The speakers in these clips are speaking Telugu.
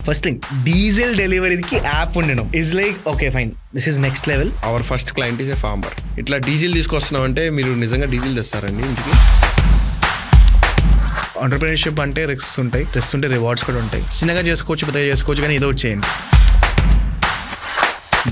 ఫస్ట్ థింగ్ డీజిల్ డెలివరీకి యాప్ ఉండడం is like okay fine, this is next level. Our first client is a farmer. ఇట్లా డీజిల్ తీసుకొస్తున్నాం అంటే మీరు నిజంగా డీజిల్ తెస్తారండి ఇంటికి? ఎంటర్‌ప్రెన్యూర్‌షిప్ అంటే రిస్క్స్ ఉంటాయి, రివార్డ్స్ కూడా ఉంటాయి. చిన్నగా చేసుకోవచ్చు, పెద్దగా చేసుకోవచ్చు, కానీ ఏదో ఒకటి చేయండి.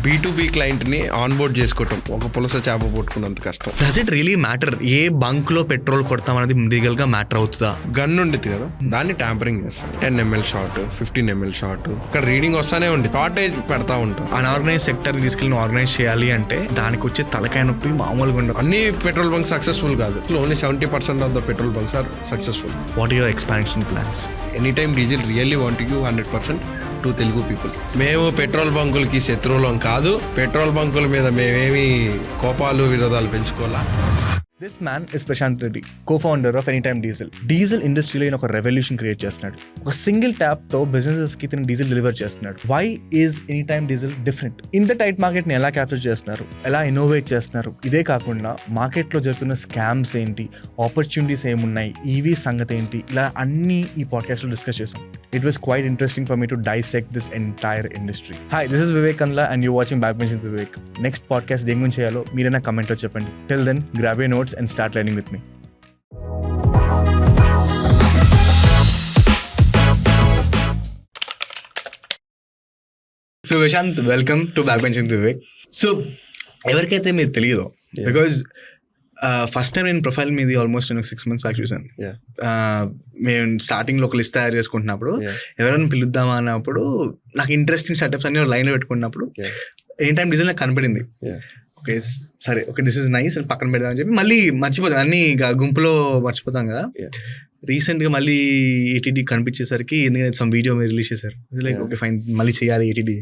B2B క్లయింట్ని ఆన్బోర్డ్ చేసుకోవటం ఒక పులస చేప పట్టుకున్నంత కష్టం. Does it really matter? ఏ బంక్లో పెట్రోల్ కొడతాం అనేది లీగల్గా మ్యాటర్ అవుతుందా? గన్ ఉండేది కదా, దాన్ని ట్యాంపరింగ్ చేస్తాం. 10 ml షాట్, 15 ml షాట్, ఇక్కడ రీడింగ్ వస్తానే ఉంది, షార్టేజ్ పెడతా ఉంటాం. అన్ఆర్గనైజ్ సెక్టర్ తీసుకెళ్ళి ఆర్గనైజ్ చేయాలి అంటే దానికి వచ్చే తలకాయ నొప్పి మామూలుగా ఉండదు. అన్ని పెట్రోల్ బంక్స్ సక్సెస్ఫుల్ కాదు, only 70% of the petrol bunks are successful. What are your expansion plans? Any time diesel really want to give 100% to Telugu people. మేము పెట్రోల్ బంకులకి శత్రువులం కాదు, పెట్రోల్ బంకుల మీద మేమేమి కోపాలు విరోధాలు పెంచుకోవాలా. This man is Prashant Reddy, co-founder of Anytime Diesel. Diesel ఇండస్ట్రీలో ఈయన ఒక రెవల్యూషన్ క్రియేట్ చేస్తున్నాడు. ఒక సింగిల్ ట్యాప్తో బిజినెసెస్కి ఇతను డీజిల్ డెలివర్ చేస్తున్నాడు. Why is Anytime Diesel different? ఇంత టైట్ మార్కెట్ని ఎలా క్యాప్చర్ చేస్తున్నారు, ఎలా ఇన్నోవేట్ చేస్తున్నారు? ఇదే కాకుండా మార్కెట్లో జరుగుతున్న స్కామ్స్ ఏంటి, ఆపర్చునిటీస్ ఏమున్నాయి, ఈవీ సంగతి ఏంటి, ఇలా అన్నీ ఈ పాడ్కాస్ట్లో డిస్కస్ చేసాం. It was quite interesting for me to dissect this entire industry. Hi, this is Vivek Kandla and you're watching Backbenching with Vivek. Next podcast దేని గురించి చేయాలో మీరైనా కమెంట్లో చెప్పండి. Till then, grab your notes and start learning with me. So Vishant, welcome to Backbenching with Vivek. So ఎవరికైతే మీరు తెలియదో, బికాజ్ ఫస్ట్ టైం నేను ప్రొఫైల్ మీది ఆల్మోస్ట్ నేను 6 months బ్యాక్ చూసాను. మేము స్టార్టింగ్లో ఒక లిస్ట్ తయారు చేసుకుంటున్నప్పుడు ఎవరైనా పిలుద్దామా అన్నప్పుడు నాకు ఇంట్రెస్టింగ్ స్టార్టప్స్ అన్ని లైన్లో పెట్టుకున్నప్పుడు Anytime Diesel నాకు కనపడింది. ఓకే సరే, ఓకే దిస్ ఇస్ నైస్ అని పక్కన పెడదామని చెప్పి మళ్ళీ మర్చిపోతాం, అన్ని గుంపులో మర్చిపోతాం కదా. రీసెంట్గా మళ్ళీ ఏటీడీ కనిపించేసరికి ఎందుకంటే సమ్ వీడియో మీరు రిలీజ్ చేశారు, లైక్ ఓకే ఫైన్ మళ్ళీ చేయాలి ఏటీడీ,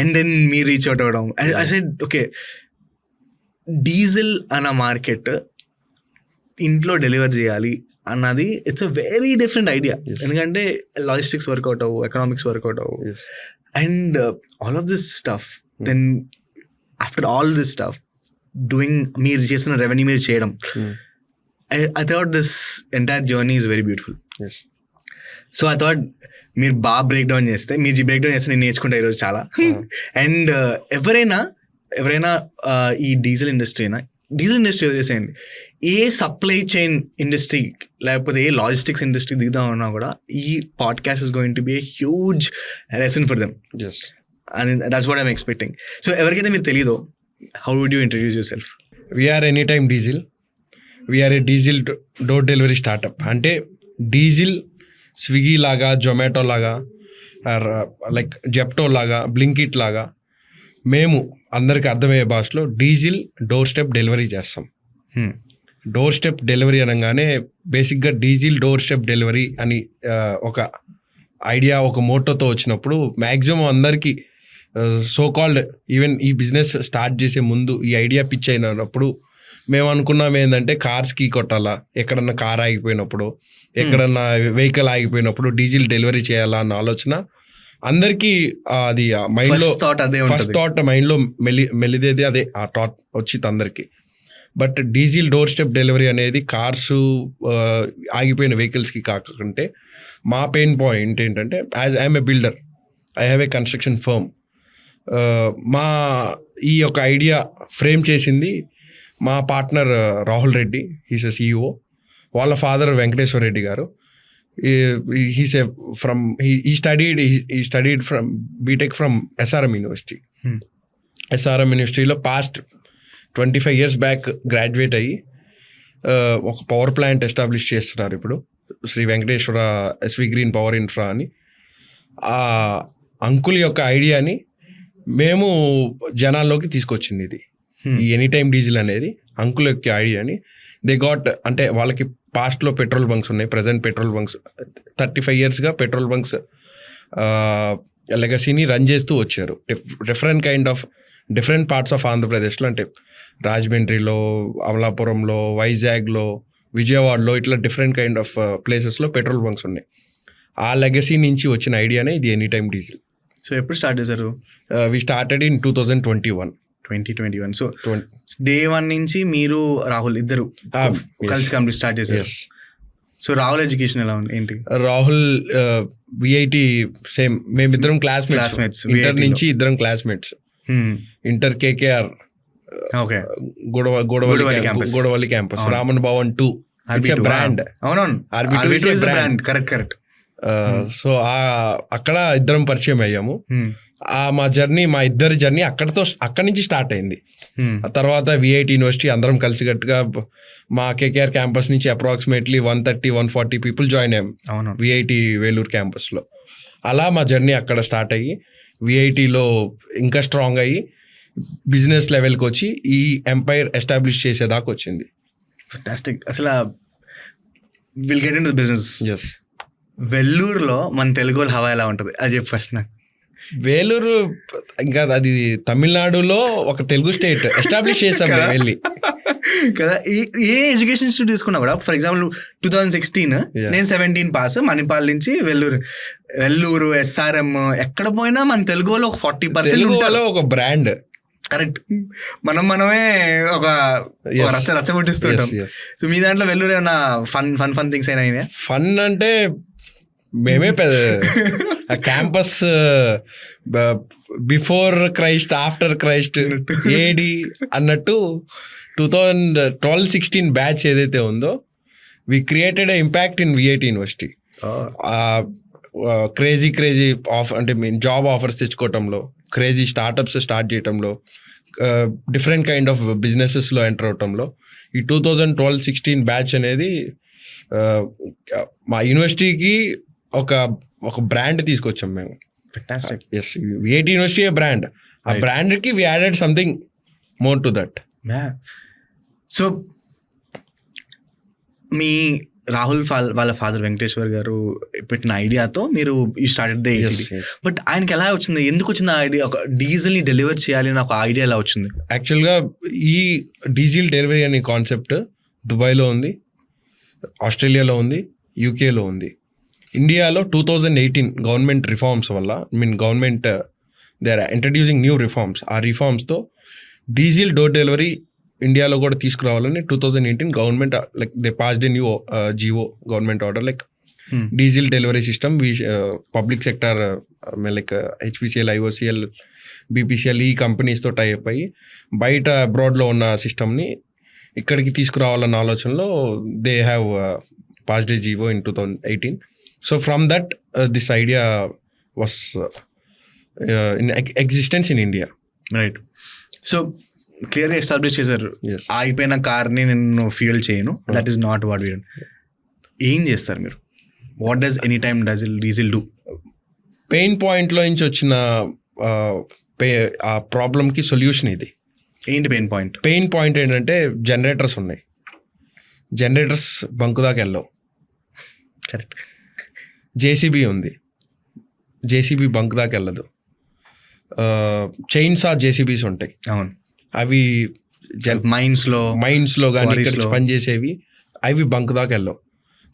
అండ్ దెన్ మీరు రీచ్ అవుట్ అవ్వడం. ఐ సెడ్ ఓకే, డీజిల్ అన్న మార్కెట్ ఇంట్లో డెలివర్ చేయాలి అన్నది it's a very different idea. ఎందుకంటే లాజిస్టిక్స్ వర్కౌట్ అవ్వు, ఎకనామిక్స్ వర్కౌట్ అవ్వు, and all of this stuff. Then after all this stuff doing, మీరు చేసిన రెవెన్యూ మీరు చేయడం, I thought this entire journey is very beautiful. Yes. So I thought మీరు బాగా బ్రేక్ డౌన్ చేస్తే, మీరు బ్రేక్ డౌన్ చేస్తే నేను నేర్చుకుంటా ఈరోజు చాలా. అండ్ ఎవరైనా ఈ డీజిల్ ఇండస్ట్రీ వదిలేసేయండి, ఏ సప్లై చైన్ ఇండస్ట్రీ లేకపోతే ఏ లాజిస్టిక్స్ ఇండస్ట్రీ దిగుదామన్నా కూడా ఈ podcast is going to be a huge lesson for them. And that's what I'm expecting. So ఎవరికైతే మీరు తెలీదో, how would you introduce yourself? We're anytime diesel. We're a diesel door delivery startup. అంటే డీజిల్ స్విగ్గీ లాగా, జొమాటో లాగా, లైక్ జెప్టో లాగా, బ్లింకిట్ లాగా మేము అందరికి అర్థమయ్యే భాషలో డీజిల్ డోర్ స్టెప్ డెలివరీ చేస్తాం. డోర్ స్టెప్ డెలివరీ అనగానే బేసిక్గా డీజిల్ డోర్ స్టెప్ డెలివరీ అని ఒక ఐడియా, ఒక మోటోతో వచ్చినప్పుడు మ్యాక్సిమం అందరికీ సో కాల్డ్ ఈవెన్ ఈ బిజినెస్ స్టార్ట్ చేసే ముందు ఈ ఐడియా పిచ్ అయినప్పుడు మేము అనుకున్నాం ఏంటంటే కార్స్కి కొట్టాలా, ఎక్కడన్నా కార్ ఆగిపోయినప్పుడు, ఎక్కడన్నా వెహికల్ ఆగిపోయినప్పుడు డీజిల్ డెలివరీ చేయాలా అన్న ఆలోచన అందరికీ అది మైండ్లో ఫస్ట్ థాట్ మైండ్లో మెలిదేది అదే ఆ థాట్ వచ్చింది అందరికీ. But diesel doorstep delivery అనేది కార్స్ ఆగిపోయిన వెహికల్స్కి కాకుంటే మా పెయిన్ పాయింట్ ఏంటంటే, as I'm a builder, I have a construction firm. మా ఈ యొక్క ఐడియా ఫ్రేమ్ చేసింది మా partner Rahul Reddy, he's a CEO. వాళ్ళ ఫాదర్ వెంకటేశ్వర రెడ్డి గారు. He's a from he studied from BTech from SRM university. SRM యూనివర్సిటీలో పాస్ట్ 25 years బ్యాక్ గ్రాడ్యుయేట్ అయ్యి ఒక పవర్ ప్లాంట్ ఎస్టాబ్లిష్ చేస్తున్నారు ఇప్పుడు, Shri Venkateswara SV green power infra అని. ఆ అంకుల్ యొక్క ఐడియాని మేము జనాల్లోకి తీసుకొచ్చింది. ఇది ఈ ఎనీటైమ్ డీజిల్ అనేది అంకుల్ యొక్క ఐడియాని దే గాట్. అంటే వాళ్ళకి పాస్ట్లో పెట్రోల్ బంక్స్ ఉన్నాయి, ప్రజెంట్ పెట్రోల్ బంక్స్ 35 yearsగా పెట్రోల్ బంక్స్ లెగసీని రన్ చేస్తూ వచ్చారు. డిఫరెంట్ పార్ట్స్ ఆఫ్ ఆంధ్రప్రదేశ్లో, అంటే రాజమండ్రిలో, అమలాపురంలో, వైజాగ్లో, విజయవాడలో, ఇట్లా డిఫరెంట్ కైండ్ ఆఫ్ ప్లేసెస్లో పెట్రోల్ బంక్స్ ఉన్నాయి. ఆ లెగసీ నుంచి వచ్చిన ఐడియానే ఇది ఎనీటైమ్ డీజిల్. సో ఎప్పుడు స్టార్ట్ చేశారు? We started in 2021. So day 1 నుంచి మీరు రాహుల్ ఇద్దరు కలిసి కంపెనీ స్టార్ట్ చేశారు. సో రాహుల్ ఎడ్యుకేషన్ ఎలా ఉంది ఏంటి? రాహుల్ విఐటి సేమ్, మేమిద్దరం Classmates, క్లాస్మేట్స్. ఇంటర్ VIT నుంచి ఇద్దరం classmates. Inter KKR okay, Godavalli campus, Raman Bhavan 2. It's a brand. అవునవును, RB2 is a brand. Correct. So అక్కడ ఇద్దరం పరిచయం అయ్యాము. మా జర్నీ, మా ఇద్దరి జర్నీ అక్కడి నుంచి స్టార్ట్ అయింది. ఆ తర్వాత విఐటి యూనివర్సిటీ అందరం కలిసికట్టుగా మా కేకేఆర్ క్యాంపస్ నుంచి అప్రాక్సిమేట్లీ 130-140 పీపుల్ జాయిన్ అయ్యాం విఐటి వేలూరు క్యాంపస్లో. అలా మా జర్నీ అక్కడ స్టార్ట్ అయ్యి విఐటిలో ఇంకా స్ట్రాంగ్ అయ్యి బిజినెస్ లెవెల్కి వచ్చి ఈ ఎంపైర్ ఎస్టాబ్లిష్ చేసేదాకా వచ్చింది. ఫెంటాస్టిక్. అసలు will get into business. Yes. వెల్లూరులో మన తెలుగు వాళ్ళ హవా ఎలా ఉంటుంది అది చెప్పు ఫస్ట్ నాకు. వేలూరు ఇంకా అది తమిళనాడులో ఒక తెలుగు స్టేట్ ఎస్టాబ్లిష్ చేసాం వెళ్ళి కదా. ఏ ఎడ్యుకేషన్ ఇన్స్టిట్యూట్ తీసుకున్నా కూడా, ఫర్ ఎగ్జాంపుల్ 2016 నేను 17 పాస్, మణిపాల్ నుంచి వెల్లూరు SRM ఎక్కడ పోయినా మన తెలుగు వాళ్ళు ఒక 40% ఒక బ్రాండ్. కరెక్ట్. మనమే ఒక రచ్చ పుట్టిస్తుంటాం. సో మీ దాంట్లో వెల్లూరు ఏమైనా ఫన్ థింగ్స్ అయినా? ఫన్ అంటే మేమే campus before Christ after Christ AD అన్నట్టు 2012-16 బ్యాచ్ ఏదైతే ఉందో we created impact in VIT university. Crazy offer అంటే జాబ్ ఆఫర్స్ తెచ్చుకోవటంలో, క్రేజీ స్టార్టప్స్ స్టార్ట్ చేయటంలో, డిఫరెంట్ కైండ్ ఆఫ్ బిజినెసెస్లో ఎంటర్ అవటంలో ఈ 2012-16 బ్యాచ్ అనేది మా యూనివర్సిటీకి ఒక బ్రాండ్ తీసుకొచ్చాం మేము. Fantastic. Yes, VIT university a brand. ఆ బ్రాండ్కి we added something more to that. So మీ రాహుల్ వాళ్ళ ఫాదర్ వెంకటేశ్వర్ గారు పెట్టిన ఐడియాతో మీరు ఈ స్టార్టెడ్ ద ATD. బట్ ఆయనకి ఎలా వచ్చింది, ఎందుకు వచ్చింది ఆ ఐడియా? ఒక డీజిల్ని డెలివర్ చేయాలి అని ఒక ఐడియా ఎలా వచ్చింది? యాక్చువల్గా ఈ డీజిల్ డెలివరీ అనే కాన్సెప్ట్ దుబాయ్లో ఉంది, ఆస్ట్రేలియాలో ఉంది, యూకేలో ఉంది. ఇండియాలో 2018 గవర్నమెంట్ రిఫార్మ్స్ వల్ల government they are introducing new reforms. ఆ రిఫార్మ్స్తో డీజిల్ డోర్ డెలివరీ ఇండియాలో కూడా తీసుకురావాలని 2018 government like they passed a new GO government order like diesel delivery system. Public sector like HPCL, IOCL, BPCL ఈ కంపెనీస్తో టైప్ అయ్యి బయట అబ్రాడ్లో ఉన్న సిస్టమ్ని ఇక్కడికి తీసుకురావాలన్న ఆలోచనలో they have passed a GO in 2018. So from that, this idea was in existence in India. Right. So క్లియర్గా ఎస్టాబ్లిష్ చేశారు, ఆగిపోయిన కార్ని నేను ఫ్యూయల్ చేయను, that is not what we done. ఏం చేస్తారు మీరు? What does any time diesel do? Pain పాయింట్లో నుంచి వచ్చిన ఆ ప్రాబ్లమ్కి సొల్యూషన్ ఇది. ఏంటి పెయిన్ పాయింట్? పెయిన్ పాయింట్ ఏంటంటే జనరేటర్స్ ఉన్నాయి, జనరేటర్స్ బంకు దాకా వెళ్ళవు. కరెక్ట్. జేసీబీ ఉంది, జేసీబీ బంక్ దాకా వెళ్ళదు. చైన్స్ ఆ జేసీబీస్ ఉంటాయి. అవును. అవి మైన్స్లో కానీ పనిచేసేవి, అవి బంక్ దాకా వెళ్ళవు.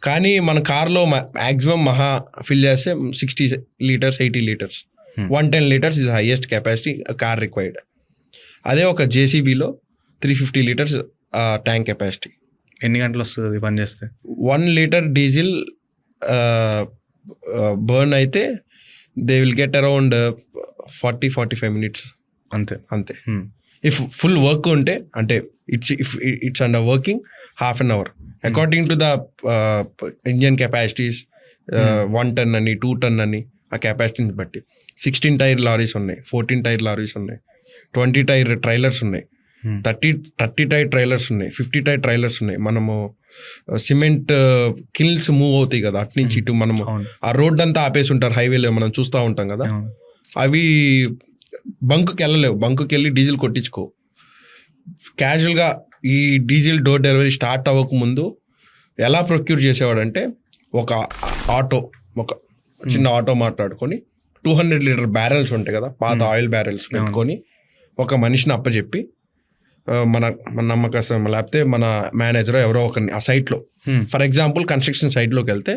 కానీ మన కార్లో మ్యాక్సిమం మహా ఫిల్ చేస్తే 60 litres 80 litres 110 litres is highest capacity car required. అదే ఒక జేసీబీలో 350 లీటర్స్ ట్యాంక్ కెపాసిటీ. ఎన్ని గంటలు వస్తుంది పని చేస్తే? 1 లీటర్ డీజిల్ బర్న్ అయితే they will get around 40-45 minutes అంతే. ఇఫ్ ఫుల్ వర్క్ ఉంటే అంటే it's under working half an hour according to the engine capacities. 1 ton అని 2 టన్ అని ఆ కెపాసిటీని బట్టి 16 టైర్ లారీస్ ఉన్నాయి, 14 టైర్ లారీస్ ఉన్నాయి, 20 టైర్ ట్రైలర్స్ ఉన్నాయి, 30 టైర్ ట్రైలర్స్ ఉన్నాయి, 50 టైర్ ట్రైలర్స్ ఉన్నాయి. మనము సిమెంట్ కిల్స్ మూవ్ అవుతాయి కదా అటు నుంచి ఇటు, మనము ఆ రోడ్ అంతా ఆపేసి ఉంటారు హైవేలో, మనం చూస్తూ ఉంటాం కదా. అవి బంకుకి వెళ్ళలేవు, బంకుకి వెళ్ళి డీజిల్ కొట్టించుకో. క్యాజువల్గా ఈ డీజిల్ డోర్ డెలివరీ స్టార్ట్ అవ్వకముందు ఎలా ప్రొక్యూర్ చేసేవాడంటే ఒక ఆటో, ఒక చిన్న ఆటో మాట్లాడుకొని 200 లీటర్ బ్యారెల్స్ ఉంటాయి కదా, పాత ఆయిల్ బ్యారెల్స్ పెట్టుకొని ఒక మనిషిని అప్పచెప్పి మన నమ్మకం లేకపోతే మన మేనేజర్ ఎవరో ఒకరిని ఆ సైట్లో, ఫర్ ఎగ్జాంపుల్ కన్స్ట్రక్షన్ సైట్లోకి వెళ్తే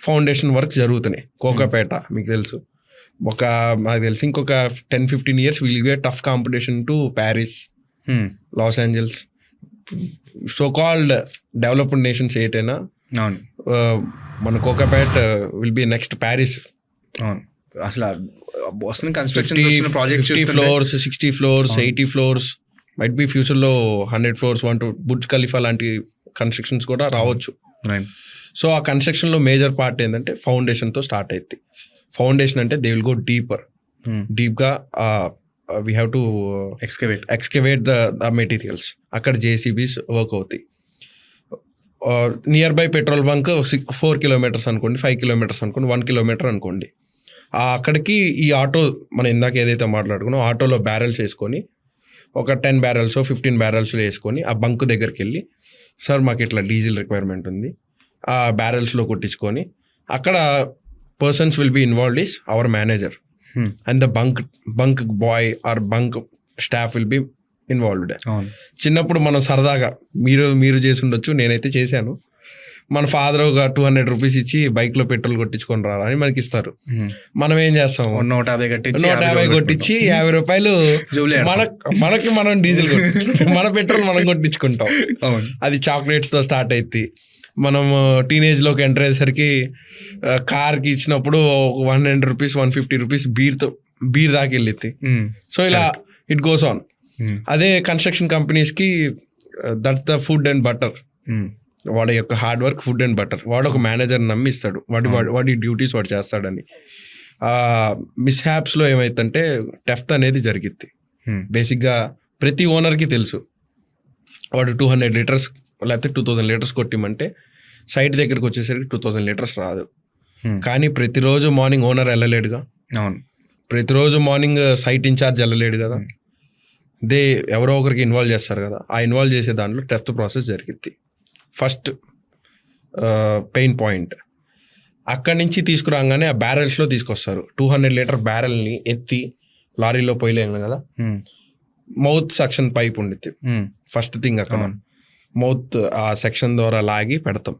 ఫౌండేషన్ వర్క్ జరుగుతున్నాయి కోకాపేట, మీకు తెలుసు. నాకు తెలిసి ఇంకొక 10-15 years will be tough competition to Paris, Los Angeles, so called developed nations ఏటైనా అవును మన Kokapet will be next Paris. అవును అసలు వస్తున్న కన్స్ట్రక్షన్స్ వచ్చిన projects 50 floors, 60 floors, 80 floors, might be ఫ్యూచర్లో 100 ఫ్లోర్స్, బుర్జ్ ఖలీఫా లాంటి కన్స్ట్రక్షన్స్ కూడా రావచ్చు. సో ఆ కన్స్ట్రక్షన్లో మేజర్ పార్ట్ ఏంటంటే ఫౌండేషన్తో స్టార్ట్ అవుతుంది. ఫౌండేషన్ అంటే దే విల్ గో డీప్గా we have to excavate the materials. అక్కడ జేసీబీస్ వర్క్ అవుతాయి. Near by petrol bunk 4 kilometres అనుకోండి, 5 కిలోమీటర్స్ అనుకోండి, 1 కిలోమీటర్ అనుకోండి. అక్కడికి ఈ ఆటో మనం ఇందాక ఏదైతే మాట్లాడుకున్నాం ఆటోలో బ్యారెల్స్ వేసుకొని ఒక 10 బ్యారెల్స్ 15 బ్యారెల్స్ వేసుకొని ఆ బంక్ దగ్గరికి వెళ్ళి, సార్ మాకు ఇట్లా డీజిల్ రిక్వైర్మెంట్ ఉంది, ఆ బ్యారెల్స్లో కొట్టించుకొని అక్కడ persons will be involved is our manager and the bunk boy or bunk staff will be involved. చిన్నప్పుడు మనం సరదాగా మీరు చేసి ఉండొచ్చు, నేనైతే చేశాను. మన ఫాదర్ ఒక 200 రూపీస్ ఇచ్చి బైక్లో పెట్రోల్ కొట్టించుకొని రారా అని మనకి ఇస్తారు. మనం ఏం చేస్తాం, 150 కొట్టించి 50 రూపాయలు మనకి మనం డీజిల్ మన పెట్రోల్ మనం కొట్టించుకుంటాం. అది చాక్లెట్స్తో స్టార్ట్ అవుతుంది. మనం టీనేజ్లోకి ఎంటర్ అయ్యేసరికి కార్కి ఇచ్చినప్పుడు 100 రూపీస్ 150 రూపీస్ బీర్ దాకా వెళ్ళిద్ది. సో ఇలా ఇట్ గోస్ ఆన్. అదే కన్స్ట్రక్షన్ కంపెనీస్కి that's the food and butter. వాడి యొక్క hard work food and butter. వాడు ఒక మేనేజర్ నమ్మిస్తాడు, వాడి డ్యూటీస్ వాడు చేస్తాడని. మిస్హ్యాప్స్లో ఏమైతుందంటే టెఫ్ట్ అనేది జరిగిద్ది. బేసిక్గా ప్రతి ఓనర్కి తెలుసు, వాడు 200 లీటర్స్ లేకపోతే 2000 లీటర్స్ కొట్టిమంటే సైట్ దగ్గరికి వచ్చేసరికి 2000 లీటర్స్ రాదు. కానీ ప్రతిరోజు మార్నింగ్ ఓనర్ వెళ్ళలేడుగా, ప్రతిరోజు మార్నింగ్ సైట్ ఇన్ఛార్జ్ వెళ్ళలేడు కదా, ఎవరో ఒకరికి ఇన్వాల్వ్ చేస్తారు కదా. ఆ ఇన్వాల్వ్ చేసే దాంట్లో టెఫ్ట్ ప్రాసెస్ జరిగిద్ది. ఫస్ట్ పెయిన్ పాయింట్ అక్కడి నుంచి తీసుకురాగానే ఆ బ్యారెల్స్లో తీసుకొస్తారు. 200 లీటర్ బ్యారెల్ని ఎత్తి లారీలో పోయలేము కదా, మౌత్ సక్షన్ పైప్ ఉండిద్ది. ఫస్ట్ థింగ్ అక్కడ మౌత్ ఆ సెక్షన్ ద్వారా లాగి పెడతాం.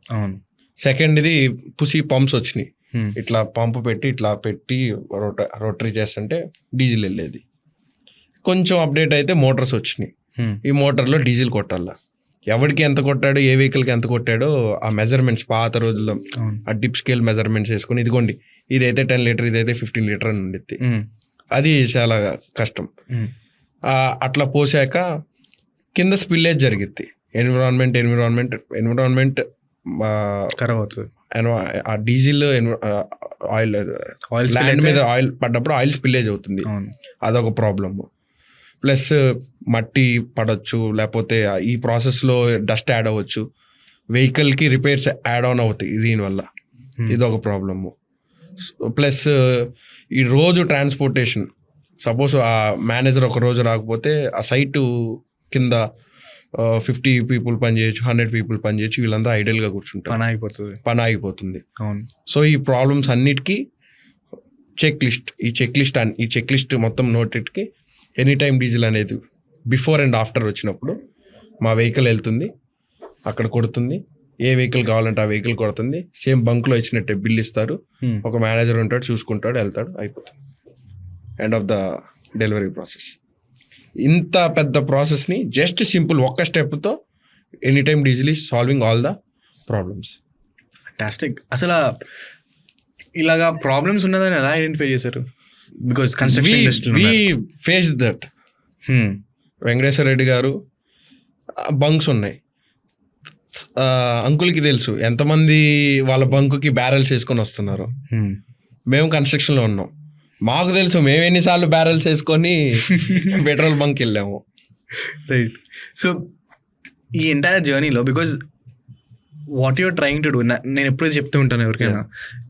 సెకండ్ ఇది పుసి పంప్స్ వచ్చినాయి, ఇట్లా పంపు పెట్టి ఇట్లా పెట్టి రోటరీ చేస్తుంటే డీజిల్ వెళ్ళేది. కొంచెం అప్డేట్ అయితే మోటార్స్ వచ్చినాయి. ఈ మోటార్లో డీజిల్ కొట్టాలా, ఎవరికి ఎంత కొట్టాడో ఏ వెహికల్కి ఎంత కొట్టాడో ఆ మెజర్మెంట్స్ పాత రోజుల్లో ఆ డిప్ స్కేల్ మెజర్మెంట్స్ వేసుకొని, ఇదిగోండి ఇదైతే 10 లీటర్ ఇదైతే 15 లీటర్ అని ఉండిద్ది. అది చాలా కష్టం. అట్లా పోసాక కింద స్పిల్లేజ్ జరిగిద్ది. ఎన్విరాన్మెంట్ ఖరాబ్ అవుతుంది. ఆ డీజిల్ ఆయిల్ ల్యాండ్ మీద ఆయిల్ పడ్డప్పుడు ఆయిల్ స్పిల్లేజ్ అవుతుంది, అదొక ప్రాబ్లము. ప్లస్ మట్టి పడవచ్చు, లేకపోతే ఈ ప్రాసెస్లో డస్ట్ యాడ్ అవ్వచ్చు, వెహికల్కి రిపేర్స్ యాడ్ ఆన్ అవుతాయి దీనివల్ల, ఇదొక ప్రాబ్లము. ప్లస్ ఈ రోజు ట్రాన్స్పోర్టేషన్, సపోజ్ ఆ మేనేజర్ ఒక రోజు రాకపోతే ఆ సైటు కింద 50 పీపుల్ పని చేయొచ్చు, 100 పీపుల్ పని చేయొచ్చు, వీళ్ళంతా ఐడియల్గా కూర్చుంటారు, పని ఆగిపోతుంది. సో ఈ ప్రాబ్లమ్స్ అన్నిటికీ ఈ చెక్ లిస్ట్ మొత్తం నోటెట్కి ఎనీ టైం డీజిల్ అనేది బిఫోర్ అండ్ ఆఫ్టర్ వచ్చినప్పుడు మా వెహికల్ వెళ్తుంది, అక్కడ కొడుతుంది. ఏ వెహికల్ కావాలంటే ఆ వెహికల్ కొడుతుంది. సేమ్ బంక్లో ఇచ్చినట్టే బిల్ ఇస్తారు, ఒక మేనేజర్ ఉంటాడు, చూసుకుంటాడు, వెళ్తాడు, అయిపోతుంది. End of the delivery process. ఇంత పెద్ద ప్రాసెస్ని జస్ట్ సింపుల్ ఒక్క స్టెప్తో any time diesel is solving all the problems. Fantastic. అసలు ఇలాగా ప్రాబ్లమ్స్ ఉన్నదని ఎలా ఐడెంటిఫై చేశారు? Because construction industry we face that. Venkateshwara Reddy గారు బంక్స్ ఉన్నాయి, అంకుల్కి తెలుసు ఎంతమంది వాళ్ళ బంకుకి బ్యారెల్స్ వేసుకొని వస్తున్నారు. మేము కన్స్ట్రక్షన్లో ఉన్నాం, మాకు తెలుసు మేము ఎన్నిసార్లు బ్యారెల్స్ వేసుకొని పెట్రోల్ బంక్ వెళ్ళాము. రైట్. సో ఈ ఎంటైర్ జర్నీలో because what you're trying to do, నేను ఎప్పుడూ చెప్తూ ఉంటాను ఎవరికైనా,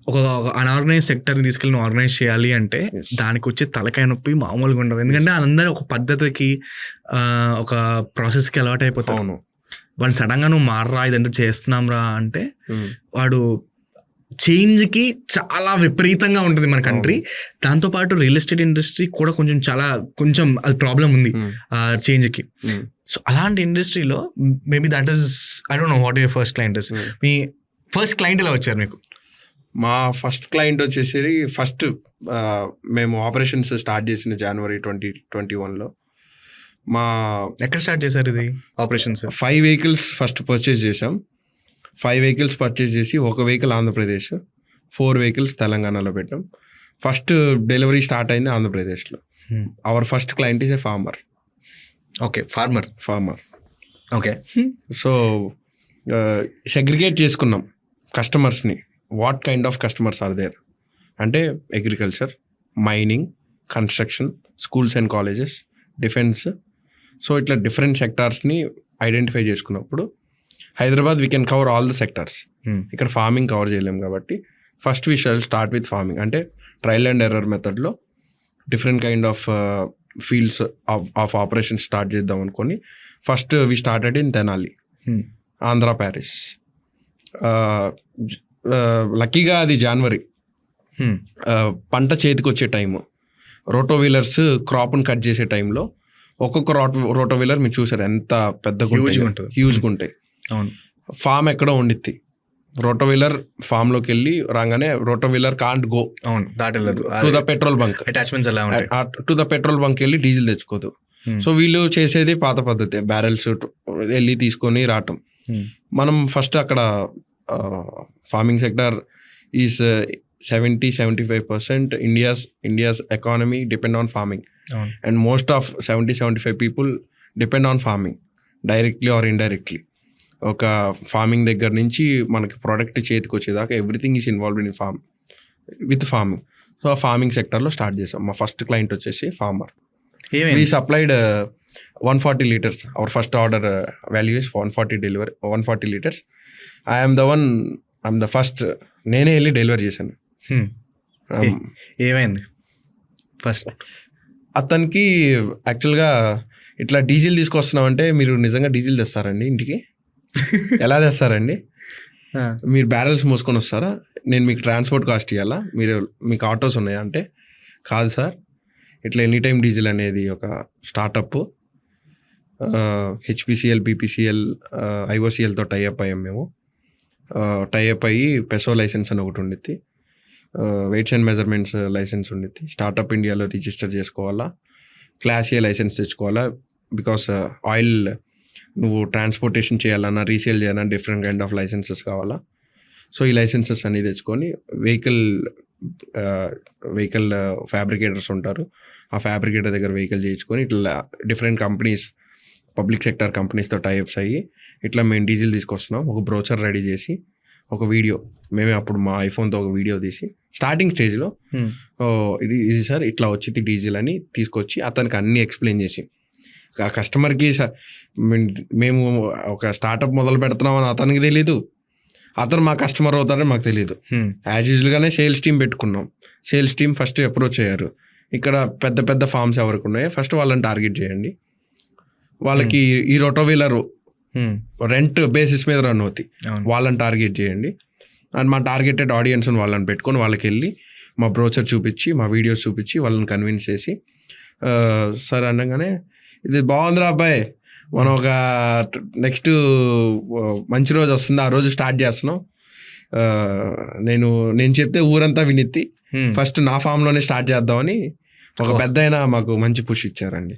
ఒక అన్ఆర్గనైజ్ సెక్టర్ని తీసుకెళ్ళి ఆర్గనైజ్ చేయాలి అంటే దానికి వచ్చే తలకాయ నొప్పి మామూలుగా ఉండవు. ఎందుకంటే అందరూ ఒక పద్ధతికి ఒక ప్రాసెస్కి అలవాటు అయిపోతాను. వాడు సడన్గా నువ్వు మారరా ఇదంతా చేస్తున్నాం రా అంటే వాడు చేంజ్కి చాలా విపరీతంగా ఉంటుంది మన కంట్రీ. దాంతోపాటు రియల్ ఎస్టేట్ ఇండస్ట్రీ కూడా కొంచెం అది ప్రాబ్లం ఉంది చేంజ్కి. సో అలాంటి ఇండస్ట్రీలో maybe that is I don't know what your first client is. Me first client ఎలా వచ్చారు మీకు? మా ఫస్ట్ క్లయింట్ వచ్చేసి మేము ఆపరేషన్స్ స్టార్ట్ చేసిన January 2021లో. ఎక్కడ స్టార్ట్ చేశారు ఇది ఆపరేషన్స్? 5 వెహికల్స్ ఫస్ట్ పర్చేస్ చేసాం. 5 వెహికల్స్ పర్చేస్ చేసి ఒక వెహికల్ ఆంధ్రప్రదేశ్, 4 వెహికల్స్ తెలంగాణలో పెట్టాం. ఫస్ట్ డెలివరీ స్టార్ట్ అయింది ఆంధ్రప్రదేశ్లో. Our first client is a farmer. Okay, farmer. Okay. So segregate చేసుకున్నాం కస్టమర్స్ని. What kind of customers are there అంటే agriculture, mining, construction, schools and colleges, defence. So ఇట్లా డిఫరెంట్ సెక్టార్స్ని ఐడెంటిఫై చేసుకున్నప్పుడు Hyderabad we can cover all the sectors. ఇక్కడ ఫార్మింగ్ కవర్ చేయలేం కాబట్టి first we shall start with farming. అంటే ట్రయల్ అండ్ ఎర్రర్ మెథడ్లో different kind of fields of operation start చేద్దాం అనుకొని first we started in Tenali, Andhra Paris. లక్కీగా అది జనవరి, పంట చేతికి వచ్చే టైము. రోటోవీలర్స్ క్రాప్ని కట్ చేసే టైంలో ఒక్కొక్క రోటోవీలర్ మీరు చూసారు ఎంత పెద్దగా హ్యూజ్గా ఉంటాయి. అవును. ఫామ్ ఎక్కడో ఉండిద్ది. రోటోవీలర్ ఫామ్లోకి వెళ్ళి రాగానే రోటోవీలర్ can't go to the petrol bunk. Attachments ఎలా ఉంటాయి? టు ద పెట్రోల్ బంక్ వెళ్ళి డీజిల్ తెచ్చుకోదు. సో వీళ్ళు చేసేది పాత పద్ధతి, బ్యారెల్స్ వెళ్ళి తీసుకొని రావటం. మనం ఫస్ట్ అక్కడ farming sector is 70-75% India's economy depend on farming. And most of 70-75 people depend on farming directly or indirectly. ఒక ఫార్మింగ్ దగ్గర నుంచి మనకి ప్రోడక్ట్ చేతికి వచ్చేదాకా everything is involved in farming. So ఆ ఫార్మింగ్ సెక్టర్లో స్టార్ట్ చేసాం. మా ఫస్ట్ క్లయింట్ వచ్చేసి farmer. We supplied 140 liters. Our first order value is 140 liters. I'm the first. నేనే వెళ్ళి డెలివరీ చేశాను. ఏమైంది ఫస్ట్? అతనికి యాక్చువల్గా ఇట్లా డీజిల్ తీసుకొస్తున్నామంటే, మీరు నిజంగా డీజిల్ తెస్తారండి ఇంటికి? ఎలా తెస్తారండి? మీరు బ్యారెల్స్ మోసుకొని వస్తారా? నేను మీకు ట్రాన్స్పోర్ట్ కాస్ట్ ఇవ్వాలా? మీకు ఆటోస్ ఉన్నాయా అంటే, కాదు సార్, ఇట్లా ఎనీ టైం డీజిల్ అనేది ఒక స్టార్టప్, హెచ్పిసిఎల్, పిపిసిఎల్, ఐఓసిఎల్తో టైఅప్ అయ్యాం మేము. టైఅప్ అయ్యి పెసో లైసెన్స్ అని ఒకటి ఉండిద్ది, వెయిట్స్ అండ్ మెజర్మెంట్స్ లైసెన్స్ ఉండిద్ది. స్టార్టప్ ఇండియాలో రిజిస్టర్ చేసుకోవాలా, క్లాస్ ఏ లైసెన్స్ తెచ్చుకోవాలా. బికాస్ ఆయిల్ నువ్వు ట్రాన్స్పోర్టేషన్ చేయాలన్నా, రీసేల్ చేయాలన్నా డిఫరెంట్ కైండ్ ఆఫ్ లైసెన్సెస్ కావాలా. సో ఈ లైసెన్సెస్ అన్నీ తెచ్చుకొని వెహికల్ ఫ్యాబ్రికేటర్స్ ఉంటారు, ఆ ఫ్యాబ్రికేటర్ దగ్గర వెహికల్ చేయించుకొని ఇట్లా డిఫరెంట్ కంపెనీస్, పబ్లిక్ సెక్టర్ కంపెనీస్తో టైఅప్స్ అయ్యి ఇట్లా మేము డీజిల్ తీసుకొస్తున్నాం. ఒక బ్రోచర్ రెడీ చేసి ఒక వీడియో, మేమే అప్పుడు మా ఐఫోన్తో ఒక వీడియో తీసి స్టార్టింగ్ స్టేజ్లో ఇది సార్ ఇట్లా వచ్చింది డీజిల్ అని తీసుకొచ్చి అతనికి అన్నీ ఎక్స్ప్లెయిన్ చేసి, ఆ కస్టమర్కి మేము ఒక స్టార్టప్ మొదలు పెడుతున్నామని అతనికి తెలీదు, అతను మా కస్టమర్ అవుతారని మాకు తెలియదు. యాజ్ యూజువల్గానే సేల్స్ టీమ్ పెట్టుకున్నాం. సేల్స్ టీమ్ ఫస్ట్ అప్రోచ్ అయ్యారు. ఇక్కడ పెద్ద పెద్ద ఫార్మ్స్ ఎవరికి ఉన్నాయో ఫస్ట్ వాళ్ళని టార్గెట్ చేయండి, వాళ్ళకి ఈ రోటోవీలర్ రెంట్ బేసిస్ మీద రన్ అవుతాయి, వాళ్ళని టార్గెట్ చేయండి. అండ్ మా టార్గెటెడ్ ఆడియన్స్ని వాళ్ళని పెట్టుకొని వాళ్ళకి వెళ్ళి మా బ్రోచర్ చూపించి, మా వీడియోస్ చూపించి వాళ్ళని కన్విన్స్ చేసి, సార్ అనగానే ఇది బాగుందిరా అబ్బాయి, మనం ఒక నెక్స్ట్ మంచి రోజు వస్తుంది, ఆ రోజు స్టార్ట్ చేస్తున్నాం. నేను చెప్తే ఊరంతా వినిత్తి, ఫస్ట్ నా ఫామ్లోనే స్టార్ట్ చేద్దామని ఒక పెద్ద అయినా మాకు మంచి పుష్ ఇచ్చారండి.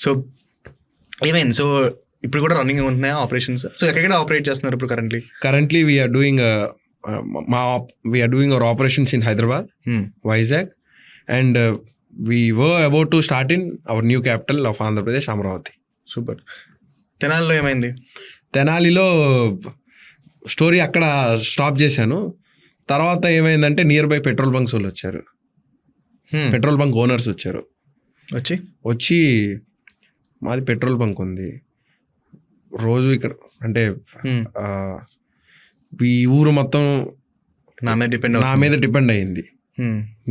సో ఏమైంది? సో ఇప్పుడు కూడా రన్నింగ్ ఉంటున్నాయా ఆపరేషన్స్? సో ఎక్కడ ఆపరేట్ చేస్తున్నారు ఇప్పుడు currently? We're doing our operations in Hyderabad, Vizag, and we were about to start in our new capital of Andhra Pradesh, Amravati. Super. తెనాలిలో ఏమైంది? తెనాలిలో స్టోరీ అక్కడ స్టాప్ చేశాను. తర్వాత ఏమైందంటే నియర్ బై పెట్రోల్ బంక్స్ వాళ్ళు వచ్చారు, పెట్రోల్ బంక్ ఓనర్స్ వచ్చారు. వచ్చి మాది పెట్రోల్ బంక్ ఉంది, రోజు ఇక్కడ అంటే ఈ ఊరు మొత్తం నా మీద డిపెండ్ అయ్యింది.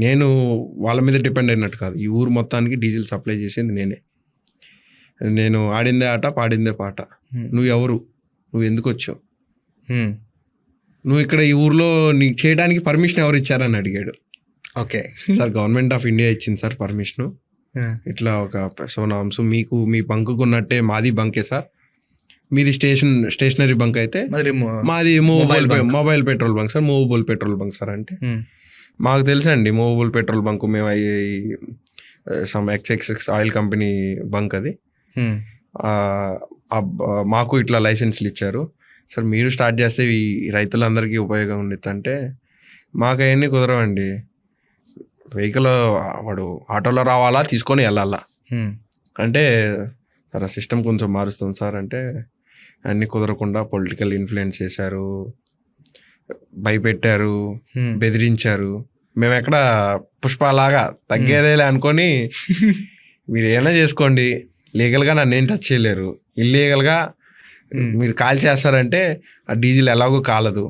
నేను వాళ్ళ మీద డిపెండ్ అయినట్టు కాదు, ఈ ఊరు మొత్తానికి డీజిల్ సప్లై చేసింది నేనే. నేను ఆడిందే ఆట, పాడిందే పాట. నువ్వు ఎవరు, నువ్వు ఎందుకు వచ్చావు, నువ్వు ఇక్కడ ఈ ఊర్లో నీకు చేయడానికి పర్మిషన్ ఎవరు ఇచ్చారని అడిగాడు. Okay sir, government of India ఇచ్చింది సార్ పర్మిషను. ఇట్లా ఒక సోనాంశం మీకు మీ బంకుకు ఉన్నట్టే మాది బంకే సార్. మీది స్టేషనరీ బంక్ అయితే మాది mobile petrol bunk sir, movable petrol bunk sir. అంటే మాకు తెలుసండి మూవబుల్ పెట్రోల్ బంక్, మేము some XX oil company bunk అది. మాకు ఇట్లా లైసెన్స్లు ఇచ్చారు, సార్ మీరు స్టార్ట్ చేస్తే ఈ రైతులందరికీ ఉపయోగం ఉండేది అంటే మాకు అవన్నీ కుదరవండి. వెహికల్ వాడు ఆటోలో రావాలా, తీసుకొని వెళ్ళాలా అంటే సార్ ఆ సిస్టమ్ కొంచెం మారుస్తాం సార్ అంటే అన్నీ కుదరకుండా పొలిటికల్ ఇన్ఫ్లుయెన్స్ చేశారు, భయపెట్టారు, బెదిరించారు. మేము ఎక్కడ పుష్పలాగా తగ్గేదేలే అనుకొని మీరు ఏమైనా చేసుకోండి, లీగల్గా నన్ను ఏం టచ్ చేయలేరు, ఇల్లీగల్గా మీరు కాల్ చేస్తారంటే ఆ డీజిల్ ఎలాగో కాలదు.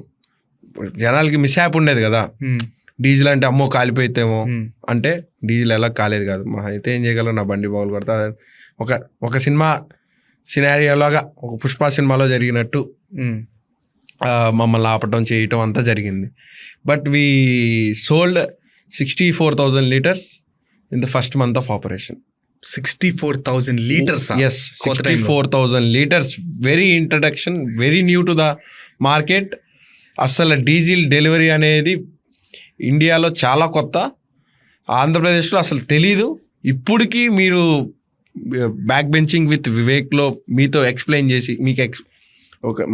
జనాలకి మిస్హ్యాప్ ఉండేది కదా, డీజిల్ అంటే అమ్మో కాలిపోయితేమో అంటే డీజిల్ ఎలా కాలేదు కాదు. మా అయితే ఏం చేయగలరు, నా బండి బాగులు కొడతా. ఒక సినిమా సినారియోలాగా ఒక పుష్ప సినిమాలో జరిగినట్టు మమ్మల్ని ఆపటం చేయటం అంతా జరిగింది. But we sold 64,000 liters in the first month of operation. 64,000 liters? Yes, 64,000 liters. Very introduction, very new to the market. అసలు డీజిల్ డెలివరీ అనేది ఇండియాలో చాలా కొత్త, ఆంధ్రప్రదేశ్లో అసలు తెలీదు. ఇప్పటికీ మీరు బ్యాక్ బెంచింగ్ విత్ వివేక్లో మీతో ఎక్స్ప్లెయిన్ చేసి మీకు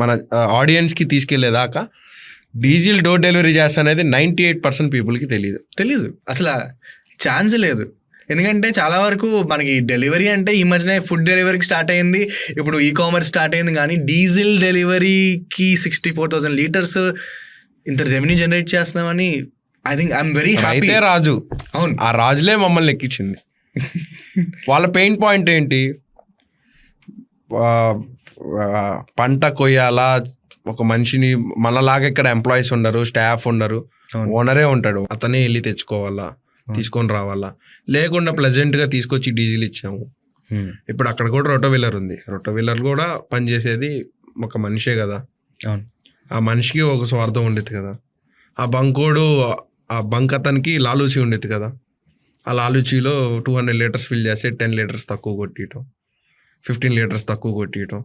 మన ఆడియన్స్కి తీసుకెళ్లేదాకా డీజిల్ డోర్ డెలివరీ చేస్తా అనేది 98% పీపుల్కి తెలీదు. అసలు ఛాన్స్ లేదు. ఎందుకంటే చాలా వరకు మనకి డెలివరీ అంటే ఈ మధ్యనే ఫుడ్ డెలివరీకి స్టార్ట్ అయింది, ఇప్పుడు ఈ-కామర్స్ స్టార్ట్ అయింది. కానీ డీజిల్ డెలివరీకి 64,000 liters ఇంత రెవెన్యూ జనరేట్ చేస్తున్నామని I think I'm very happy. అయితే రాజు, అవును, ఆ రాజులే మమ్మల్ని ఎక్కించింది. వాళ్ళ పెయిన్ పాయింట్ ఏంటి, పంట కొయ్యాలా, ఒక మనిషిని మనలాగా ఇక్కడ ఎంప్లాయీస్ ఉండరు, స్టాఫ్ ఉండరు, ఓనరే ఉంటాడు, అతనే వెళ్ళి తెచ్చుకోవాలా, తీసుకొని రావాలా, లేకుండా ప్లెజెంట్గా తీసుకొచ్చి డీజిల్ ఇచ్చాము. ఇప్పుడు అక్కడ కూడా రోటోవీలర్ ఉంది, రోటోవీలర్ కూడా పనిచేసేది ఒక మనిషే కదా. ఆ మనిషికి ఒక స్వార్థం ఉండేది కదా, ఆ బంకోడు ఆ బంక్ అతనికి లాలూచి ఉండేది కదా. ఆ లాలూచీలో 200 liters ఫిల్ చేస్తే 10 liters తక్కువ కొట్టియటం, 15 liters తక్కువ కొట్టియటం.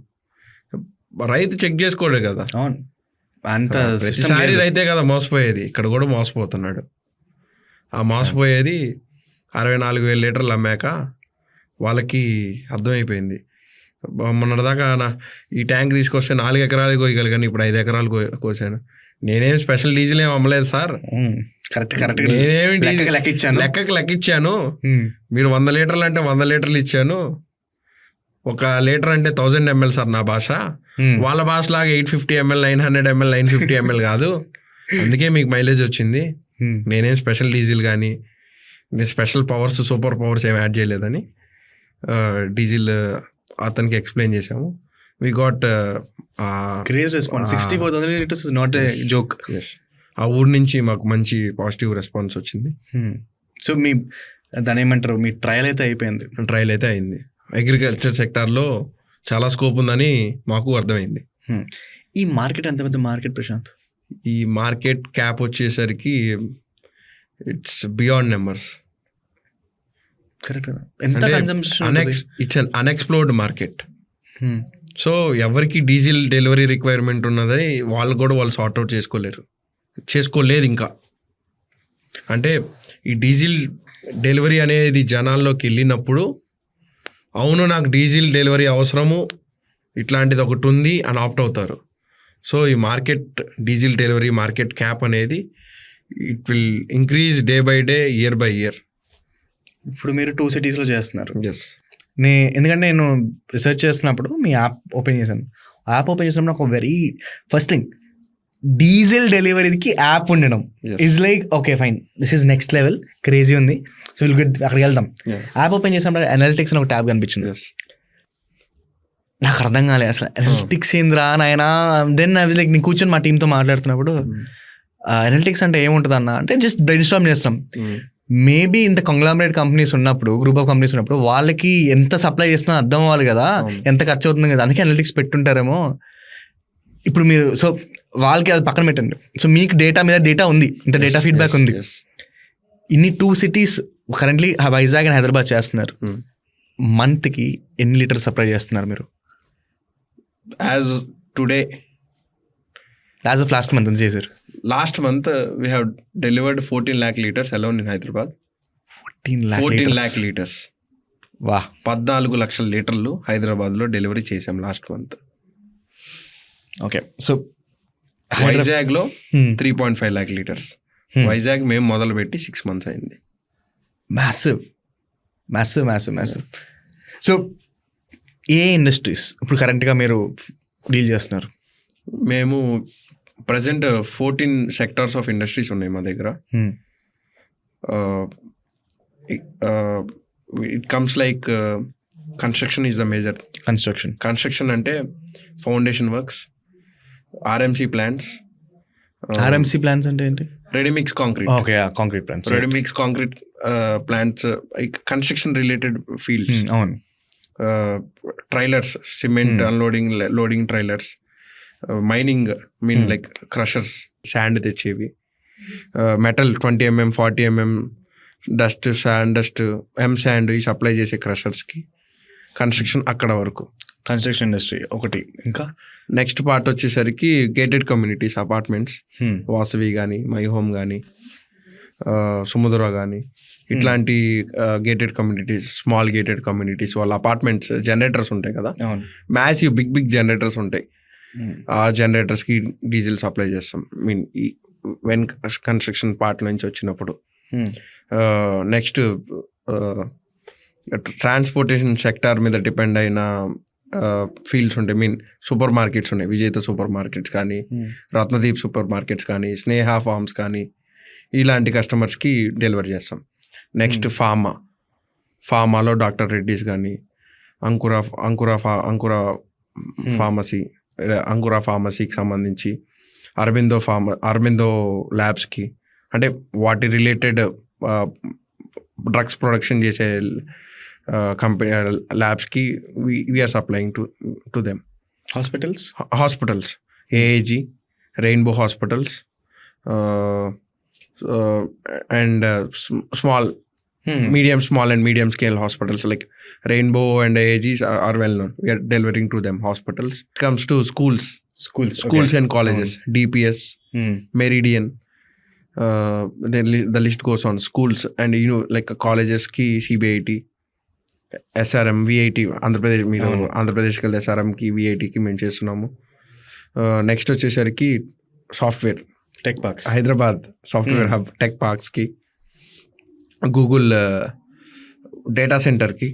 రైతు చెక్ చేసుకోడే కదా, అంత ప్రతిసారి రైతే కదా మోసపోయేది. ఇక్కడ కూడా మోసపోతున్నాడు. ఆ మోసపోయేది 64,000 liters అమ్మాక వాళ్ళకి అర్థమైపోయింది. మొన్నటిదాకా ఈ ట్యాంక్ తీసుకొస్తే 4 ఎకరాలు కోయగలిగాను, ఇప్పుడు 5 ఎకరాలు కోసాను. నేనేం స్పెషల్ డీజిల్ ఏం అమ్మలేదు సార్, నేనేమి లెక్కకి లెక్కిచ్చాను. మీరు 100 liters అంటే 100 liters ఇచ్చాను. 1 liter అంటే 1000 ml సార్ నా భాష. వాళ్ళ భాషలాగా 850 ml, 900 ml, 950 ml కాదు. అందుకే మీకు మైలేజ్ వచ్చింది. నేనేం స్పెషల్ డీజిల్ కానీ స్పెషల్ పవర్స్, సూపర్ పవర్స్ ఏం యాడ్ చేయలేదని డీజిల్ అతనికి ఎక్స్ప్లెయిన్ చేసాము. We got great response. 64,000 liters is not a joke. ఆ ఊరి నుంచి మాకు మంచి పాజిటివ్ రెస్పాన్స్ వచ్చింది. సో మీ దాని ఏమంటారు, మీ ట్రయల్ అయితే అయిపోయింది? ట్రయల్ అయితే అయింది. అగ్రికల్చర్ సెక్టార్లో చాలా స్కోప్ ఉందని మాకు అర్థమైంది. ఈ మార్కెట్ ఎంత పెద్ద మార్కెట్ ప్రశాంత్? ఈ మార్కెట్ క్యాప్ వచ్చేసరికి ఇట్స్ బియాండ్ నెంబర్స్. కరెక్ట్ కదా, ఎంత consumption? It's an unexplored market. So ఎవరికి డీజిల్ డెలివరీ రిక్వైర్మెంట్ ఉన్నదని వాళ్ళు సార్ట్అవుట్ చేసుకోలేదు ఇంకా. అంటే ఈ డీజిల్ డెలివరీ అనేది జనాల్లోకి వెళ్ళినప్పుడు అవును నాకు డీజిల్ డెలివరీ అవసరము, ఇట్లాంటిది ఒకటి ఉంది అని ఆప్ట్ అవుతారు. సో ఈ market diesel delivery market cap అనేది it will increase day by day, year by year. ఇప్పుడు మీరు 2 cities చేస్తున్నారు. ఎస్. ఎందుకంటే నేను రీసెర్చ్ చేస్తున్నప్పుడు మీ యాప్ ఓపెన్ చేశాను. యాప్ ఓపెన్ చేసినప్పుడు ఒక వెరీ ఫస్ట్ థింగ్, డీజిల్ డెలివరీకి యాప్ ఉండడం is like okay fine, this is next level, crazy ఉంది. సో విల్ గెట్ అక్కడికి వెళ్దాం. యాప్ ఓపెన్ చేసినప్పుడు అనలిటిక్స్ అని ఒక ట్యాబ్ కనిపించింది. నాకు అర్థం కాలేదు అసలు అనలిటిక్స్ ఏంద్రా నాయనా. దెన్ అవి లైక్ నేను కూర్చొని మా టీంతో మాట్లాడుతున్నప్పుడు అనలిటిక్స్ అంటే ఏముంటుంది అన్న అంటే జస్ట్ బ్రెయిన్ స్టార్మ్ చేస్తాం. మేబీ ఇంత కంగ్లామరేట్ కంపెనీస్ ఉన్నప్పుడు, గ్రూప్ ఆఫ్ కంపెనీస్ ఉన్నప్పుడు వాళ్ళకి ఎంత సప్లై చేస్తున్నా అర్థం అవ్వాలి కదా, ఎంత ఖర్చు అవుతుంది కదా, అందుకే అనలిటిక్స్ పెట్టుంటారేమో. ఇప్పుడు మీరు సో వాళ్ళకి అది పక్కన పెట్టండి. సో మీకు డేటా మీద డేటా ఉంది, ఇంత డేటా ఫీడ్బ్యాక్ ఉంది. ఇన్ని 2 cities currently Vizag and Hyderabad చేస్తున్నారు. మంత్కి ఎన్ని లీటర్స్ సప్లై చేస్తున్నారు మీరు? As today, as of last month ఎంత చేశారు? Last month we have delivered 14 lakh liters alone in Hyderabad. 14 lakh liters. వా, 14 లక్షల లీటర్లు హైదరాబాద్లో డెలివరీ చేసాం లాస్ట్ మంత్. ఓకే. సో వైజాగ్లో 3.5 lakh లీటర్స్. వైజాగ్ మేము మొదలుపెట్టి 6 months అయింది. Massive massive massive massive. So ఏ ఇండస్ట్రీస్ ఇప్పుడు కరెంట్గా మీరు డీల్ చేస్తున్నారు? మేము ప్రజెంట్ 14 sectors ఆఫ్ ఇండస్ట్రీస్ ఉన్నాయి మా దగ్గర. It comes like construction is the major. Construction అంటే foundation works, RMC plants. RMC plants అంటే ఏంటి? Ready mix concrete. Okay, concrete plants. Ready mix concrete plants, construction related fields. అవును. Trailers, cement unloading loading trailers, mining mean like crushers, sand తెచ్చేవి, metal 20 mm 40 mm dust, sand dust, sand ఈ సప్లై చేసే క్రషర్స్కి కన్స్ట్రక్షన్ అక్కడ వరకు. కన్స్ట్రక్షన్ ఇండస్ట్రీ ఒకటి. ఇంకా నెక్స్ట్ పార్ట్ వచ్చేసరికి గేటెడ్ కమ్యూనిటీస్, అపార్ట్మెంట్స్, వాసవి కానీ, మై హోమ్ కానీ, సుముద్ర కానీ, ఇట్లాంటి gated communities, small gated communities వాళ్ళ అపార్ట్మెంట్స్ జనరేటర్స్ ఉంటాయి కదా, మ్యాసివ్ బిగ్ జనరేటర్స్ ఉంటాయి. ఆ జనరేటర్స్కి డీజిల్ సప్లై చేస్తాం మీన్ వెన్ కన్స్ట్రక్షన్ పార్ట్ నుంచి వచ్చినప్పుడు. నెక్స్ట్ ట్రాన్స్పోర్టేషన్ సెక్టార్ మీద డిపెండ్ అయిన ఫీల్డ్స్ ఉంటాయి. మీన్ సూపర్ మార్కెట్స్ ఉన్నాయి, విజేత సూపర్ మార్కెట్స్ కానీ, రత్నదీప్ సూపర్ మార్కెట్స్ కానీ, స్నేహ ఫార్మ్స్ కానీ, ఇలాంటి కస్టమర్స్కి డెలివరీ చేస్తాం. నెక్స్ట్ ఫార్మాలో డాక్టర్ రెడ్డిస్ కానీ, అంకుర ఫార్మసీకి సంబంధించి, అరబిందో ల్యాబ్స్కి, అంటే వాటి రిలేటెడ్ డ్రగ్స్ ప్రొడక్షన్ చేసే కంపెనీ ల్యాబ్స్కి we're supplying to them. Hospitals AAG, Rainbow hospitals, and small and medium scale hospitals like Rainbow and AAGs are well known. We are delivering to them hospitals. It comes to schools and colleges, DPS, Meridian, the list goes on. Schools and like colleges ki CBIT, SRM, VIT, Andhra Pradesh, మీరు ఆంధ్రప్రదేశ్కి వెళ్తే SRM కి VIT కి మేము చేస్తున్నాము. నెక్స్ట్ వచ్చేసరికి software tech parks, Hyderabad software hub tech పార్క్స్కి, గూగుల్ డేటా సెంటర్కి.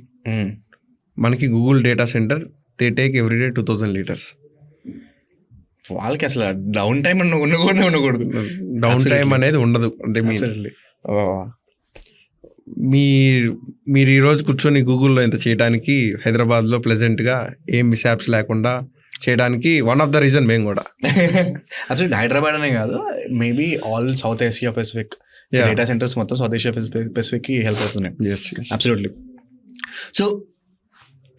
మనకి Google data centre they take everyday 2000 liters. వాళ్ళకి అసలు డౌన్ టైం ఉండకూడదు. డౌన్ టైం అనేది ఉండదు. అంటే మీరు ఈరోజు కూర్చొని గూగుల్లో ఇంత చేయడానికి, హైదరాబాద్లో ప్లెజెంట్గా ఏం మిస్యాప్స్ లేకుండా చేయడానికి వన్ ఆఫ్ ద రీజన్ మేము కూడా. అసలు హైదరాబాద్ అనే కాదు, maybe all south Asia Pacific data centres మొత్తం సౌత్ ఏషియా పెసిఫిక్కి హెల్ప్ అవుతున్నాయి. అబ్సల్యూట్లీ. సో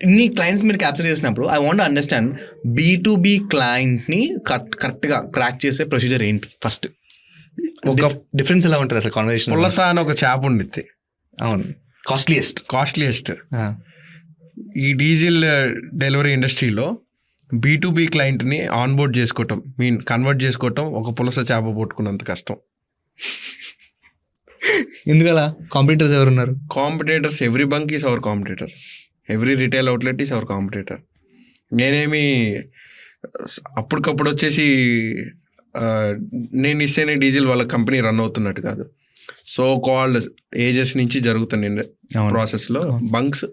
ఇన్ని క్లయింట్స్ మీరు క్యాప్చర్ చేసినప్పుడు ఐ వాంట్ అండర్స్టాండ్ B2B క్లయింట్ని కరెక్ట్గా క్రాక్ చేసే ప్రొసీజర్ ఏంటి? ఫస్ట్ ఒక డిఫరెన్స్ ఎలా ఉంటుంది అసలు కాన్వర్సేషన్? పులస అని ఒక చేప ఉండిద్ది. అవును, కాస్ట్లీయెస్ట్. ఈ డీజిల్ డెలివరీ ఇండస్ట్రీలో B2B క్లయింట్ని ఆన్బోర్డ్ చేసుకోవటం, కన్వర్ట్ చేసుకోవటం ఒక పులస చేప పట్టుకున్నంత కష్టం. ఎందుకలా? కాంపిటీటర్స్ ఎవరున్నారు? Competitors, every bunk is our competitor, every retail outlet is our competitor. నేనేమి అప్పటికప్పుడు వచ్చేసి నేను ఇస్తేనే డీజిల్ వాళ్ళ కంపెనీ రన్ అవుతున్నట్టు కాదు. సో కాల్డ్ ఏజెస్ నుంచి జరుగుతుంది ప్రాసెస్లో బంక్స్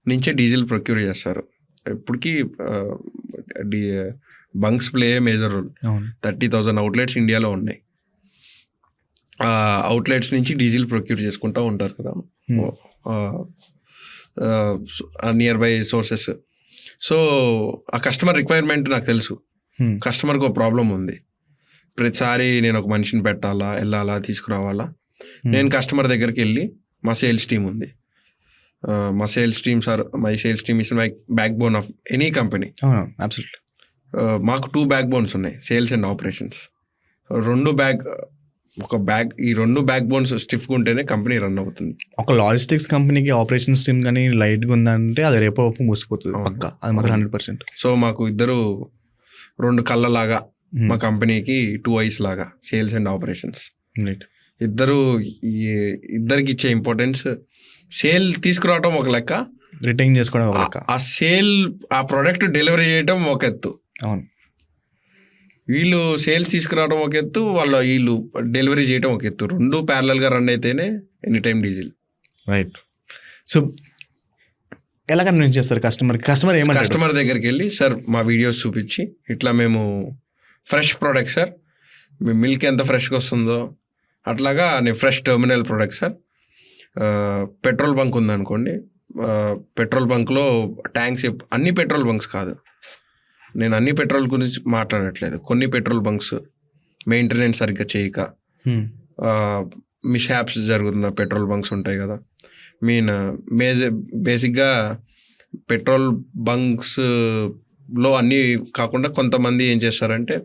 నుంచే డీజిల్ ప్రొక్యూర్ చేస్తారు. ఇప్పటికీ bunks play major role. 30,000 outlets ఇండియాలో ఉన్నాయి. అవుట్లెట్స్ నుంచి డీజిల్ ప్రొక్యూర్ చేసుకుంటూ ఉంటారు కదా నియర్ బై సోర్సెస్. సో ఆ కస్టమర్ రిక్వైర్మెంట్ నాకు తెలుసు. కస్టమర్కి ఒక ప్రాబ్లం ఉంది, ప్రతిసారి నేను ఒక మనిషిని పెట్టాలా, వెళ్ళాలా, తీసుకురావాలా. నేను కస్టమర్ దగ్గరికి వెళ్ళి, మా సేల్స్ టీమ్ ఉంది, my sales team is my back bone of any company. మాకు 2 backbones ఉన్నాయి, సేల్స్ అండ్ ఆపరేషన్స్. ఈ రెండు బ్యాక్ బోన్స్ స్టిఫ్గా ఉంటేనే కంపెనీ రన్ అవుతుంది. ఒక లాజిస్టిక్స్ కంపెనీకి ఆపరేషన్స్ టీమ్ కానీ లైట్గా ఉందంటే అది రేపు మూసిపోతుంది పక్క, అది మాత్రం 100%. సో మాకు 2 కళ్ళలాగా, మా కంపెనీకి 2 eyes లాగా సేల్స్ అండ్ ఆపరేషన్స్. ఇద్దరికి ఇచ్చే ఇంపార్టెన్స్, సేల్ తీసుకురావటం ఒక లెక్క, రిటైన్ చేసుకోవడం ఒక లెక్క, ఆ సేల్ ఆ ప్రోడక్ట్ డెలివరీ చేయడం ఒక ఎత్తు. అవును. వీళ్ళు సేల్స్ తీసుకురావడం ఒక ఎత్తు, వీళ్ళు డెలివరీ చేయడం ఒక ఎత్తు, రెండు ప్యారలల్గా రన్ అయితేనే any time diesel. Right. So ఎలా కన్విన్స్ చేస్తారు కస్టమర్ ఏమంటారు? కస్టమర్ దగ్గరికి వెళ్ళి, సార్ మా వీడియోస్ చూపించి, ఇట్లా మేము ఫ్రెష్ ప్రోడక్ట్ సార్, మీ మిల్క్ ఎంత ఫ్రెష్గా వస్తుందో అట్లాగా నేను fresh terminal product sir. Petrol bunk ఉందనుకోండి, పెట్రోల్ బంక్లో ట్యాంక్స్ అన్ని పెట్రోల్ బంక్స్ కాదు, నేను అన్ని పెట్రోల్ గురించి మాట్లాడట్లేదు, కొన్ని పెట్రోల్ బంక్స్ మెయింటెనెన్స్ సరిగ్గా చేయక మిస్హ్యాప్స్ జరుగుతున్న పెట్రోల్ బంక్స్ ఉంటాయి కదా. బేసిక్గా పెట్రోల్ బంక్స్లో అన్నీ కాకుండా కొంతమంది ఏం చేస్తారంటే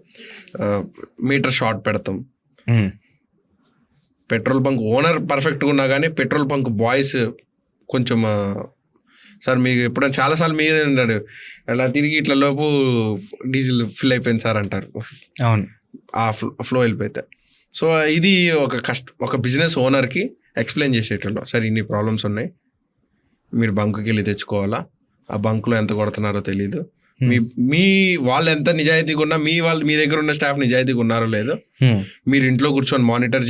మీటర్ షార్ట్ పెడతాం. పెట్రోల్ బంక్ ఓనర్ పర్ఫెక్ట్గా ఉన్నా కానీ పెట్రోల్ బంక్ బాయ్స్ కొంచెం, సార్ మీకు ఎప్పుడైనా చాలాసార్లు మీదే ఉన్నాడు, అలా తిరిగి ఇట్లా లోపు డీజిల్ ఫిల్ అయిపోయింది సార్ అంటారు. అవును, ఆ ఫ్లో వెళ్ళిపోతే. సో ఇది ఒక బిజినెస్ ఓనర్కి ఎక్స్ప్లెయిన్ చేసేటోళ్ళు, సార్ ఇన్ని ప్రాబ్లమ్స్ ఉన్నాయి, మీరు బంకుకి వెళ్ళి తెచ్చుకోవాలా, ఆ బంకులో ఎంత కొడుతున్నారో తెలీదు, మీ వాళ్ళు ఎంత నిజాయితీగా ఉన్నా మీ దగ్గర ఉన్న స్టాఫ్ నిజాయితీగా ఉన్నారో లేదో, మీరు ఇంట్లో కూర్చొని మానిటర్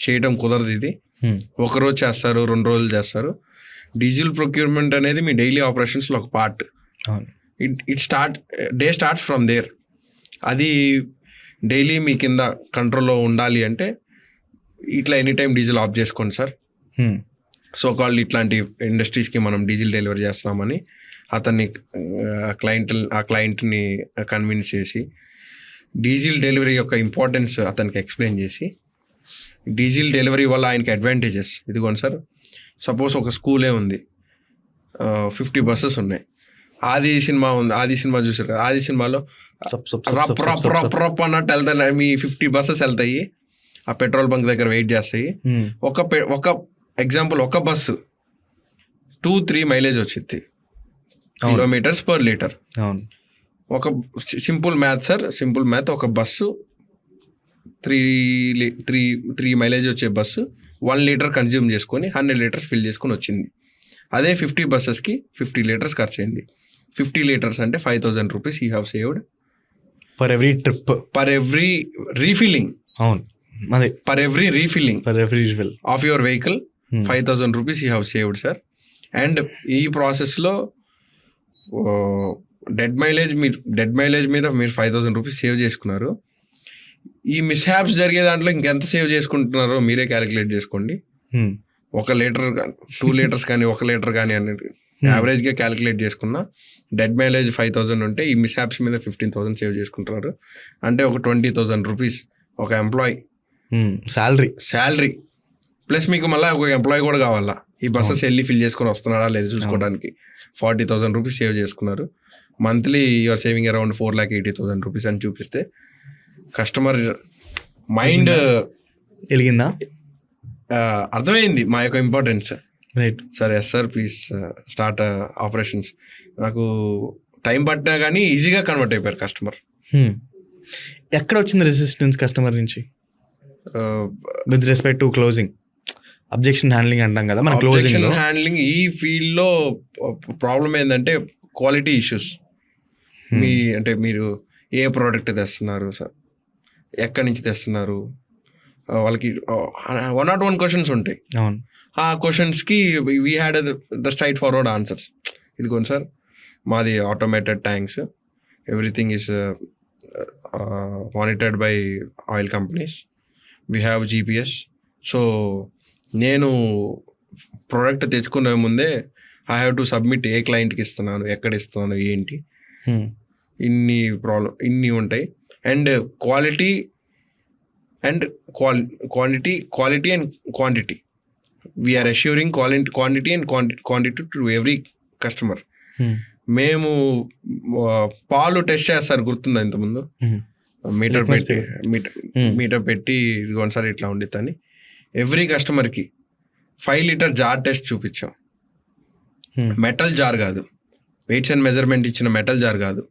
చేయడం కుదరదు. ఇది ఒకరోజు చేస్తారు, 2 రోజులు చేస్తారు. డీజిల్ ప్రొక్యూర్మెంట్ అనేది మీ డైలీ ఆపరేషన్స్లో ఒక part. Day starts from there. అది డైలీ మీ కింద కంట్రోల్లో ఉండాలి అంటే ఇట్లా ఎనీ టైం డీజిల్ ఆఫ్ చేసుకోండి సార్. సో కాల్డ్ ఇట్లాంటి ఇండస్ట్రీస్కి మనం డీజిల్ డెలివరీ చేస్తున్నామని అతన్ని ఆ క్లయింట్ని కన్విన్స్ చేసి డీజిల్ డెలివరీ యొక్క ఇంపార్టెన్స్ అతనికి ఎక్స్ప్లెయిన్ చేసి, డీజిల్ డెలివరీ వల్ల ఆయనకి అడ్వాంటేజెస్ ఇదిగోండి సార్. సపోజ్ ఒక స్కూలే ఉంది, 50 బస్సెస్ ఉన్నాయి. ఆది సినిమా చూసారు కదా, ఆది సినిమాలో రప్ అన్నట్టు వెళ్తాయి, మీ 50 బస్సెస్ వెళ్తాయి, ఆ పెట్రోల్ బంక్ దగ్గర వెయిట్ చేస్తాయి. ఒక ఎగ్జాంపుల్, ఒక బస్సు 2-3 మైలేజ్ వచ్చింది, కిలోమీటర్స్ పర్ లీటర్. ఒక simple math sir, simple math. ఒక బస్సు 3 మైలేజ్ వచ్చే బస్సు 1 లీటర్ కన్జ్యూమ్ చేసుకొని 100 లీటర్స్ ఫిల్ చేసుకొని వచ్చింది. అదే 50 బస్సెస్కి 50 లీటర్స్ ఖర్చు అయింది. 50 లీటర్స్ అంటే 5,000 rupees you have saved per every trip, per every refilling. అవును, అదే per every refilling of your vehicle 5,000 rupees you have saved sir. And ఈ ప్రాసెస్లో డెడ్ మైలేజ్ మీద మీరు 5,000 రూపీస్ సేవ్ చేసుకున్నారు. ఈ మిస్హ్యాప్స్ జరిగే దాంట్లో ఇంకెంత సేవ్ చేసుకుంటున్నారో మీరే క్యాలిక్యులేట్ చేసుకోండి. 1 లీటర్ 2 లీటర్స్ కానీ 1 లీటర్ కానీ అనేది యావరేజ్గా క్యాలిక్యులేట్ చేసుకున్నా డెడ్ మైలేజ్ 5,000 ఉంటే ఈ మిస్హ్యాప్స్ మీద 15,000 సేవ్ చేసుకుంటున్నారు. అంటే ఒక 20,000 రూపీస్ ఒక ఎంప్లాయీ శాలరీ ప్లస్ మీకు మళ్ళీ ఒక ఎంప్లాయీ కూడా కావాలా, ఈ బస్సెస్ వెళ్ళి ఫిల్ చేసుకొని వస్తున్నాడా లేదు చూసుకోవడానికి. 40,000 రూపీస్ సేవ్ చేసుకున్నారు. Monthly you're saving around 4,80,000 rupees అని చూపిస్తే కస్టమర్ మైండ్ వెలిగిందా, అర్థమైంది మా యొక్క importance. Right sir, yes sir, please start operations. నాకు టైం పట్టినా కానీ ఈజీగా కన్వర్ట్ అయిపోయారు కస్టమర్. ఎక్కడ వచ్చింది రెసిస్టెన్స్ కస్టమర్ నుంచి with respect to closing? Objection handling అంటాం కదా మన క్లోజింగ్ హ్యాండ్లింగ్. ఈ ఫీల్డ్లో ప్రాబ్లం ఏంటంటే క్వాలిటీ ఇష్యూస్. అంటే మీరు ఏ ప్రోడక్ట్ తెస్తున్నారు సార్, ఎక్కడి నుంచి తెస్తున్నారు, వాళ్ళకి 101 క్వశ్చన్స్ ఉంటాయి. అవును, ఆ క్వశ్చన్స్కి we had the straightforward answers. ఇదిగోండి సార్, మాది automated tanks, everything is monitored by oil companies, we have GPS. So నేను ప్రోడక్ట్ తెచ్చుకునే ముందే I have to submit a క్లయింట్కి ఇస్తున్నాను, ఎక్కడ ఇస్తున్నాను, ఏంటి, ఇన్ని ఉంటాయి. And quality and quality and quantity, we're assuring quantity and quantity to every customer. మేము పాలు టెస్ట్ చేస్తారు, గుర్తుందా ఇంతకుముందు, మీటర్ పెట్టి ఇదిగోండి సార్ ఇట్లా ఉండిద్దని ఎవ్రీ కస్టమర్కి 5 లీటర్ జార్ టెస్ట్ చూపించాం. మెటల్ జార్ కాదు, వెయిట్స్ అండ్ మెజర్మెంట్ ఇచ్చిన మెటల్ జార్ కాదు,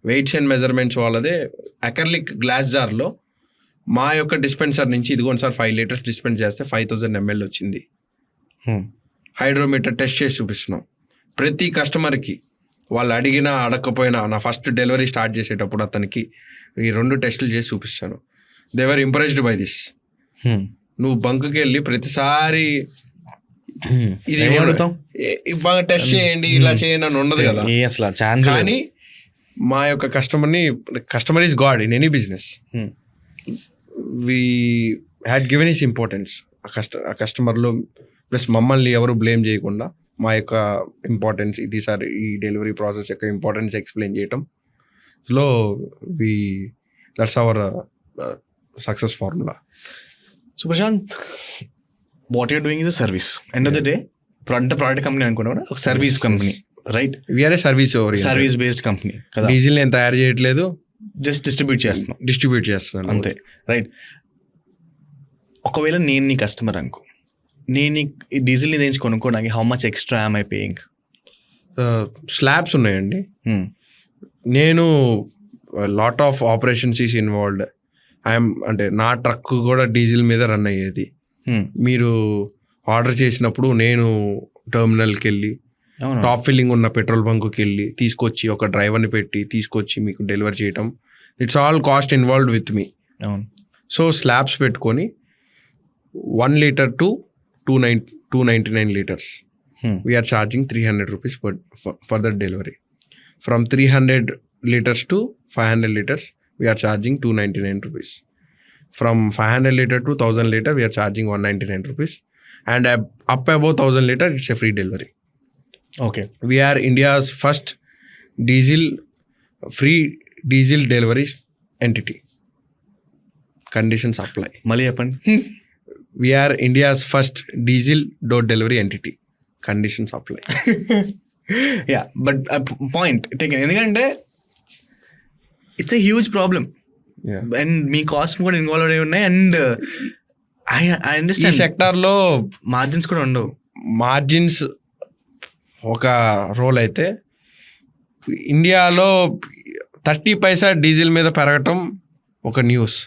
వెయిట్స్ అండ్ మెజర్మెంట్స్ వాళ్ళదే అక్రిలిక్ గ్లాస్ జార్లో మా యొక్క డిస్పెన్సర్ నుంచి ఇదిగోండి సార్ 5 లీటర్స్ డిస్పెన్స్ చేస్తే 5,000 ml వచ్చింది. హైడ్రోమీటర్ టెస్ట్ చేసి చూపిస్తున్నాం. ప్రతి కస్టమర్కి వాళ్ళు అడిగినా అడగకపోయినా నా ఫస్ట్ డెలివరీ స్టార్ట్ చేసేటప్పుడు అతనికి ఈ 2 టెస్టులు చేసి చూపిస్తాను. They were impressed by this. నువ్వు బంకుకి వెళ్ళి ప్రతిసారి ఇది బాగా టెస్ట్ చేయండి ఇలా చేయండి అని ఉండదు కదా అసలు ఛాన్స్. కానీ మా యొక్క customer is God in any business. We had given is importance ఆ కస్టమర్లో. ప్లస్ మమ్మల్ని ఎవరు బ్లేమ్ చేయకుండా మా యొక్క ఇంపార్టెన్స్ ఇది సార్ ఈ డెలివరీ ప్రాసెస్ యొక్క ఇంపార్టెన్స్ ఎక్స్ప్లెయిన్ చేయటం లో that's our success formula. So Prashant, what you're doing is a service. End of the day product company అనుకున్నా కూడా ఒక service company, right? We're a service based company కదా. డీజిల్ నేను తయారు చేయట్లేదు, జస్ట్ డిస్ట్రిబ్యూట్ చేస్తున్నాను అంతే, రైట్? ఒకవేళ నేను నీ కస్టమర్ అనుకో, నేను ఈ డీజిల్ని దేనికి కొనుక్కోడానికి how much extra am I paying? Slabs ఉన్నాయండి. నేను lot of operations is involved. అంటే నా ట్రక్ కూడా డీజిల్ మీద రన్ అయ్యేది. మీరు ఆర్డర్ చేసినప్పుడు నేను టెర్మినల్కి వెళ్ళి టాప్ ఫిల్లింగ్ ఉన్న పెట్రోల్ బంక్కి వెళ్ళి తీసుకొచ్చి ఒక డ్రైవర్ని పెట్టి తీసుకొచ్చి మీకు డెలివరీ చేయటం, it's all cost involved with me. So slabs పెట్టుకొని 1 litre to 299 liters. We are charging 300 rupees for the delivery. From 300 liters to 500 liters, we are charging 299 rupees. From 500 liter to 1000 liter, we are charging 199 rupees. And up above 1000 liter, it's a free delivery. Okay. We are India's first free diesel delivery entity. Conditions apply. Mali happen. We are India's first diesel door delivery entity. Conditions apply. Yeah, but point taken. ఎందుకంటే it's a huge problem. And me cost కూడా ఇన్వాల్వ్ అయి ఉన్నాయి. అండ్ ఐ అండర్స్టాండ్ ఈ సెక్టార్లో మార్జిన్స్ కూడా ఉండవు. మార్జిన్స్ ఒక రోల్ అయితే, ఇండియాలో 30 పైసా డీజిల్ మీద పెరగటం ఒక న్యూస్.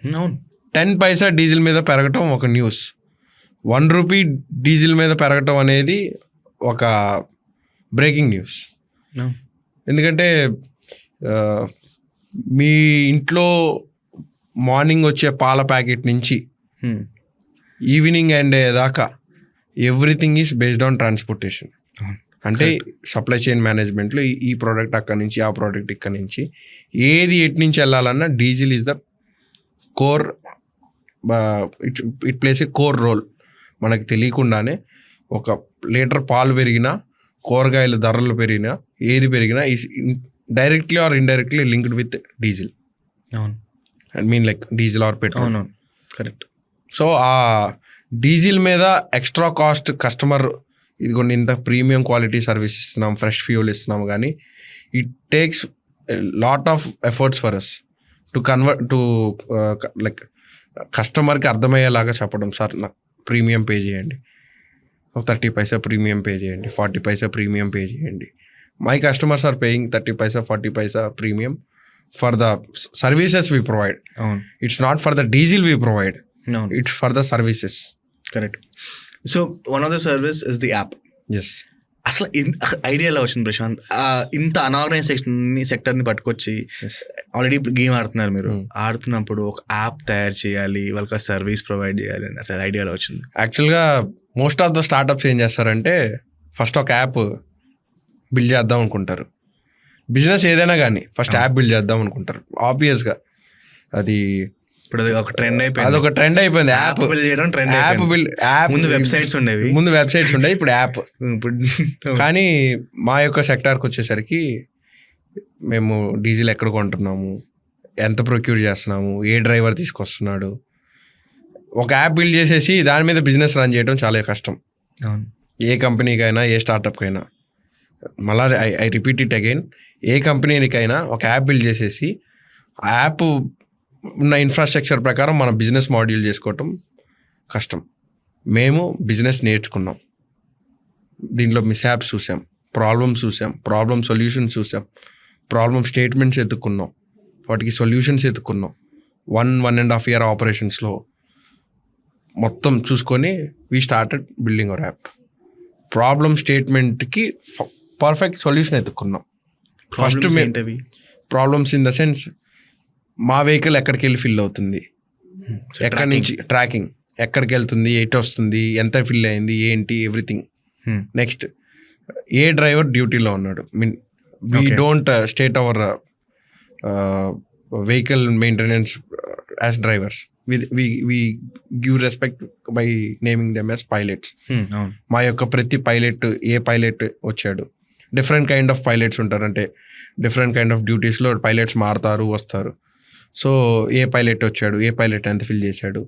అవును. 10 పైసా డీజిల్ మీద పెరగటం ఒక న్యూస్. 1 రూపీ డీజిల్ మీద పెరగటం అనేది ఒక బ్రేకింగ్ న్యూస్. ఎందుకంటే మీ ఇంట్లో మార్నింగ్ వచ్చే పాల ప్యాకెట్ నుంచి ఈవినింగ్ అండ్ దాకా everything is based on transportation. అంటే సప్లై చైన్ మేనేజ్మెంట్లో ఈ ప్రోడక్ట్ అక్కడి నుంచి, ఆ ప్రోడక్ట్ ఇక్కడ నుంచి, ఏది ఎటు నుంచి వెళ్ళాలన్నా diesel is the core. It plays a core role. మనకు తెలియకుండానే ఒక లీటర్ పాలు పెరిగినా, కూరగాయల ధరలు పెరిగినా, ఏది పెరిగినా is directly or indirectly linked with diesel. అవును. I mean like diesel or petrol. అవును, కరెక్ట్. సో ఆ డీజిల్ మీద ఎక్స్ట్రా కాస్ట్ కస్టమర్, ఇదిగోండి ఇంత ప్రీమియం క్వాలిటీ సర్వీస్ ఇస్తున్నాం, ఫ్రెష్ ఫ్యూల్ ఇస్తున్నాము, కానీ it takes lot of efforts for us to convert to like కస్టమర్కి అర్థమయ్యేలాగా చెప్పడం. సార్ నాకు ప్రీమియం పే చేయండి, 30 పైసా ప్రీమియం పే చేయండి, 40 పైసా ప్రీమియం పే చేయండి. My customers are paying 30 paisa 40 paisa premium for the services we provide. It's not for the diesel we provide, it's for the services. Correct. So one of the service is the app. Yes. అసలు ఐడియా ఎలా వచ్చింది ప్రశాంత్? ఇంత అనార్గనైజేషన్ సెక్టర్ని పట్టుకొచ్చి ఆల్రెడీ గేమ్ ఆడుతున్నారు మీరు. ఆడుతున్నప్పుడు ఒక యాప్ తయారు చేయాలి, వాళ్ళకి సర్వీస్ ప్రొవైడ్ చేయాలి అని అసలు ఐడియా ఎలా వచ్చింది? యాక్చువల్గా మోస్ట్ ఆఫ్ ద స్టార్టప్స్ ఏం చేస్తారంటే ఫస్ట్ ఒక యాప్ బిల్డ్ చేద్దాం అనుకుంటారు. బిజినెస్ ఏదైనా కానీ ఫస్ట్ యాప్ బిల్డ్ చేద్దాం అనుకుంటారు. ఆబ్వియస్గా అది ఇప్పుడు అది ఒక ట్రెండ్ అయిపోయింది. అదొక ట్రెండ్ అయిపోయింది. యాప్ బిల్డ్ చేయడం ట్రెండ్. యాప్ ముందు వెబ్సైట్స్ ఉండేవి, ఇప్పుడు యాప్. కానీ మా యొక్క సెక్టార్కి వచ్చేసరికి మేము డీజిల్ ఎక్కడ కొంటున్నాము, ఎంత ప్రొక్యూర్ చేస్తున్నాము, ఏ డ్రైవర్ తీసుకొస్తున్నాడు, ఒక యాప్ బిల్డ్ చేసేసి దాని మీద బిజినెస్ రన్ చేయడం చాలా కష్టం. ఏ కంపెనీకైనా, ఏ స్టార్టప్కైనా. మళ్ళీ ఐ రిపీట్ ఇట్ అగైన్, ఏ కంపెనీకైనా ఒక యాప్ బిల్డ్ చేసేసి ఆ యాప్ ఉన్న ఇన్ఫ్రాస్ట్రక్చర్ ప్రకారం మన బిజినెస్ మాడ్యూల్ చేసుకోవటం కష్టం. మేము బిజినెస్ నేర్చుకున్నాం, దీంట్లో మిస్హ్యాప్స్ చూసాం, ప్రాబ్లమ్స్ చూసాం, ప్రాబ్లమ్ సొల్యూషన్స్ చూసాం, ప్రాబ్లమ్ స్టేట్మెంట్స్ ఎత్తుకున్నాం, వాటికి సొల్యూషన్స్ ఎత్తుకున్నాం. 1.5 year ఆపరేషన్స్లో మొత్తం చూసుకొని we started building our app. Problem స్టేట్మెంట్కి పర్ఫెక్ట్ సొల్యూషన్ ఎత్తుకున్నాం. ఫస్ట్ Problems ఏంటవి? ప్రాబ్లమ్స్ ఇన్ ద సెన్స్ మా వెహికల్ ఎక్కడికి వెళ్ళి ఫిల్ అవుతుంది, ఎక్కడి నుంచి ట్రాకింగ్, ఎక్కడికి వెళ్తుంది, ఎటు వస్తుంది, ఎంత ఫిల్ అయింది, ఏంటి, ఎవ్రీథింగ్. నెక్స్ట్ ఏ డ్రైవర్ డ్యూటీలో ఉన్నాడు, mean we don't state hour vehicle maintenance as drivers. we give respect by naming them as pilots. మా యొక్క ప్రతి పైలట్, ఏ పైలట్ వచ్చాడు, డిఫరెంట్ కైండ్ ఆఫ్ పైలట్స్ ఉంటారు, అంటే డిఫరెంట్ కైండ్ ఆఫ్ డ్యూటీస్లో పైలట్స్ మారుతారు, వస్తారు. సో ఏ పైలట్ వచ్చాడు, ఏ పైలట్ ఎంత ఫిల్ చేశాడు,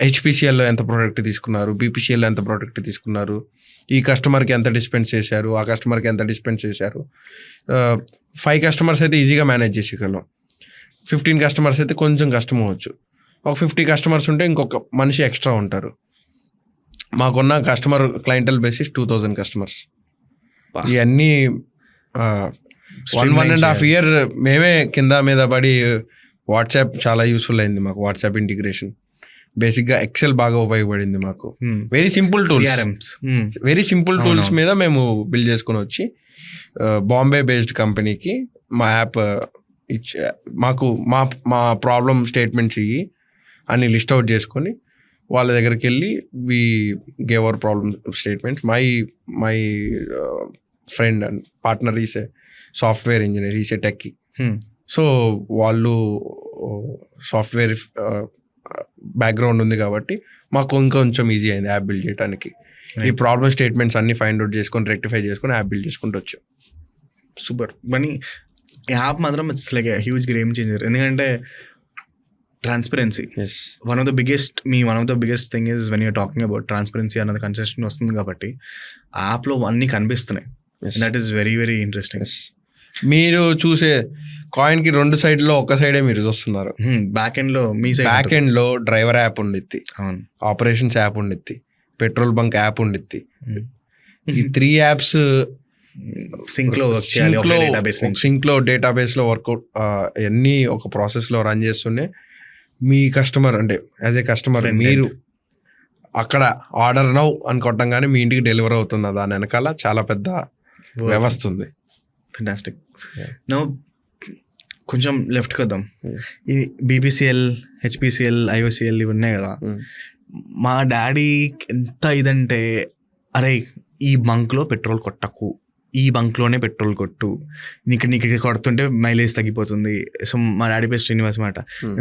హెచ్పిసిఎల్లో ఎంత ప్రోడక్ట్ తీసుకున్నారు, బీపీసీఎల్లో ఎంత ప్రోడక్ట్ తీసుకున్నారు, ఈ కస్టమర్కి ఎంత డిస్పెన్స్ చేశారు, ఆ కస్టమర్కి ఎంత డిస్పెన్స్ చేశారు. 5 కస్టమర్స్ అయితే ఈజీగా మేనేజ్ చేసేయగలం. 15 కస్టమర్స్ అయితే కొంచెం కష్టం అవ్వచ్చు. ఒక 50 కస్టమర్స్ ఉంటే ఇంకొక మనిషి ఎక్స్ట్రా ఉంటారు. మాకున్న కస్టమర్ క్లయింటల్ బేసిస్ 2000 కస్టమర్స్. ఇవన్నీ 1.5 year మేమే కింద మీద పడి, వాట్సాప్ చాలా యూస్ఫుల్ అయింది మాకు. వాట్సాప్ ఇంటిగ్రేషన్, బేసిక్గా ఎక్సెల్ బాగా ఉపయోగపడింది మాకు. Very simple tools, very simple tools మీద మేము బిల్డ్ చేసుకుని వచ్చి బాంబే బేస్డ్ కంపెనీకి మా యాప్ ఇచ్చి, మాకు మా ప్రాబ్లమ్ స్టేట్మెంట్స్ ఇవి అని లిస్ట్ అవుట్ చేసుకొని వాళ్ళ దగ్గరికి వెళ్ళి we gave our problem statements. My friend and partner is a software engineer, is a techie. So వాళ్ళు సాఫ్ట్వేర్ బ్యాక్గ్రౌండ్ ఉంది కాబట్టి మాకు ఇంకొంచెం ఈజీ అయింది యాప్ బిల్డ్ చేయడానికి. ఈ ప్రాబ్లమ్ స్టేట్మెంట్స్ అన్ని ఫైండ్ అవుట్ చేసుకొని, రెక్టిఫై చేసుకొని యాప్ బిల్డ్ చేసుకుంటూ వచ్చాం. సూపర్. కానీ యాప్ మాత్రం it's like a huge game changer. ఎందుకంటే transparency, one of the biggest thing is when you're talking about transparency అన్నది కన్సెషన్ వస్తుంది కాబట్టి యాప్లో అన్నీ కనిపిస్తున్నాయి. That is very very interesting. మీరు చూసే కాయిన్కి 2 సైడ్లో ఒక సైడే మీరు చూస్తున్నారు. బ్యాక్ ఎండ్లో మీ సైడ్, బ్యాక్ ఎండ్లో డ్రైవర్ యాప్ ఉండిద్ది, ఆపరేషన్స్ యాప్ ఉండిద్ది, పెట్రోల్ బంక్ యాప్ ఉండిద్ది. ఈ 3 యాప్స్ సింక్లో డేటాబేస్లో వర్కౌట్ అన్నీ ఒక ప్రాసెస్లో రన్ చేస్తూనే మీ కస్టమర్, అంటే యాజ్ ఏ కస్టమర్ మీరు అక్కడ ఆర్డర్ నౌ అని కొట్టంగానే మీ ఇంటికి డెలివర్ అవుతుంది. దాని వెనకాల చాలా పెద్ద వ్యవస్థ ఉంది. ఫెంటాస్టిక్. నో కొంచెం లెఫ్ట్కి వద్దాం. ఈ బీపీసీఎల్, హెచ్పిసిఎల్, ఐఓసిఎల్ ఇవి ఉన్నాయి కదా. మా డాడీ ఎంత ఇదంటే, అరే ఈ బంక్లో పెట్రోల్ కొట్టకు, ఈ బంక్లోనే పెట్రోల్ కొట్టు, నీకు కొడుతుంటే మైలేజ్ తగ్గిపోతుంది. సో మా డాడీ పేరు శ్రీనివాస్ మాట.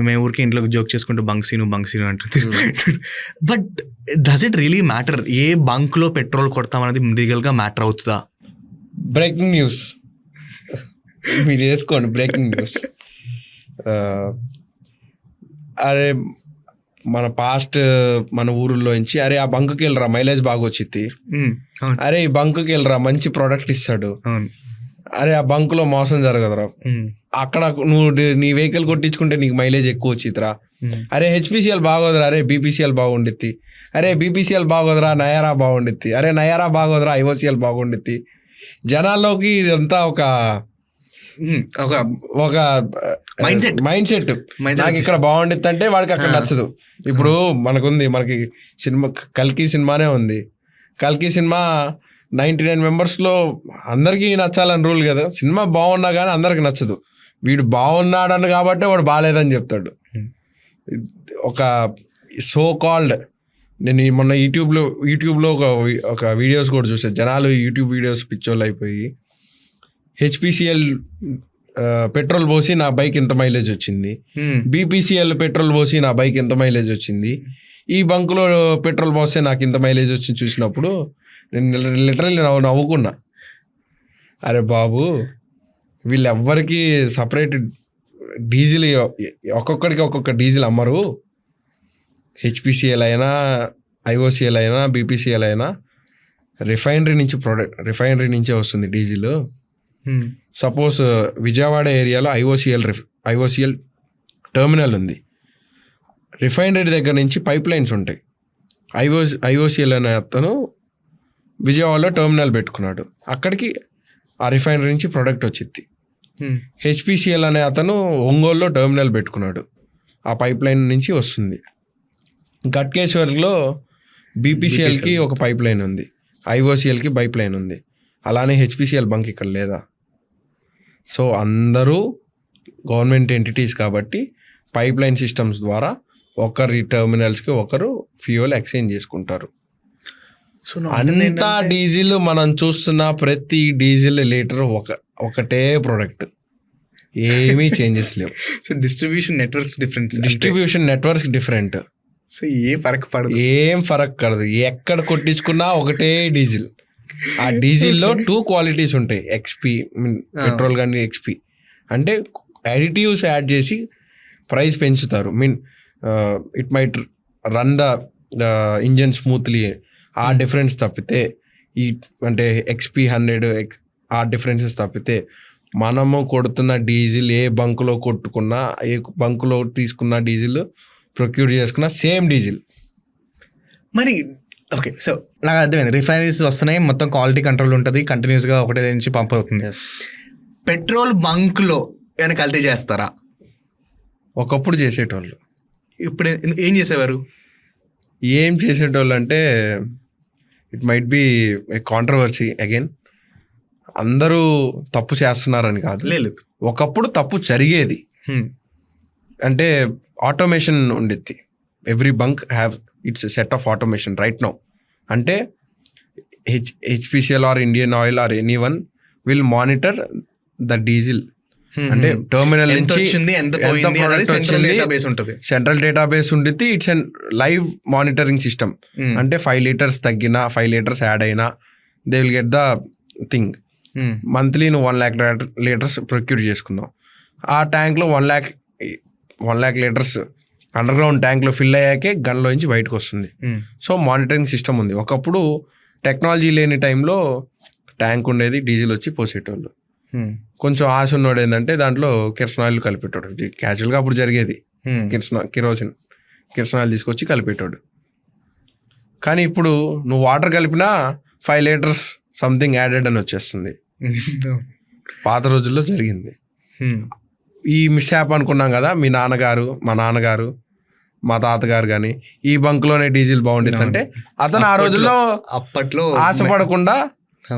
మేము ఊరికి ఇంట్లో జోక్ చేసుకుంటూ బంక్ సీను అంటుంది. But does it really matter? ఏ బంక్లో పెట్రోల్ కొడతామనేది లీగల్గా మ్యాటర్ అవుతుందా? బ్రేకింగ్ న్యూస్ మీరు వేసుకోండి. Breaking news. అరే మన పాస్ట్ మన ఊరుల్లో నుంచి, అరే ఆ బంకుకి వెళ్ళరా మైలేజ్ బాగా వచ్చింది, అరే ఈ బంకుకి వెళ్ళరా మంచి ప్రోడక్ట్ ఇస్తాడు, అరే ఆ బంకులో మోసం జరగదురా, అక్కడ నువ్వు నీ వెహికల్ కొట్టించుకుంటే నీకు మైలేజ్ ఎక్కువ వచ్చిద్దిరా, అరే హెచ్పిసిఎల్ బాగోదురా, అరే బీపీసీఎల్ బాగుండిద్ది, అరే బీపీసీఎల్ బాగోదురా నయారా బాగుండిద్ది, అరే నయారా బాగోదురా ఐఓసిఎల్ బాగుండిద్ది. జనాల్లోకి ఇదంతా ఒక మైండ్ సెట్. నాకు ఇక్కడ బాగుండిద్ది అంటే వాడికి అక్కడ నచ్చదు. ఇప్పుడు మనకి సినిమా కల్కి సినిమానే ఉంది. కల్కి సినిమా 99 మెంబర్స్లో అందరికీ నచ్చాలని రూల్ కదా. సినిమా బాగున్నా కానీ అందరికి నచ్చదు. వీడు బాగున్నాడని కాబట్టి వాడు బాగాలేదని చెప్తాడు. ఒక సో కాల్డ్, నేను మొన్న యూట్యూబ్లో ఒక వీడియోస్ కూడా చూసాను. జనాలు యూట్యూబ్ వీడియోస్ పిచ్చోళ్ళు అయిపోయి, హెచ్పిసిఎల్ పెట్రోల్ పోసి నా బైక్ ఎంత మైలేజ్ వచ్చింది, బీపీసీఎల్ పెట్రోల్ పోసి నా బైక్ ఎంత మైలేజ్ వచ్చింది, ఈ బంకులో పెట్రోల్ పోస్తే నాకు ఇంత మైలేజ్ వచ్చింది చూసినప్పుడు నేను లిటరల్లీ నవ్వుకున్నా. అరే బాబు, వీళ్ళెవ్వరికి సపరేట్ డీజిల్, ఒక్కొక్కడికి ఒక్కొక్క డీజిల్ అమ్మరు. హెచ్పిసిఎల్ అయినా, ఐఓసిఎల్ అయినా, బీపీసీఎల్ అయినా రిఫైనరీ నుంచే వస్తుంది డీజిల్. సపోజ్ విజయవాడ ఏరియాలో ఐఓసిఎల్ టెర్మినల్ ఉంది. రిఫైనరీ దగ్గర నుంచి పైప్ లైన్స్ ఉంటాయి. ఐఓసిఎల్ అనే అతను విజయవాడలో టెర్మినల్ పెట్టుకున్నాడు. అక్కడికి ఆ రిఫైనరీ నుంచి ప్రోడక్ట్ వచ్చింది. హెచ్పిసిఎల్ అనే అతను ఒంగోలులో టెర్మినల్ పెట్టుకున్నాడు. ఆ పైప్ లైన్ నుంచి వస్తుంది. ఘట్కేశ్వర్లో బీపీసీఎల్కి ఒక పైప్ లైన్ ఉంది, ఐఓసిఎల్కి పైప్ లైన్ ఉంది. అలానే హెచ్పిసిఎల్ బంక్ ఇక్కడ లేదా? సో అందరూ గవర్నమెంట్ ఎంటిటీస్ కాబట్టి పైప్ లైన్ సిస్టమ్స్ ద్వారా ఒకరి టెర్మినల్స్కి ఒకరు ఫ్యూయల్ ఎక్స్చేంజ్ చేసుకుంటారు. సో అంతా డీజిల్ మనం చూస్తున్న ప్రతి డీజిల్ లీటర్ ఒకటే ప్రోడక్ట్, ఏమీ చేంజెస్ లేవు. So distribution networks different. So ఏం ఫరక్ పడదు. ఎక్కడ కొట్టించుకున్నా ఒకటే డీజిల్. ఆ డీజిల్లో 2 క్వాలిటీస్ ఉంటాయి, ఎక్స్పీ పెట్రోల్ కానీ ఎక్స్పీ అంటే అడిటివ్స్ యాడ్ చేసి ప్రైస్ పెంచుతారు. It might run the engine smoothly, ఆ డిఫరెన్స్ తప్పితే ఈ అంటే XP 100 ఆ డిఫరెన్సెస్ తప్పితే మనము కొడుతున్న డీజిల్ ఏ బంకులో కొట్టుకున్నా, ఏ బంకులో తీసుకున్న డీజిల్ ప్రొక్యూర్ చేసుకున్న సేమ్ డీజిల్. మరి ఓకే, సో నాకు అర్థమైంది. రిఫైనరీస్ వస్తున్నాయి, మొత్తం క్వాలిటీ కంట్రోల్ ఉంటుంది, కంటిన్యూస్గా ఒకటే నుంచి పంప్ అవుతుంది. పెట్రోల్ బంక్లో ఏమైనా కల్తీ చేస్తారా? ఒకప్పుడు చేసేటోళ్ళు. ఇప్పుడు ఏం చేసేవారు? ఏం చేసేటోళ్ళు అంటే it might be A controversy again. అందరూ తప్పు చేస్తున్నారని కాదు, లేదు. ఒకప్పుడు తప్పు జరిగేది. అంటే ఆటోమేషన్ ఉండిద్ది. Every bunk have its set of automation right now. అంటే HPCL or Indian oil or any one will monitor the diesel. అంటే టెర్మినల్ నుంచి సెంట్రల్ డేటాబేస్ ఉంటుంది. It's and live monitoring system. అంటే 5 లీటర్స్ తగ్గినా 5 లీటర్స్ యాడ్ అయినా they will get the thing. Monthly నువ్వు 1 lakh లీటర్స్ ప్రొక్యూర్ చేసుకున్నావు, ఆ ట్యాంక్లో 1 lakh లీటర్స్ అండర్ గ్రౌండ్ ట్యాంక్లో ఫిల్ అయ్యాకే గన్లో నుంచి బయటకు వస్తుంది. సో మానిటరింగ్ సిస్టమ్ ఉంది. ఒకప్పుడు టెక్నాలజీ లేని టైంలో ట్యాంక్ ఉండేది, డీజిల్ వచ్చి పోసేటోళ్ళు. కొంచెం ఆశ ఉన్నోడు ఏంటంటే దాంట్లో కిరసనాయిల్ ఆయిల్ కలిపేటోడు. క్యాజువల్గా అప్పుడు జరిగేది. కిరసనాయిల్ తీసుకొచ్చి కలిపేటోడు. కానీ ఇప్పుడు నువ్వు వాటర్ కలిపినా 5 లీటర్స్ సంథింగ్ యాడెడ్ అని వచ్చేస్తుంది. పాత రోజుల్లో జరిగింది. ఈ మిస్యాప్ అనుకున్నాం కదా, మీ నాన్నగారు, మా నాన్నగారు, మా తాతగారు కానీ ఈ బంక్లోనే డీజిల్ బాగుంటుంది అంటే అతను ఆ రోజుల్లో అప్పట్లో ఆశపడకుండా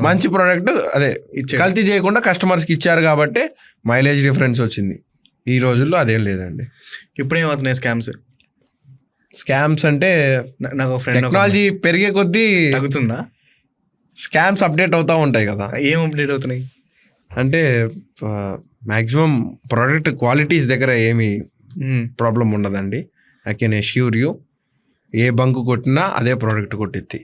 మంచి ప్రోడక్ట్ అదే కల్తీ చేయకుండా కస్టమర్స్కి ఇచ్చారు కాబట్టి మైలేజ్ డిఫరెన్స్ వచ్చింది. ఈ రోజుల్లో అదేం లేదండి. ఇప్పుడు ఏమవుతున్నాయి స్కామ్స్ అంటే నాకు టెక్నాలజీ పెరిగే కొద్దీ తగ్గుతుందా? స్కామ్స్ అప్డేట్ అవుతూ ఉంటాయి కదా. ఏం అప్డేట్ అవుతున్నాయి అంటే మ్యాక్సిమం ప్రోడక్ట్ క్వాలిటీస్ దగ్గర ఏమి ప్రాబ్లం ఉండదండి. ఐ కెన్ అష్యూర్ యూ, ఏ బంకు కొట్టినా అదే ప్రోడక్ట్ కొట్టిద్ది.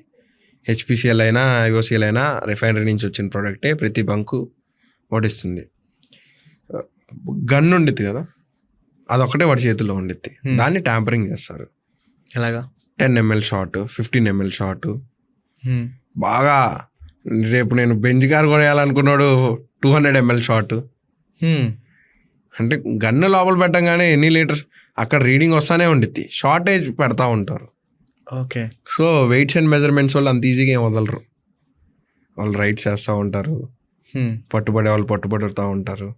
హెచ్పిసిఎల్ అయినా యుఓసిఎల్ అయినా రిఫైనరీ నుంచి వచ్చిన ప్రోడక్టే ప్రతి బంకు ఓడిస్తుంది. గన్ ఉండిద్ది కదా, అదొక్కటే వాడి చేతిలో ఉండిద్ది. దాన్ని ట్యాంపరింగ్ చేస్తారు. ఎలాగా? 10 ml షాట్, 15 ml షాట్. బాగా రేపు నేను బెంజ్ కార్ కొనేయాలనుకున్నాడు 200 ml షాట్. అంటే గన్ను లోపల పెట్టంగానే ఎన్ని లీటర్స్ అక్కడ రీడింగ్ వస్తానే ఉండిద్ది. షార్టేజ్ పెడతా ఉంటారు. Okay. So weights and measurements వాళ్ళు అంత ఈజీగా ఏం వదలరు. వాళ్ళు రైట్స్ చేస్తూ ఉంటారు, పట్టుబడే వాళ్ళు పట్టుబడుతూ ఉంటారు,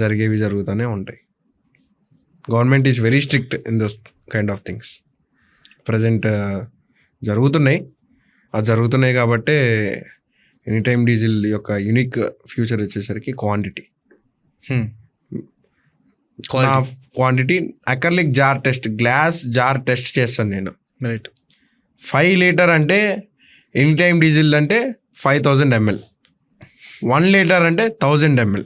జరిగేవి జరుగుతూనే ఉంటాయి. Government is very strict in those kind of things. Present జరుగుతున్నాయి కాబట్టి ఎనీ టైమ్ డీజిల్ యొక్క యూనిక్ ఫ్యూచర్ వచ్చేసరికి quantity acrylic jar test, glass jar test చేస్తాను నేను. రైట్. 5 లీటర్ అంటే ఎనీ టైమ్ డీజిల్ అంటే 5000 ml, 1 లీటర్ అంటే 1000 ml.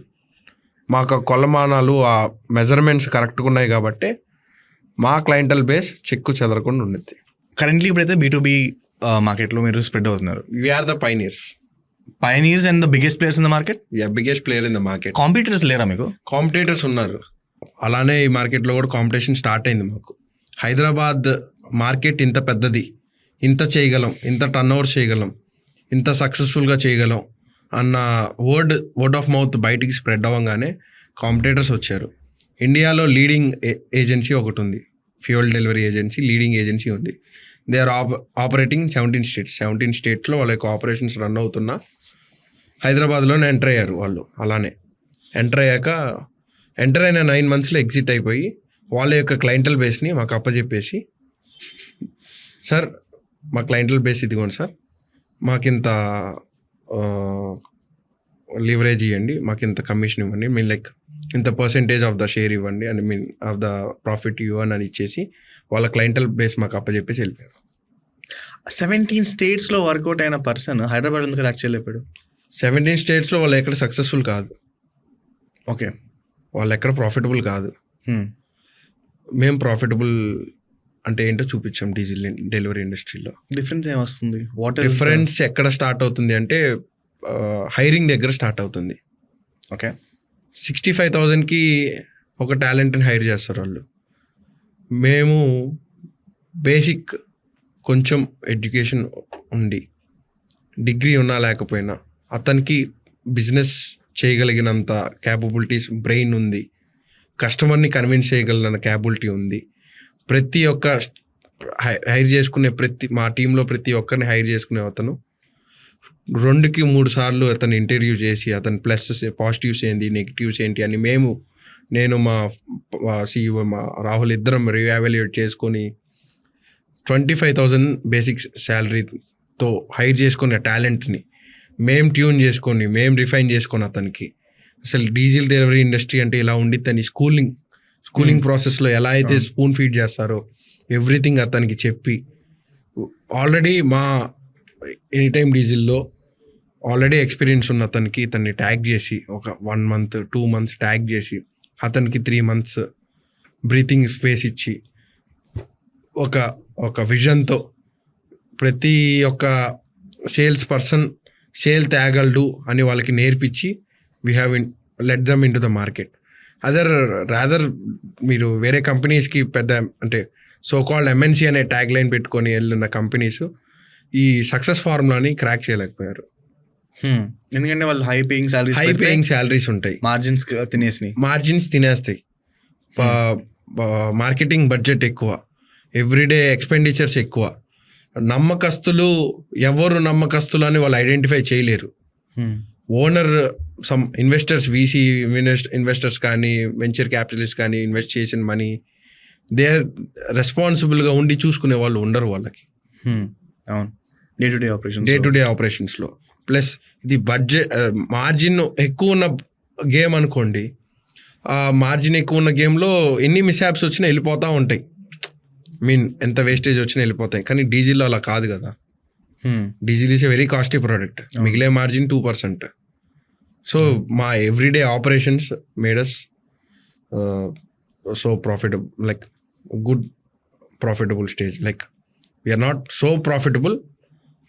మాకు కొలమానాలు ఆ మెజర్మెంట్స్ కరెక్ట్గా ఉన్నాయి కాబట్టి మా క్లయింటల్ బేస్ చెక్కు చెదరకుండా ఉండేది. కరెంట్లీ ఇప్పుడైతే B2B మార్కెట్లో మీరు స్ప్రెడ్ అవుతున్నారు. We're the pioneers and the biggest players in the market. Biggest player in the market. Competitors లేరా మీకు? కాంపిటీటర్స్ ఉన్నారు. అలానే ఈ మార్కెట్లో కూడా కాంపిటీషన్ స్టార్ట్ అయింది మాకు. హైదరాబాద్ మార్కెట్ ఇంత పెద్దది, ఇంత చేయగలం, ఇంత టర్న్ ఓవర్ చేయగలం, ఇంత సక్సెస్ఫుల్గా చేయగలం అన్న వర్డ్ ఆఫ్ మౌత్ బయటికి స్ప్రెడ్ అవ్వగానే కాంపిటీటర్స్ వచ్చారు. ఇండియాలో లీడింగ్ ఏజెన్సీ ఒకటి ఉంది, fuel delivery agency, leading agency ఉంది. దే ఆర్ ఆపరేటింగ్ 17 స్టేట్స్లో వాళ్ళ యొక్క ఆపరేషన్స్ రన్ అవుతున్నా హైదరాబాద్లోనే ఎంటర్ అయ్యారు వాళ్ళు. అలానే ఎంటర్ అయిన 9 monthsలో ఎగ్జిట్ అయిపోయి వాళ్ళ యొక్క క్లయింటల్ బేస్ని మాకు అప్పచెప్పేసి, సార్ మా క్లయింటల్ బేస్ ఇదిగోండి సార్, మాకింత లివరేజ్ ఇవ్వండి, మాకు ఇంత కమిషన్ ఇవ్వండి, మీన్ లైక్ ఇంత పర్సెంటేజ్ ఆఫ్ ద షేర్ ఇవ్వండి అని, మీన్ ఆఫ్ ద ప్రాఫిట్ ఇవ్వండి అని ఇచ్చేసి వాళ్ళ క్లయింటల్ బేస్ మాకు అప్పచెప్పేసి వెళ్ళిపోయారు. 17 స్టేట్స్లో వర్కౌట్ అయిన పర్సన్ హైదరాబాద్ ఎందుకు యాక్చువల్ అయిపోయాడు? 17 స్టేట్స్లో వాళ్ళు ఎక్కడ సక్సెస్ఫుల్ కాదు, ఓకే, వాళ్ళు ఎక్కడ ప్రాఫిటబుల్ కాదు. మేము ప్రాఫిటబుల్ అంటే ఏంటో చూపించాం డీజిల్ డెలివరీ ఇండస్ట్రీలో. డిఫరెన్స్ ఏమొస్తుంది? డిఫరెన్స్ ఎక్కడ స్టార్ట్ అవుతుంది అంటే హైరింగ్ దగ్గర స్టార్ట్ అవుతుంది. ఓకే, 65,000కి ఒక టాలెంట్ని హైర్ చేస్తారు వాళ్ళు. మేము బేసిక్ కొంచెం ఎడ్యుకేషన్ ఉండి, డిగ్రీ ఉన్నా లేకపోయినా అతనికి బిజినెస్ చేయగలిగినంత క్యాపబిలిటీస్, బ్రెయిన్ ఉంది, కస్టమర్ని కన్విన్స్ చేయగలిగిన క్యాపబిలిటీ ఉంది. ప్రతి ఒక్క హైర్ చేసుకునే మా టీంలో ప్రతి ఒక్కరిని హైర్ చేసుకునే అతను 2-3 సార్లు అతను ఇంటర్వ్యూ చేసి అతని ప్లస్ పాజిటివ్స్ ఏంటి, నెగిటివ్స్ ఏంటి అని నేను మా CEO మా రాహుల్ ఇద్దరం రీఎవాల్యుయేట్ చేసుకొని 25,000 బేసిక్ శాలరీతో హైర్ చేసుకునే టాలెంట్ని మేము ట్యూన్ చేసుకొని, మేము రిఫైన్ చేసుకొని అతనికి అసలు డీజిల్ డెలివరీ ఇండస్ట్రీ అంటే ఇలా ఉండిద్దని స్కూలింగ్ ప్రాసెస్లో ఎలా అయితే స్పూన్ ఫీడ్ చేస్తారో ఎవ్రీథింగ్ అతనికి చెప్పి, ఆల్రెడీ మా ఎనీ టైమ్ డీజిల్లో ఆల్రెడీ ఎక్స్పీరియన్స్ ఉన్న అతనికి ఇతన్ని ట్యాగ్ చేసి ఒక 1 month 2 months ట్యాగ్ చేసి అతనికి 3 months బ్రీతింగ్ స్పేస్ ఇచ్చి ఒక విజన్తో ప్రతి ఒక్క సేల్స్ పర్సన్ సేల్ తేగలడు అని వాళ్ళకి నేర్పించి we have let them in to the market. Rather మీరు వేరే కంపెనీస్కి పెద్ద అంటే సో కాల్డ్ MNC అనే ట్యాగ్ లైన్ పెట్టుకొని వెళ్ళిన కంపెనీస్ ఈ సక్సెస్ ఫార్ములాని క్రాక్ చేయలేకపోయారు. ఎందుకంటే వాళ్ళు హై పేయింగ్ శాలరీస్ ఉంటాయి, మార్జిన్స్ తినేస్తాయి, మార్కెటింగ్ బడ్జెట్ ఎక్కువ, ఎవ్రీడే ఎక్స్పెండిచర్స్ ఎక్కువ. ఎవరు నమ్మకస్తులు అని వాళ్ళు ఐడెంటిఫై చేయలేరు. Owner some investors, VC investors కానీ వెంచర్ క్యాపిటలిస్ట్ కానీ ఇన్వెస్ట్ చేసిన మనీ దే ఆర్ రెస్పాన్సిబుల్గా ఉండి చూసుకునే వాళ్ళు ఉండరు వాళ్ళకి. అవును, డే టు డే ఆపరేషన్స్లో. ప్లస్ ఇది బడ్జెట్ మార్జిన్ ఎక్కువ ఉన్న గేమ్ అనుకోండి, ఆ మార్జిన్ ఎక్కువ ఉన్న గేమ్లో ఎన్ని మిస్హ్యాప్స్ వచ్చినా వెళ్ళిపోతూ ఉంటాయి, ఎంత వేస్టేజ్ వచ్చినా వెళ్ళిపోతాయి. కానీ డీజిల్లో అలా కాదు కదా. Diesel is a very costly product, మిగిలే మార్జిన్ 2%. సో మా everyday operations made us so profitable, like good profitable stage. Like we're not so profitable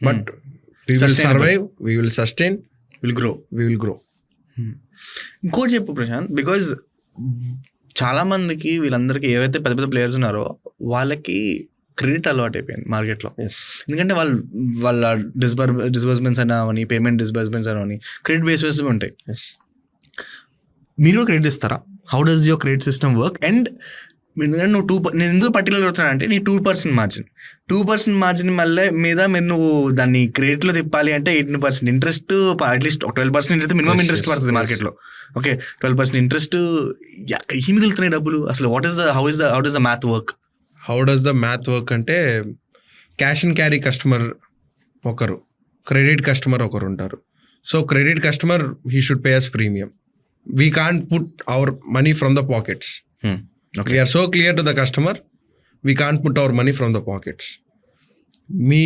but we will survive, we will sustain, we will grow. ఇంకోటి చెప్పు ప్రశాంత్, బికాజ్ చాలా మందికి వీళ్ళందరికీ ఏవైతే పెద్ద పెద్ద ప్లేయర్స్ ఉన్నారో వాళ్ళకి క్రెడిట్ అలవాటు అయిపోయింది మార్కెట్లో. ఎందుకంటే వాళ్ళ డిస్బర్స్మెంట్స్ అని, పేమెంట్ డిస్బర్స్మెంట్స్ అని క్రెడిట్ బేస్ ఉంటాయి. మీరు కూడా క్రెడిట్ ఇస్తారా? How does your credit system work? And ఎందుకంటే నేను ఎందుకు పర్టికులర్ అవుతానంటే నీ 2% మార్జిన్ 2% మార్జిన్ మీద మీరు నువ్వు దాన్ని క్రెడిట్లో తిప్పాలి అంటే 18% interest, at least 12% interest minimum interest పడుతుంది మార్కెట్లో. ఓకే, 12% ఇంట్రెస్ట్ ఏం మిగులుతున్నాయి డబ్బులు అసలు? How does the math work? అంటే క్యాష్ అండ్ క్యారీ కస్టమర్ ఒకరు, క్రెడిట్ కస్టమర్ ఒకరు ఉంటారు. So credit customer he should pay us premium. We can't put our money from the pockets. We are so clear to the customer, we can't put our money from the pockets. మీ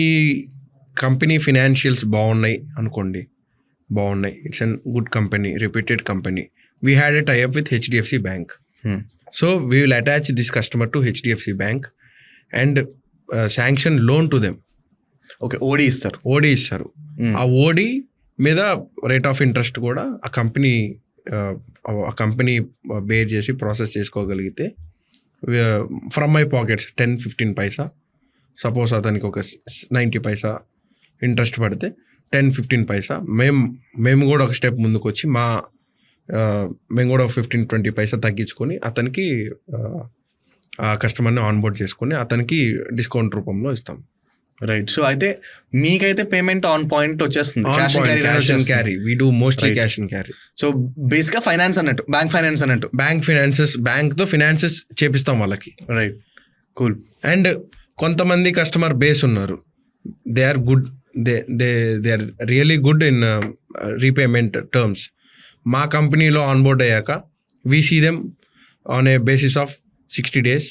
కంపెనీ ఫినాన్షియల్స్ బాగున్నాయి అనుకోండి, it's an good company, reputed company. We had a tie up with HDFC bank. So we will attach this customer to HDFC bank and sanction loan to them. Okay, OD ఇస్తారు. ఆ ఓడి మీద రేట్ ఆఫ్ ఇంట్రెస్ట్ కూడా ఆ కంపెనీ బేర్ చేసి ప్రాసెస్ చేసుకోగలిగితే from my pockets 10-15 paisa, suppose అతనికి ఒక 90 పైసా ఇంట్రెస్ట్ పడితే 10-15 పైసా మేము కూడా ఒక స్టెప్ ముందుకు వచ్చి మేము కూడా 15-20 పైసా తగ్గించుకొని అతనికి ఆ కస్టమర్ని ఆన్బోర్డ్ చేసుకొని అతనికి డిస్కౌంట్ రూపంలో ఇస్తాం. రైట్. సో అయితే మీకైతే పేమెంట్ ఆన్ పాయింట్ వచ్చేస్తుంది. Cash and carry, we do mostly cash and carry. So బేసిక్గా ఫైనాన్స్ అన్నట్టు, బ్యాంక్తో ఫినాన్సెస్ చేపిస్తాం వాళ్ళకి. Right, cool. అండ్ కొంతమంది కస్టమర్ బేస్ ఉన్నారు, they are good, they are really good in repayment terms. మా కంపెనీలో ఆన్బోర్డ్ అయ్యాక we see them on a basis of 60 days,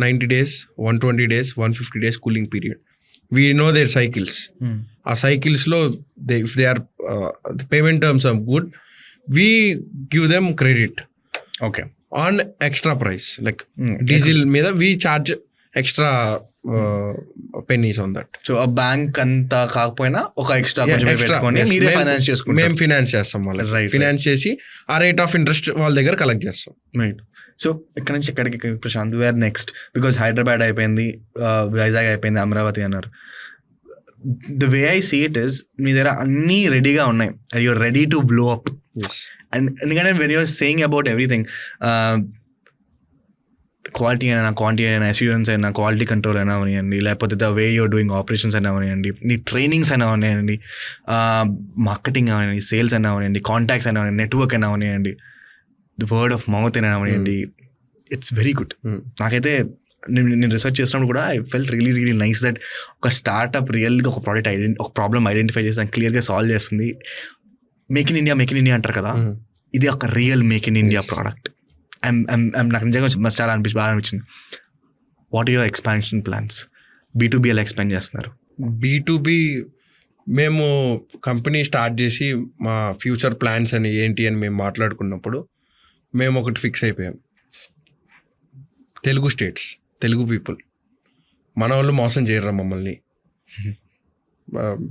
90 days, 120 days, 150 days cooling period. We know their cycles. ఆ సైకిల్స్లో if they are payment terms are good, we give them credit okay on extra price. Like diesel మీద we charge extra pennies on that. So ఆ బ్యాంక్ అంతా కాకపోయినా ఒక ఎక్స్ట్రా పెట్టుకొని మీరే ఫైనాన్స్ చేసుకుంటారు. మేము ఫినాన్స్ చేస్తాం వాళ్ళకి. Right. ఫినాన్స్ చేసి ఆ రేట్ ఆఫ్ ఇంట్రెస్ట్ వాళ్ళ దగ్గర కలెక్ట్ చేస్తాం. రైట్. సో ఇక్కడ నుంచి ఎక్కడికి Prashant where next? Because Hyderabad అయిపోయింది, వైజాగ్ అయిపోయింది, అమరావతి అన్నారు. The way I see it is మీ దగ్గర అన్నీ రెడీగా ఉన్నాయి, you're ready to blow up. And ఎందుకంటే when you're saying about everything, quality అయినా, క్వాంటిటీ అయినా, అష్యూరెన్స్ అయినా, క్వాలిటీ కంట్రోల్ అయినా అవనివ్వండి, లేకపోతే the way you're doing operations అయినా అవనివ్వండి, నీ ట్రైనింగ్స్ అయినా అవనివ్వండి, మార్కెటింగ్ అవనివ్వండి, సేల్స్ అయినా అవనివ్వండి, కాంటాక్ట్స్ అయినా అవనివ్వండి, నెట్వర్క్ అయినా అవనివ్వండి, ది వర్డ్ ఆఫ్ మౌత్ అయినా అవనివ్వండి, ఇట్స్ వెరీ గుడ్. నాకైతే నేను రీసెర్చ్ చేసినప్పుడు కూడా I felt really really nice that ఒక స్టార్ట్అప్ రియల్గా ఒక ప్రోడక్ట్ ఒక ప్రాబ్లమ్ ఐడెంటిఫై చేసి దాన్ని క్లియర్గా సాల్వ్ చేస్తుంది. మేక్ ఇన్ ఇండియా అంటారు కదా, ఇది ఒక real make in India product. నాకు నిజంగా చాలా బాగా అనిపించింది. What are your expansion plans? B2B ఎలా ఎక్స్పాండ్ చేస్తున్నారు? B2B మేము కంపెనీ స్టార్ట్ చేసి మా ఫ్యూచర్ ప్లాన్స్ అని ఏంటి అని మేము మాట్లాడుకున్నప్పుడు మేము ఒకటి ఫిక్స్ అయిపోయాం. తెలుగు స్టేట్స్, తెలుగు పీపుల్, మన వాళ్ళు మోసం చేయరు మమ్మల్ని.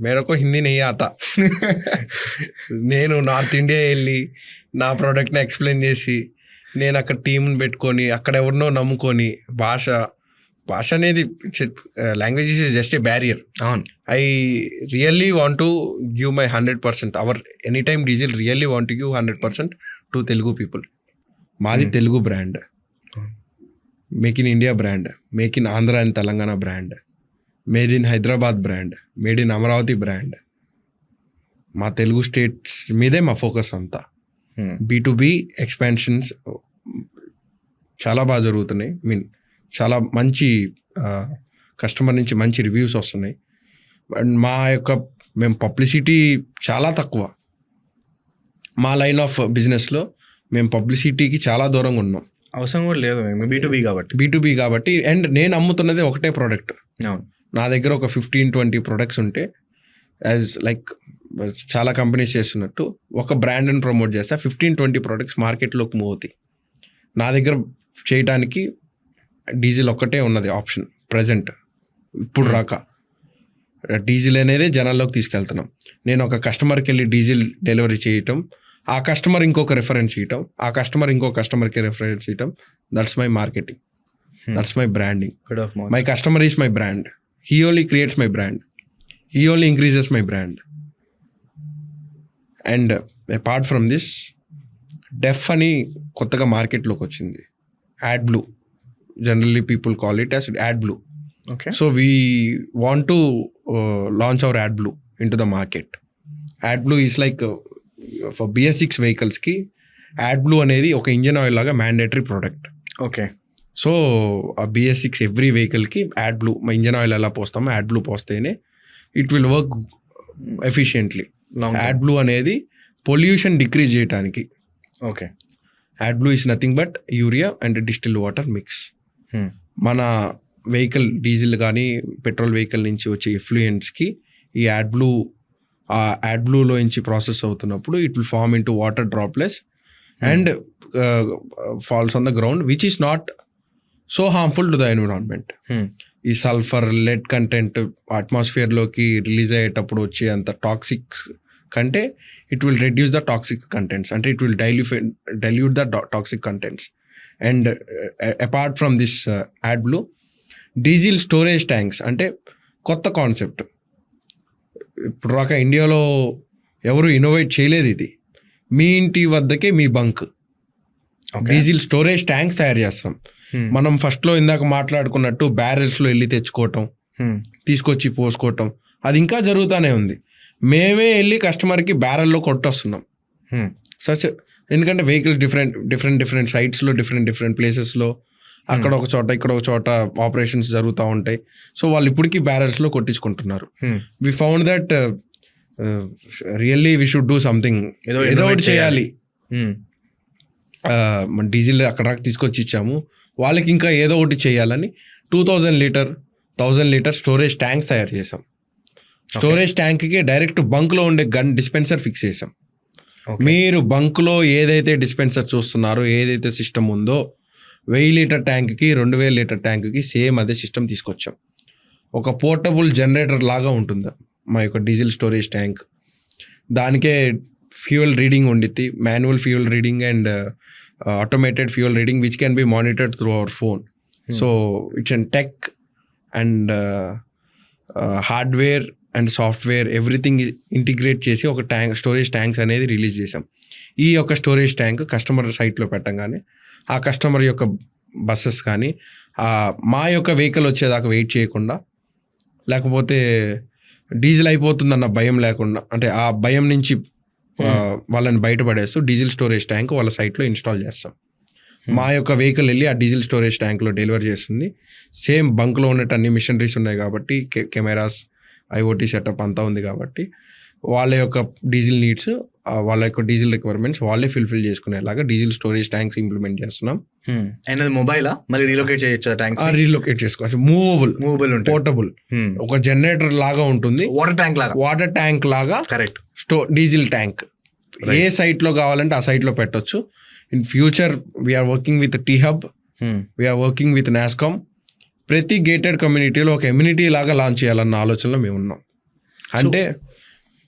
మేరకు హిందీ నెయ్యి ఆత. నేను నార్త్ ఇండియా వెళ్ళి నా ప్రోడక్ట్ని ఎక్స్ప్లెయిన్ చేసి నేను అక్కడ టీంని పెట్టుకొని అక్కడ ఎవరినో నమ్ముకొని భాష అనేది language is just a barrier. అవును. I really want to give my 100%. Our any time diesel really want to give 100% to Telugu people. మాది Telugu brand, make in India brand, make in Andhra and Telangana brand, made in Hyderabad brand, made in Amaravati brand. మా తెలుగు స్టేట్స్ మీదే మా ఫోకస్ అంతా. B2B ఎక్స్పాన్షన్స్ చాలా బాగా జరుగుతున్నాయి. చాలా మంచి కస్టమర్ నుంచి మంచి రివ్యూస్ వస్తున్నాయి. అండ్ మేము పబ్లిసిటీ చాలా తక్కువ. మా లైన్ ఆఫ్ బిజినెస్లో మేము పబ్లిసిటీకి చాలా దూరంగా ఉన్నాం. అవసరం కూడా లేదు, B2B కాబట్టి. అండ్ నేను అమ్ముతున్నది ఒకటే ప్రోడక్ట్. అవును. నా దగ్గర ఒక 15-20 ప్రొడక్ట్స్ ఉంటే, యాజ్ లైక్ చాలా కంపెనీస్ చేస్తున్నట్టు ఒక బ్రాండ్ని ప్రమోట్ చేస్తే 15-20 ప్రొడక్ట్స్ మార్కెట్లోకి మూవ్ అవుతాయి. నా దగ్గర చేయడానికి డీజిల్ ఒక్కటే ఉన్నది ఆప్షన్ ప్రజెంట్. ఇప్పుడు రాక డీజిల్ అనేది జనాల్లోకి తీసుకెళ్తున్నాం. నేను ఒక కస్టమర్కి వెళ్ళి డీజిల్ డెలివరీ చేయటం, ఆ కస్టమర్ ఇంకొక రెఫరెన్స్ చేయటం, ఆ కస్టమర్ ఇంకో కస్టమర్కి రెఫరెన్స్ చేయటం, that's my marketing, that's my branding. My customer is my brand. He only creates my brand, he only increases my brand. And apart from this, DEF అని కొత్తగా మార్కెట్లోకి వచ్చింది. AdBlue, generally people call it as AdBlue. Okay. So we want to launch our AdBlue into the market. AdBlue is like for BS6 వెహికల్స్కి యాడ్ బ్లూ అనేది ఒక ఇంజన్ ఆయిల్ లాగా మ్యాండేటరీ ప్రోడక్ట్. ఓకే. సో ఆ BS6 ఎవ్రీ వెహికల్కి యాడ్ బ్లూ, మా ఇంజన్ ఆయిల్ ఎలా పోస్తామో యాడ్ బ్లూ పోస్తేనే it will work efficiently. AdBlue అనేది పొల్యూషన్ డిక్రీజ్ చేయడానికి. Okay. AdBlue is nothing but urea and distilled water mix. మన వెహికల్ డీజిల్ కానీ పెట్రోల్ వెహికల్ నుంచి వచ్చే ఎఫ్లూయెంట్స్కి ఈ యాడ్ బ్లూలో నుంచి ప్రాసెస్ అవుతున్నప్పుడు it will form into water droplets and falls on the ground, which is not so harmful to the environment. ఈ సల్ఫర్, లెడ్ కంటెంట్ అట్మాస్ఫియర్లోకి రిలీజ్ అయ్యేటప్పుడు వచ్చే అంత టాక్సిక్ కంటే it will reduce the toxic contents, అంటే it will dilute the toxic contents. And apart from this AdBlue, diesel storage tanks అంటే కొత్త కాన్సెప్ట్. ఇప్పుడు రాక ఇండియాలో ఎవరు ఇన్నోవేట్ చేయలేదు ఇది. మీ ఇంటి వద్దకే మీ బంక్ డీజిల్ స్టోరేజ్ ట్యాంక్స్ తయారు చేస్తున్నాం. మనం ఫస్ట్లో ఇందాక మాట్లాడుకున్నట్టు బ్యారెల్స్లో వెళ్ళి తెచ్చుకోవటం, తీసుకొచ్చి పోసుకోవటం, అది ఇంకా జరుగుతూనే ఉంది. మేమే వెళ్ళి కస్టమర్కి బ్యారెల్లో కొట్టొస్తున్నాం. ఎందుకంటే వెహికల్స్ డిఫరెంట్ సైట్స్లో డిఫరెంట్ ప్లేసెస్లో అక్కడ ఒక చోట ఇక్కడ ఒక చోట ఆపరేషన్స్ జరుగుతూ ఉంటాయి. సో వాళ్ళు ఇప్పటికీ బ్యారల్స్లో కొట్టించుకుంటున్నారు. We found that really we should do something, ఏదో ఒకటి చేయాలి. మన డీజిల్ అక్కడ తీసుకొచ్చి ఇచ్చాము, వాళ్ళకి ఇంకా ఏదో ఒకటి చేయాలని 2000 లీటర్ 1000 లీటర్ స్టోరేజ్ ట్యాంక్స్ తయారు చేసాం. స్టోరేజ్ ట్యాంక్కి డైరెక్ట్ బంక్లో ఉండే గన్ డిస్పెన్సర్ ఫిక్స్ చేసాం. మీరు బంక్లో ఏదైతే డిస్పెన్సర్ చూస్తున్నారో, ఏదైతే సిస్టమ్ ఉందో 1000 లీటర్ ట్యాంక్కి 2000 లీటర్ ట్యాంక్కి సేమ్ అదే సిస్టమ్ తీసుకొచ్చాం. ఒక పోర్టబుల్ జనరేటర్ లాగా ఉంటుంది మా యొక్క డీజిల్ స్టోరేజ్ ట్యాంక్. దానికే ఫ్యూయల్ రీడింగ్ ఉండిద్ది, manual fuel reading and automated fuel reading which can be monitored through our phone. So it's and tech and hardware and software everything integrate చేసి ఒక ట్యాంక్ స్టోరేజ్ ట్యాంక్స్ అనేది రిలీజ్ చేసాం. ఈ యొక్క స్టోరేజ్ ట్యాంక్ కస్టమర్ సైట్లో పెట్టంగానే ఆ కస్టమర్ యొక్క బస్సెస్ కానీ మా యొక్క వెహికల్ వచ్చేదాకా వెయిట్ చేయకుండా, లేకపోతే డీజిల్ అయిపోతుందన్న భయం లేకుండా, అంటే ఆ భయం నుంచి వాళ్ళని బయటపడేస్తూ డీజిల్ స్టోరేజ్ ట్యాంక్ వాళ్ళ సైట్లో ఇన్స్టాల్ చేస్తాం. మా యొక్క వెహికల్ వెళ్ళి ఆ డీజిల్ స్టోరేజ్ ట్యాంక్లో డెలివరీ చేస్తుంది. సేమ్ బంక్లో ఉన్నట్టు అన్ని మిషనరీస్ ఉన్నాయి కాబట్టి, కెమెరాస్, ఐఓటీ సెటప్ అంతా ఉంది కాబట్టి వాళ్ళ యొక్క డీజిల్ నీడ్స్, వాళ్ళ యొక్క డీజిల్ రిక్వైర్మెంట్స్ వాళ్ళే ఫుల్ఫిల్ చేసుకునేలాగా డీజిల్ స్టోరేజ్ ట్యాంక్స్ ఇంప్లిమెంట్ చేస్తున్నాం. అండ్ అది మొబైలా మళ్ళీ రీలొకేట్ చేయొచ్చు ట్యాంక్స్? రీలొకేట్ చేసుకోవచ్చు, మూవబుల్ పోర్టబుల్, ఒక జనరేటర్ లాగా ఉంటుంది, వాటర్ ట్యాంక్ లాగా. కరెక్ట్. డీజిల్ ట్యాంక్ ఏ సైట్లో కావాలంటే ఆ సైట్లో పెట్టొచ్చు. In future we're working with T Hub, we're working with NASSCOM. ప్రతి గేటెడ్ కమ్యూనిటీలో ఒక ఎమ్యూనిటీ లాగా లాంచ్ చేయాలన్న ఆలోచనలో మేము ఉన్నాం. అంటే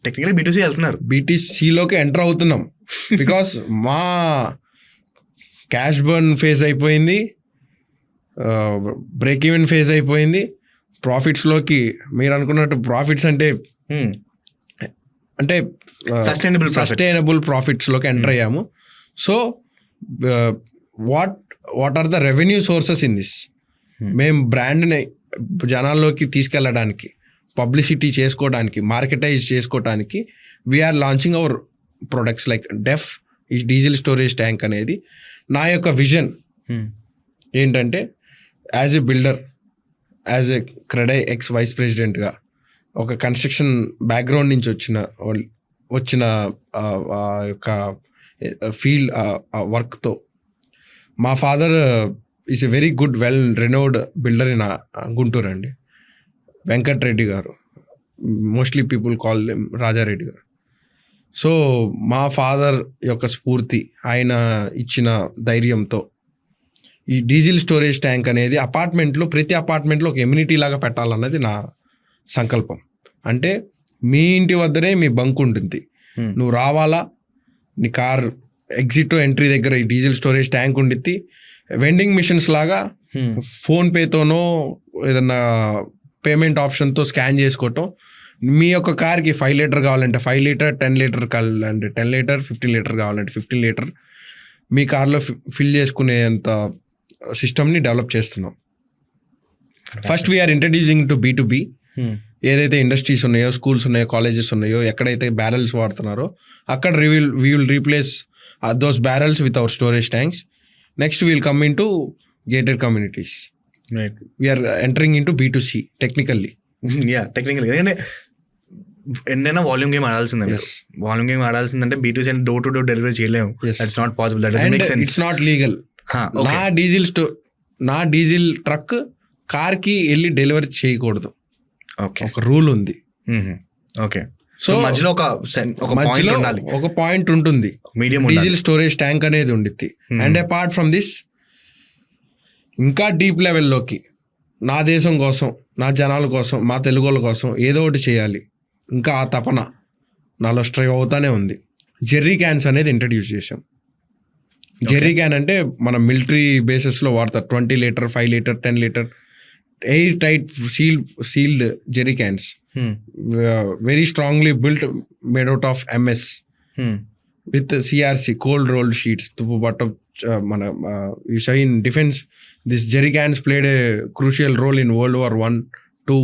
టెక్నికల్ బీటీసీ వెళ్తున్నారు, బీటీసీలోకి ఎంటర్ అవుతున్నాం. బికాస్ మా క్యాష్ బర్న్ ఫేజ్ అయిపోయింది, బ్రేక్ ఈవెన్ ఫేజ్ అయిపోయింది. ప్రాఫిట్స్లోకి మీరు అనుకున్నట్టు ప్రాఫిట్స్ అంటే సస్టైనబుల్ ప్రాఫిట్స్లోకి ఎంటర్ అయ్యాము. So what are the revenue sources in this? మేము బ్రాండ్ని జనాల్లోకి తీసుకెళ్ళడానికి, పబ్లిసిటీ చేసుకోవడానికి, మార్కెటైజ్ చేసుకోవడానికి we're launching our products like DEF ఈ డీజిల్ స్టోరేజ్ ట్యాంక్ అనేది. నా యొక్క విజన్ ఏంటంటే as a builder, as a CREDAI ex vice ప్రెసిడెంట్గా, ఒక కన్స్ట్రక్షన్ బ్యాక్గ్రౌండ్ నుంచి వచ్చిన యొక్క ఫీల్డ్ వర్క్తో, మా father is a very good well renowned builder in Guntur అండి, వెంకట్రెడ్డి గారు. మోస్ట్లీ పీపుల్ కాల్ రాజారెడ్డి గారు. సో మా ఫాదర్ యొక్క స్ఫూర్తి, ఆయన ఇచ్చిన ధైర్యంతో ఈ డీజిల్ స్టోరేజ్ ట్యాంక్ అనేది ప్రతి అపార్ట్మెంట్లో ఒక ఎమ్యూనిటీ లాగా పెట్టాలన్నది నా సంకల్పం. అంటే మీ ఇంటి వద్దనే మీ బంక్ ఉంటుంది, నువ్వు రావాలా, నీ కార్ ఎగ్జిట్ ఎంట్రీ దగ్గర ఈ డీజిల్ స్టోరేజ్ ట్యాంక్ ఉండిద్ది. వెండింగ్ మిషన్స్ లాగా ఫోన్పేతోనో ఏదన్నా పేమెంట్ ఆప్షన్తో స్కాన్ చేసుకోవటం. మీ యొక్క కార్కి 5 లీటర్ కావాలంటే 5 లీటర్, 10 లీటర్ కావాలంటే 10 లీటర్, 15 లీటర్ కావాలంటే 15 లీటర్ మీ కార్లో ఫిల్ చేసుకునేంత సిస్టమ్ని డెవలప్ చేస్తున్నాం. First we're introducing to B2B. ఏదైతే ఇండస్ట్రీస్ ఉన్నాయో, స్కూల్స్ ఉన్నాయో, కాలేజెస్ ఉన్నాయో, ఎక్కడైతే బ్యారల్స్ వాడుతున్నారో అక్కడ we will replace those barrels with our storage tanks. Next we'll come into gated communities. We're entering into B2C technically. ఎందుకంటే ఎన్నైనా వాల్యూమ్ గేమ్ ఆడాల్సిందే. వాల్యూమ్ గేమ్ ఆడాల్సిందంటే B2C అంటే డోర్ టు డోర్ డెలివరీ చేయలేము. That's not possible. That doesn't make sense. It's not legal. నా డీజిల్ ట్రక్ కార్కి వెళ్ళి డెలివరీ చేయకూడదు. ఒక రూల్ ఉంది. ఓకే. సో మధ్యలో ఒక పాయింట్ ఉంటుంది, మీడియం డీజిల్ స్టోరేజ్ ట్యాంక్ అనేది ఉండిద్ది. అండ్ అపార్ట్ ఫ్రమ్ దిస్ ఇంకా డీప్ లెవెల్లోకి నా దేశం కోసం, నా జనాల కోసం, మా తెలుగు వాళ్ళ కోసం ఏదో ఒకటి చేయాలి. ఇంకా ఆ తపన నాలో స్ట్రైవ్ అవుతానే ఉంది. జెర్రీ క్యాన్స్ అనేది ఇంట్రడ్యూస్ చేసాం. జెర్రీ క్యాన్ అంటే మన మిలిటరీ బేసెస్లో వాడతారు. 20 litre, 5 litre, 10 litre air tight sealed Jerry cans, very strongly built, made out of MS with CRC cold rolled sheets. But మన in defense this jerry cans played a crucial role in World War I, II.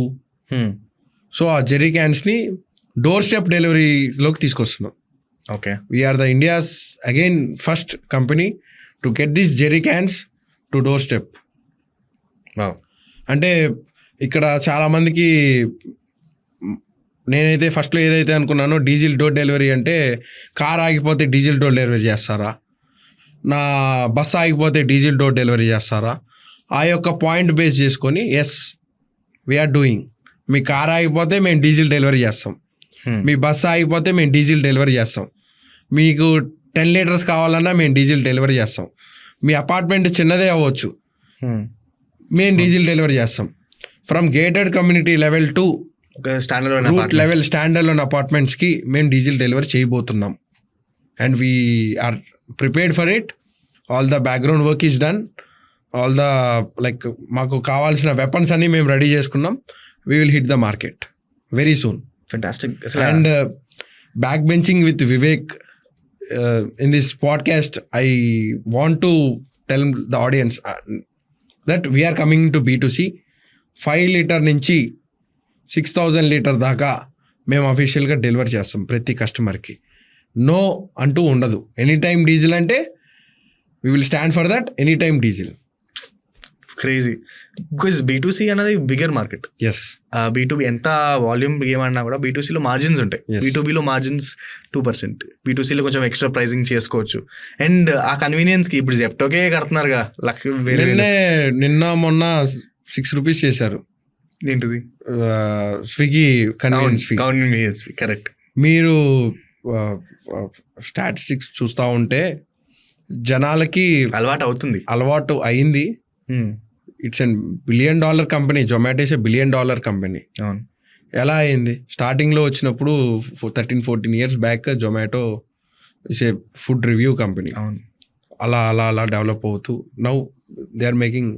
So ఆ జెర్రీ క్యాన్స్ని డోర్ స్టెప్ డెలివరీలోకి తీసుకొస్తున్నాం. Okay. We're the India's again first company to get this jerry cans to door step. అంటే ఇక్కడ చాలామందికి నేనైతే ఫస్ట్లో ఏదైతే అనుకున్నానో డీజిల్ డోర్ డెలివరీ అంటే కార్ ఆగిపోతే డీజిల్ డోర్ డెలివరీ చేస్తారా, నా బస్ ఆగిపోతే డీజిల్ డోర్ డెలివరీ చేస్తారా, ఆ యొక్క పాయింట్ బేస్ చేసుకొని ఎస్ వీఆర్ డూయింగ్. మీ కార్ ఆగిపోతే మేము డీజిల్ డెలివరీ చేస్తాం, మీ బస్ ఆగిపోతే మేము డీజిల్ డెలివరీ చేస్తాం, మీకు 10 లీటర్స్ కావాలన్నా మేము డీజిల్ డెలివరీ చేస్తాం, మీ అపార్ట్మెంట్ చిన్నదే అవ్వచ్చు మేము డీజిల్ డెలివరీ చేస్తాం. From gated community level to root level standard అపార్ట్మెంట్స్కి మేము డీజిల్ డెలివరీ చేయబోతున్నాం. And we are prepared for it. All the background work is done. All the like మాకు కావాల్సిన వెపన్స్ అన్ని మేము రెడీ చేసుకున్నాం. We will hit the market very soon. Fantastic. And back benching with Vivek in this podcast, I want to tell the audience that we are coming to B2C. 5 litre నుంచి 6,000 లీటర్ దాకా మేము అఫీషియల్గా డెలివర్ చేస్తాం ప్రతి కస్టమర్కి. నో అంటూ ఉండదు. ఎనీ టైమ్ డీజిల్ అంటే we will stand for that. Any time diesel. Crazy. Because B2C అనేది బిగ్గర్ మార్కెట్. ఎస్. B2B ఎంత వాల్యూమ్ ఏమన్నా కూడా B2Cలో మార్జిన్స్ ఉంటాయి. B2Bలో మార్జిన్స్ 2%. B2Cలో కొంచెం ఎక్స్ట్రా ప్రైజింగ్ చేసుకోవచ్చు. అండ్ ఆ కన్వీనియన్స్కి ఇప్పుడు జెప్టోకే కడుతున్నారుగా నిన్న మొన్న 6 రూపీస్ చేశారు. ఏంటిది? Swiggy convenience fee. కరెక్ట్. మీరు స్టాటిస్టిక్స్ చూస్తూ ఉంటే జనాలకి అలవాటు అయింది. It's an $1 billion company. Zomato is a $1 billion company. ఎలా అయింది? స్టార్టింగ్లో వచ్చినప్పుడు 13-14 years back Zomato is a food review company. అలా అలా అలా డెవలప్ అవుతూ now they are making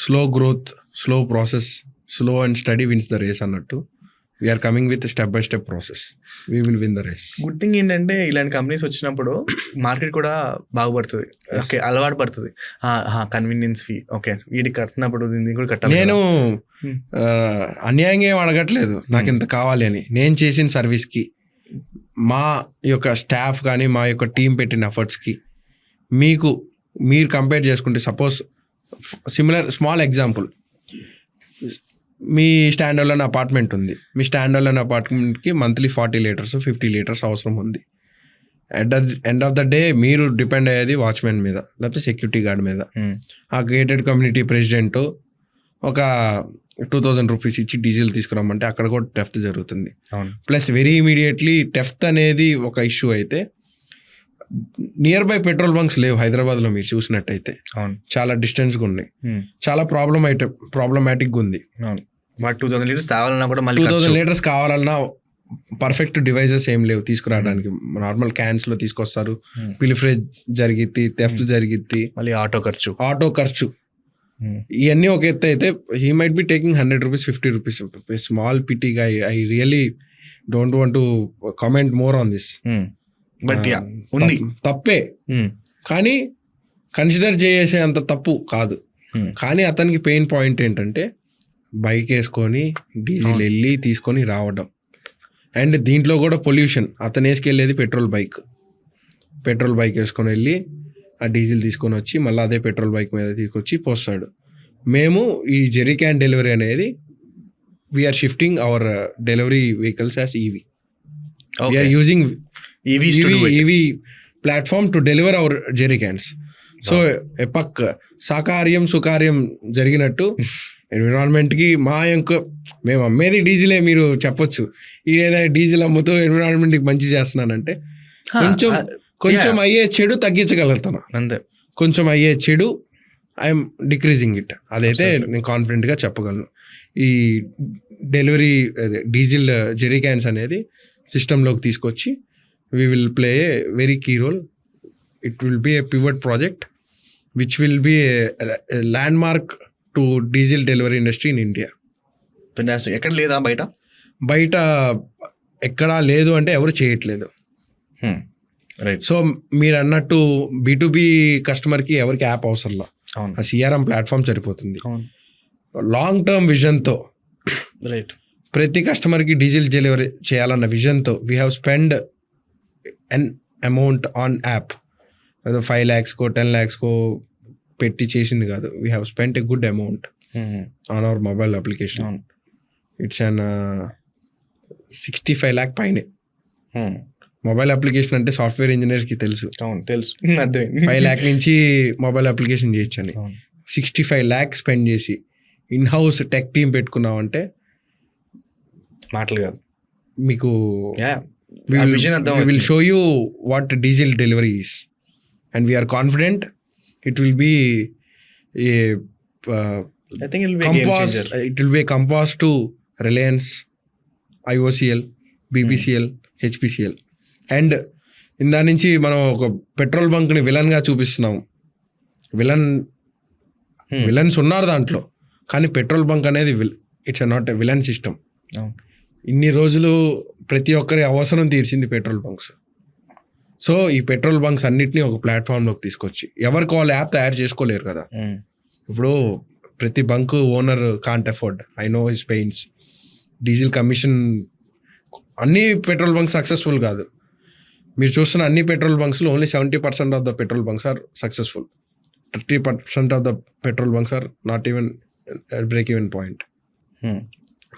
slow growth, slow process, slow and steady wins the race అన్నట్టు. We're coming with step by step process. We will win the race. Good thing ఏంటంటే ఇలాంటి కంపెనీస్ వచ్చినప్పుడు మార్కెట్ కూడా బాగుపడుతుంది. ఓకే, అలవాటు పడుతుంది. కన్వీనియన్స్ ఫీ ఓకే వీటికి కడుతున్నప్పుడు దీన్ని కూడా కట్టాలి. నేను అన్యాయంగా ఏం అడగట్లేదు నాకు ఇంత కావాలి అని. నేను చేసిన సర్వీస్కి, మా యొక్క స్టాఫ్ కానీ మా యొక్క టీం పెట్టిన ఎఫర్ట్స్కి మీరు కంపేర్ చేసుకుంటే, సపోజ్ సిమిలర్ స్మాల్ ఎగ్జాంపుల్, మీ స్టాండ్ అలోన్ అపార్ట్మెంట్ ఉంది. మీ స్టాండ్ అలోన్ అపార్ట్మెంట్కి మంత్లీ 40 లీటర్స్ 50 లీటర్స్ అవసరం ఉంది. ఎండ్ ఆఫ్ ద డే మీరు డిపెండ్ అయ్యేది వాచ్మెన్ మీద, లేకపోతే సెక్యూరిటీ గార్డ్ మీద. ఆ గేటెడ్ కమ్యూనిటీ ప్రెసిడెంట్ ఒక 2,000 రూపీస్ ఇచ్చి డీజిల్ తీసుకురమ్మంటే అక్కడ కూడా టెఫ్ట్ జరుగుతుంది. ప్లస్ వెరీ ఇమీడియట్లీ టెఫ్ట్ అనేది ఒక ఇష్యూ అయితే, నియర్ బై పెట్రోల్ బంక్స్ లేవు హైదరాబాద్లో. మీరు చూసినట్టయితే చాలా డిస్టెన్స్గా ఉన్నాయి. చాలా ప్రాబ్లమాటిక్గా ఉంది. 2,000 లీటర్స్ కావాలన్నా కూడా 2,000 లీటర్స్ కావాలన్నా పర్ఫెక్ట్ డివైజెస్ ఏం లేవు తీసుకురావడానికి. నార్మల్ క్యాన్స్లో తీసుకొస్తారు. పిలిఫ్రేజ్ జరిగిద్ది, థెఫ్ట్ జరిగిద్ది, మళ్ళీ ఆటో ఖర్చు ఇవన్నీ ఒక ఎత్తు అయితే, he might be taking 100 rupees 50 rupees. Small petty guy. I really don't want to comment more on this. But ఉంది, తప్పే, కానీ కన్సిడర్ చేసే అంత తప్పు కాదు. కానీ అతనికి పెయిన్ పాయింట్ ఏంటంటే బైక్ వేసుకొని డీజిల్ వెళ్ళి తీసుకొని రావడం. అండ్ దీంట్లో కూడా పొల్యూషన్. అతను వేసుకెళ్ళేది పెట్రోల్ బైక్ వేసుకొని వెళ్ళి ఆ డీజిల్ తీసుకొని వచ్చి మళ్ళీ అదే పెట్రోల్ బైక్ మీద తీసుకొచ్చి పోస్తాడు. మేము ఈ జెర్రీ క్యాన్ డెలివరీ అనేది we're shifting our delivery vehicles as EV. We're using EV platform to deliver our jerry cans. So ఎపక్ సాకార్యం సుకార్యం జరిగినట్టు ఎన్విరాన్మెంట్కి మేము అమ్మేది డీజిలే. మీరు చెప్పొచ్చు ఏదైనా డీజిల్ అమ్ముతూ ఎన్విరాన్మెంట్కి మంచి చేస్తున్నానంటే కొంచెం అయ్యే చెడు తగ్గించగలుగుతాను అంతే. కొంచెం అయ్యే చెడు ఐఎమ్ డిక్రీజింగ్ ఇట్. అదైతే నేను కాన్ఫిడెంట్గా చెప్పగలను. ఈ డెలివరీ డీజిల్ జెర్రీ క్యాన్స్ అనేది సిస్టంలోకి తీసుకొచ్చి we will play a very key role. It will be a pivot project which will be a landmark to diesel delivery industry in India. Fantastic. ఎక్కడ లేదా బయట ఎక్కడా లేదు అంటే ఎవరు చేయట్లేదు. రైట్. సో మీరు అన్నట్టు B2B కస్టమర్కి ఎవరికి యాప్ అవసరంలా, ఆ CRM ప్లాట్ఫామ్ సరిపోతుంది. లాంగ్ టర్మ్ విజన్తో రైట్ ప్రతి కస్టమర్కి డీజిల్ డెలివరీ చేయాలన్న విజన్తో we have spend an amount on app, 5 lakhs को 10 lakhs को పెట్టి చేసింది కాదు. We have spent a good amount on hour mobile application. అవును. ఇట్స్ అన్ 65 lakh పైనే. మొబైల్ అప్లికేషన్ అంటే సాఫ్ట్వేర్ ఇంజనీర్కి తెలుసు. అవును తెలుసు, అదే 5 lakh నుంచి మొబైల్ అప్లికేషన్ చేయొచ్చు అని. 65 lakh స్పెండ్ చేసి ఇన్ హౌస్ టెక్ టీమ్ పెట్టుకున్నామంటే మాటలు కాదు. మీకు we will show you what diesel delivery is, and we are confident it will be a I think it will be a game compass. changer. It will be a compass to Reliance, IOCL, BPCL, HPCL. And ఇందా నుంచి మనం ఒక పెట్రోల్ బంక్ని విలన్గా చూపిస్తున్నాం. విలన్స్ ఉన్నారు దాంట్లో, కానీ పెట్రోల్ బంక్ అనేది it's not a villain system. ఇన్ని రోజులు ప్రతి ఒక్కరి అవసరం తీర్చింది పెట్రోల్ బంక్స్. సో ఈ పెట్రోల్ బంక్స్ అన్నిటినీ ఒక ప్లాట్ఫామ్లోకి తీసుకొచ్చి ఎవరికి వాళ్ళు యాప్ తయారు చేసుకోలేరు కదా. ఇప్పుడు ప్రతి bunk owner can't afford, I know his pains. Diesel commission అన్ని పెట్రోల్ బంక్స్ సక్సెస్ఫుల్ కాదు. మీరు చూస్తున్న అన్ని పెట్రోల్ బంక్స్లో only 70% of the petrol bunks are successful. 30% of the petrol bunks are not even break even point.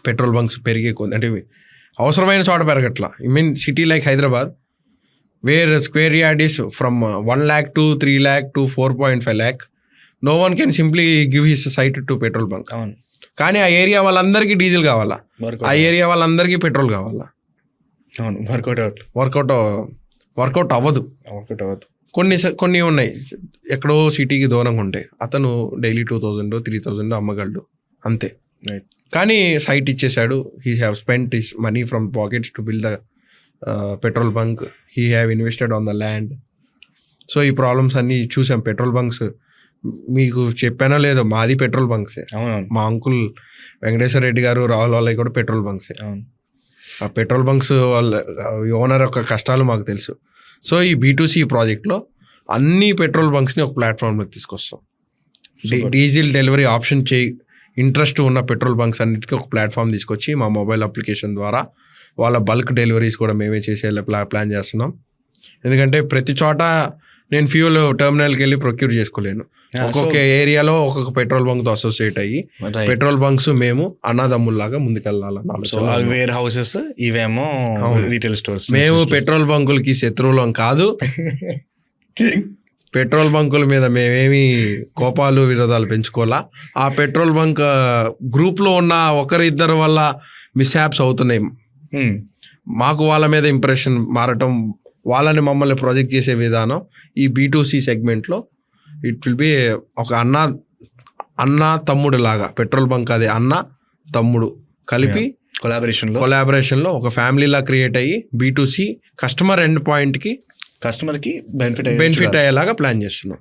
Petrol bunks పెరిగే అంటే అవసరమైన చోట పెరగట్లా. I mean city like Hyderabad where square yard is from 1 lakh to 3 lakh to 4.5 lakh. No one can simply give his site to petrol bunk. అవును, కానీ ఆ ఏరియా వాళ్ళందరికీ డీజిల్ కావాలా, ఆ ఏరియా వాళ్ళందరికీ పెట్రోల్ కావాలా. అవును, వర్కౌట్ అవ్వదు. కొన్ని ఉన్నాయి ఎక్కడో సిటీకి దూరంగా ఉంటాయి. అతను డైలీ 2,000 3,000 అమ్మగలడు అంతే. కానీ సైట్ ఇచ్చేసాడు. He have spent his money from pockets to build the petrol bunk. He have invested on the land. So ఈ ప్రాబ్లమ్స్ అన్నీ చూసాం. పెట్రోల్ బంక్స్ మీకు చెప్పానో లేదో, మాది పెట్రోల్ బంక్సే. మా అంకుల్ వెంకటేశ్వర రెడ్డి గారు, రాహుల్ వాళ్ళవి కూడా పెట్రోల్ బంక్సే. ఆ పెట్రోల్ బంక్స్ వాళ్ళ ఓనర్ యొక్క కష్టాలు మాకు తెలుసు. సో ఈ B2C ప్రాజెక్ట్లో అన్ని పెట్రోల్ బంక్స్ని ఒక ప్లాట్ఫామ్లోకి తీసుకొస్తాం. డీజిల్ డెలివరీ ఆప్షన్ ఇంట్రెస్ట్ ఉన్న పెట్రోల్ బంక్స్ అన్నిటికీ ఒక ప్లాట్ఫామ్ తీసుకొచ్చి మా మొబైల్ అప్లికేషన్ ద్వారా వాళ్ళ బల్క్ డెలివరీస్ కూడా మేమే చేసేలా ప్లాన్ చేస్తున్నాం. ఎందుకంటే ప్రతి చోట నేను ఫ్యూల్ టెర్మినల్కి వెళ్ళి ప్రొక్యూర్ చేసుకోలేను. ఒక్కొక్క ఏరియాలో ఒక్కొక్క పెట్రోల్ బంక్తో అసోసియేట్ అయ్యి పెట్రోల్ బంక్స్ మేము అన్నదమ్ముల్లాగా ముందుకెళ్ళాలన్న వేర్ హౌసెస్, ఇవేమో రీటైల్ స్టోర్స్. మేము పెట్రోల్ బంకులకి శత్రువులం కాదు. పెట్రోల్ బంకుల మీద మేమేమి కోపాలు విరోధాలు పెంచుకోవాలా. ఆ పెట్రోల్ బంక్ గ్రూప్లో ఉన్న ఒకరిద్దరు వల్ల మిస్హ్యాప్స్ అవుతున్నాయి. మాకు వాళ్ళ మీద ఇంప్రెషన్ మారటం, మమ్మల్ని ప్రొజెక్ట్ చేసే విధానం ఈ B2C సెగ్మెంట్లో ఇట్ విల్ బి ఒక అన్న తమ్ముడు లాగా. పెట్రోల్ బంక్ అది అన్న తమ్ముడు కలిపి కొలాబరేషన్లో ఒక ఫ్యామిలీలా క్రియేట్ అయ్యి B2C కస్టమర్ ఎండ్ పాయింట్కి కస్టమర్కి బెనిఫిట్ అయ్యేలాగా ప్లాన్ చేస్తున్నాం.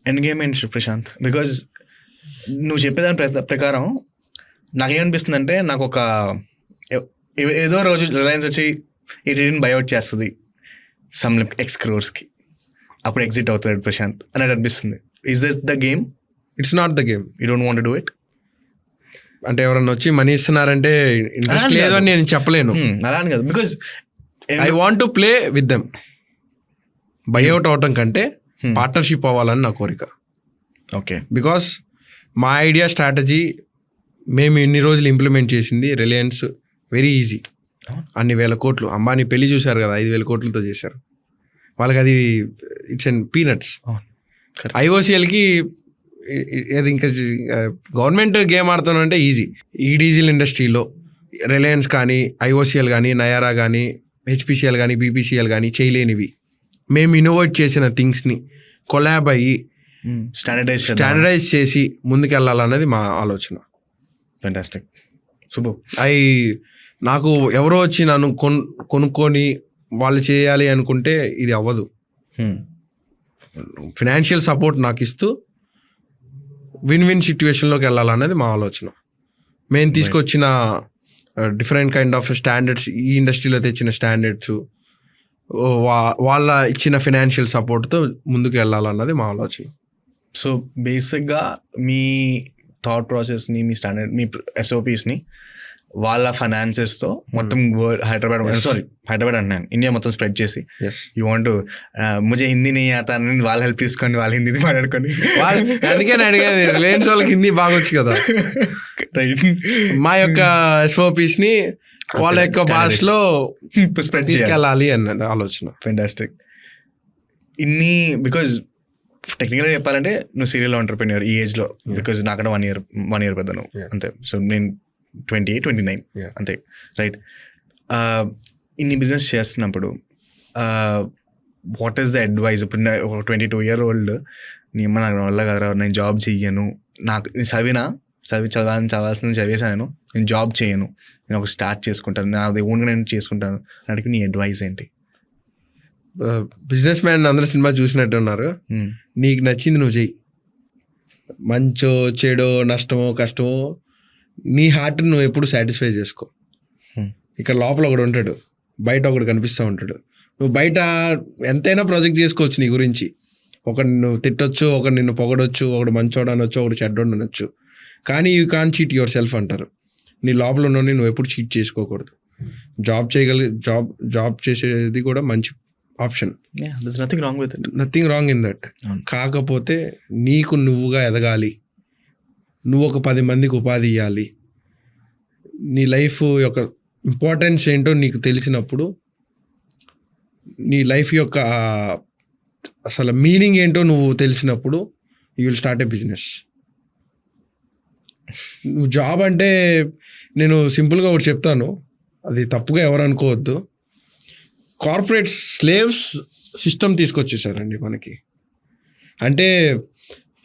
ఎండ్ గేమ్ ఏంటి ప్రశాంత్? బికాజ్ నువ్వు చెప్పేదాని ప్రకారం నాకేమనిపిస్తుంది అంటే, నాకు ఒక ఏదో రోజు రిలయన్స్ వచ్చి ఇటీని బైఅవుట్ చేస్తుంది సమ్ X crores, అప్పుడు ఎగ్జిట్ అవుతాడు ప్రశాంత్ అన్నట్టు అనిపిస్తుంది. Is it the game? It's not the game. You don't want do it? అంటే ఎవరన్నా వచ్చి మనీ ఇస్తున్నారంటే ఇంట్రెస్ట్ లేదు అని నేను చెప్పలేను. అలా అని కాదు, because I want to play with them. Buyout అవటం కంటే పార్ట్నర్షిప్ అవ్వాలని నా కోరిక. ఓకే, బికాస్ మా ఐడియా స్ట్రాటజీ మేము ఇన్ని రోజులు ఇంప్లిమెంట్ చేసింది రిలయన్స్ వెరీ ఈజీ. అన్ని వేల కోట్లు, అంబానీ పెళ్లి చూశారు కదా, 5,000 కోట్లతో చేశారు. వాళ్ళకి అది ఇట్స్ అండ్ పీనట్స్. IOCLకి అది ఇంకా గవర్నమెంట్ గేమ్ ఆడుతానంటే ఈజీ. ఈ డీజిల్ ఇండస్ట్రీలో రిలయన్స్ కానీ, IOCL కానీ, నయారా కానీ, HPCL కానీ, BPCL కానీ చేయలేనివి మేము ఇన్నోవేట్ చేసిన థింగ్స్ని కొలాబ్ అయ్యి స్టాండర్డైజ్ చేసి ముందుకెళ్ళాలన్నది మా ఆలోచన. Fantastic, super. నాకు ఎవరో వచ్చి నన్ను కొనుక్కొని వాళ్ళు చేయాలి అనుకుంటే ఇది అవ్వదు. ఫినాన్షియల్ సపోర్ట్ నాకు ఇస్తూ విన్ సిచ్యువేషన్లోకి వెళ్ళాలనేది మా ఆలోచన. మేము తీసుకొచ్చిన డిఫరెంట్ కైండ్ ఆఫ్ స్టాండర్డ్స్, ఈ ఇండస్ట్రీలో తెచ్చిన స్టాండర్డ్స్, వాళ్ళ ఇచ్చిన ఫినాన్షియల్ సపోర్ట్తో ముందుకు వెళ్ళాలన్నది మా ఆలోచన. సో బేసిక్గా మీ థాట్ ప్రాసెస్ని, మీ స్టాండర్డ్, మీ SOPsని వాళ్ళ ఫైనాన్సెస్ తో మొత్తం హైదరాబాద్ అంటున్నాను, ఇండియా మొత్తం స్ప్రెడ్ చేసి యూ వాంట్ ముజే హిందీ నీ ఆతా అని వాళ్ళ హెల్ప్ తీసుకొని వాళ్ళ హిందీ మాట్లాడుకొని అందుకే అడిగేది రిలయన్స్ వాళ్ళకి హిందీ బాగొచ్చు కదా, మా యొక్క SOPs ని వాళ్ళ యొక్క భాషలో స్ప్రెడ్ తీసుకెళ్ళాలి అన్నది ఆలోచన. ఫెంటాస్టిక్. ఇన్ని బికాజ్ టెక్నికల్గా చెప్పాలంటే నువ్వు సీరియల్ ఎంటర్‌ప్రెన్యూర్ ఈ ఏజ్లో, బికాజ్ నాకన్నా వన్ ఇయర్ పెద్ద నువ్వు అంతే. సో నేను 29 అంతే, రైట్? ఇన్ని బిజినెస్ చేస్తున్నప్పుడు వాట్ ఈస్ ద అడ్వైజ్? ఇప్పుడు 22-year-old నీ అమ్మ నాకు వల్ల కదరా, నేను జాబ్ చెయ్యను, నాకు చదవాల్సింది చదివేసాను, నేను జాబ్ చేయను, నేను ఒక స్టార్ట్ చేసుకుంటాను, నాది ఓన్గా నేను చేసుకుంటాను అడిగి నీ అడ్వైజ్ ఏంటి? బిజినెస్ మ్యాన్ అందరూ సినిమా చూసినట్టు ఉన్నారు. నీకు నచ్చింది నువ్వు చెయ్యి, మంచో చెడో నష్టమో కష్టమో నీ హార్ట్ని నువ్వు ఎప్పుడు సాటిస్ఫై చేసుకో. ఇక్కడ లోపల ఒకడు ఉంటాడు, బయట ఒకడు కనిపిస్తూ ఉంటాడు. నువ్వు బయట ఎంతైనా ప్రాజెక్ట్ చేసుకోవచ్చు నీ గురించి, ఒకడు నువ్వు తిట్టొచ్చు, ఒకడు నిన్ను పొగడొచ్చు, ఒకడు మంచోడు అనొచ్చు, ఒకడు చెడ్డోడు అనొచ్చు, కానీ you can cheat yourself అంటారు. నీ లోపల ఉన్నోని నువ్వు ఎప్పుడు చీట్ చేసుకోకూడదు. జాబ్ చేసేది కూడా మంచి option, nothing wrong in that. కాకపోతే నీకు నువ్వుగా ఎదగాలి, నువ్వు ఒక 10 మందికి ఉపాధి ఇవ్వాలి, నీ లైఫ్ యొక్క ఇంపార్టెన్స్ ఏంటో నీకు తెలిసినప్పుడు, నీ లైఫ్ యొక్క అసలు మీనింగ్ ఏంటో నువ్వు తెలిసినప్పుడు you will start A business. నువ్వు జాబ్ అంటే నేను సింపుల్గా ఒకటి చెప్తాను, అది తప్పుగా ఎవరు అనుకోవద్దు. కార్పొరేట్ స్లేవ్స్ సిస్టమ్ తీసుకొచ్చేసారండి మనకి. అంటే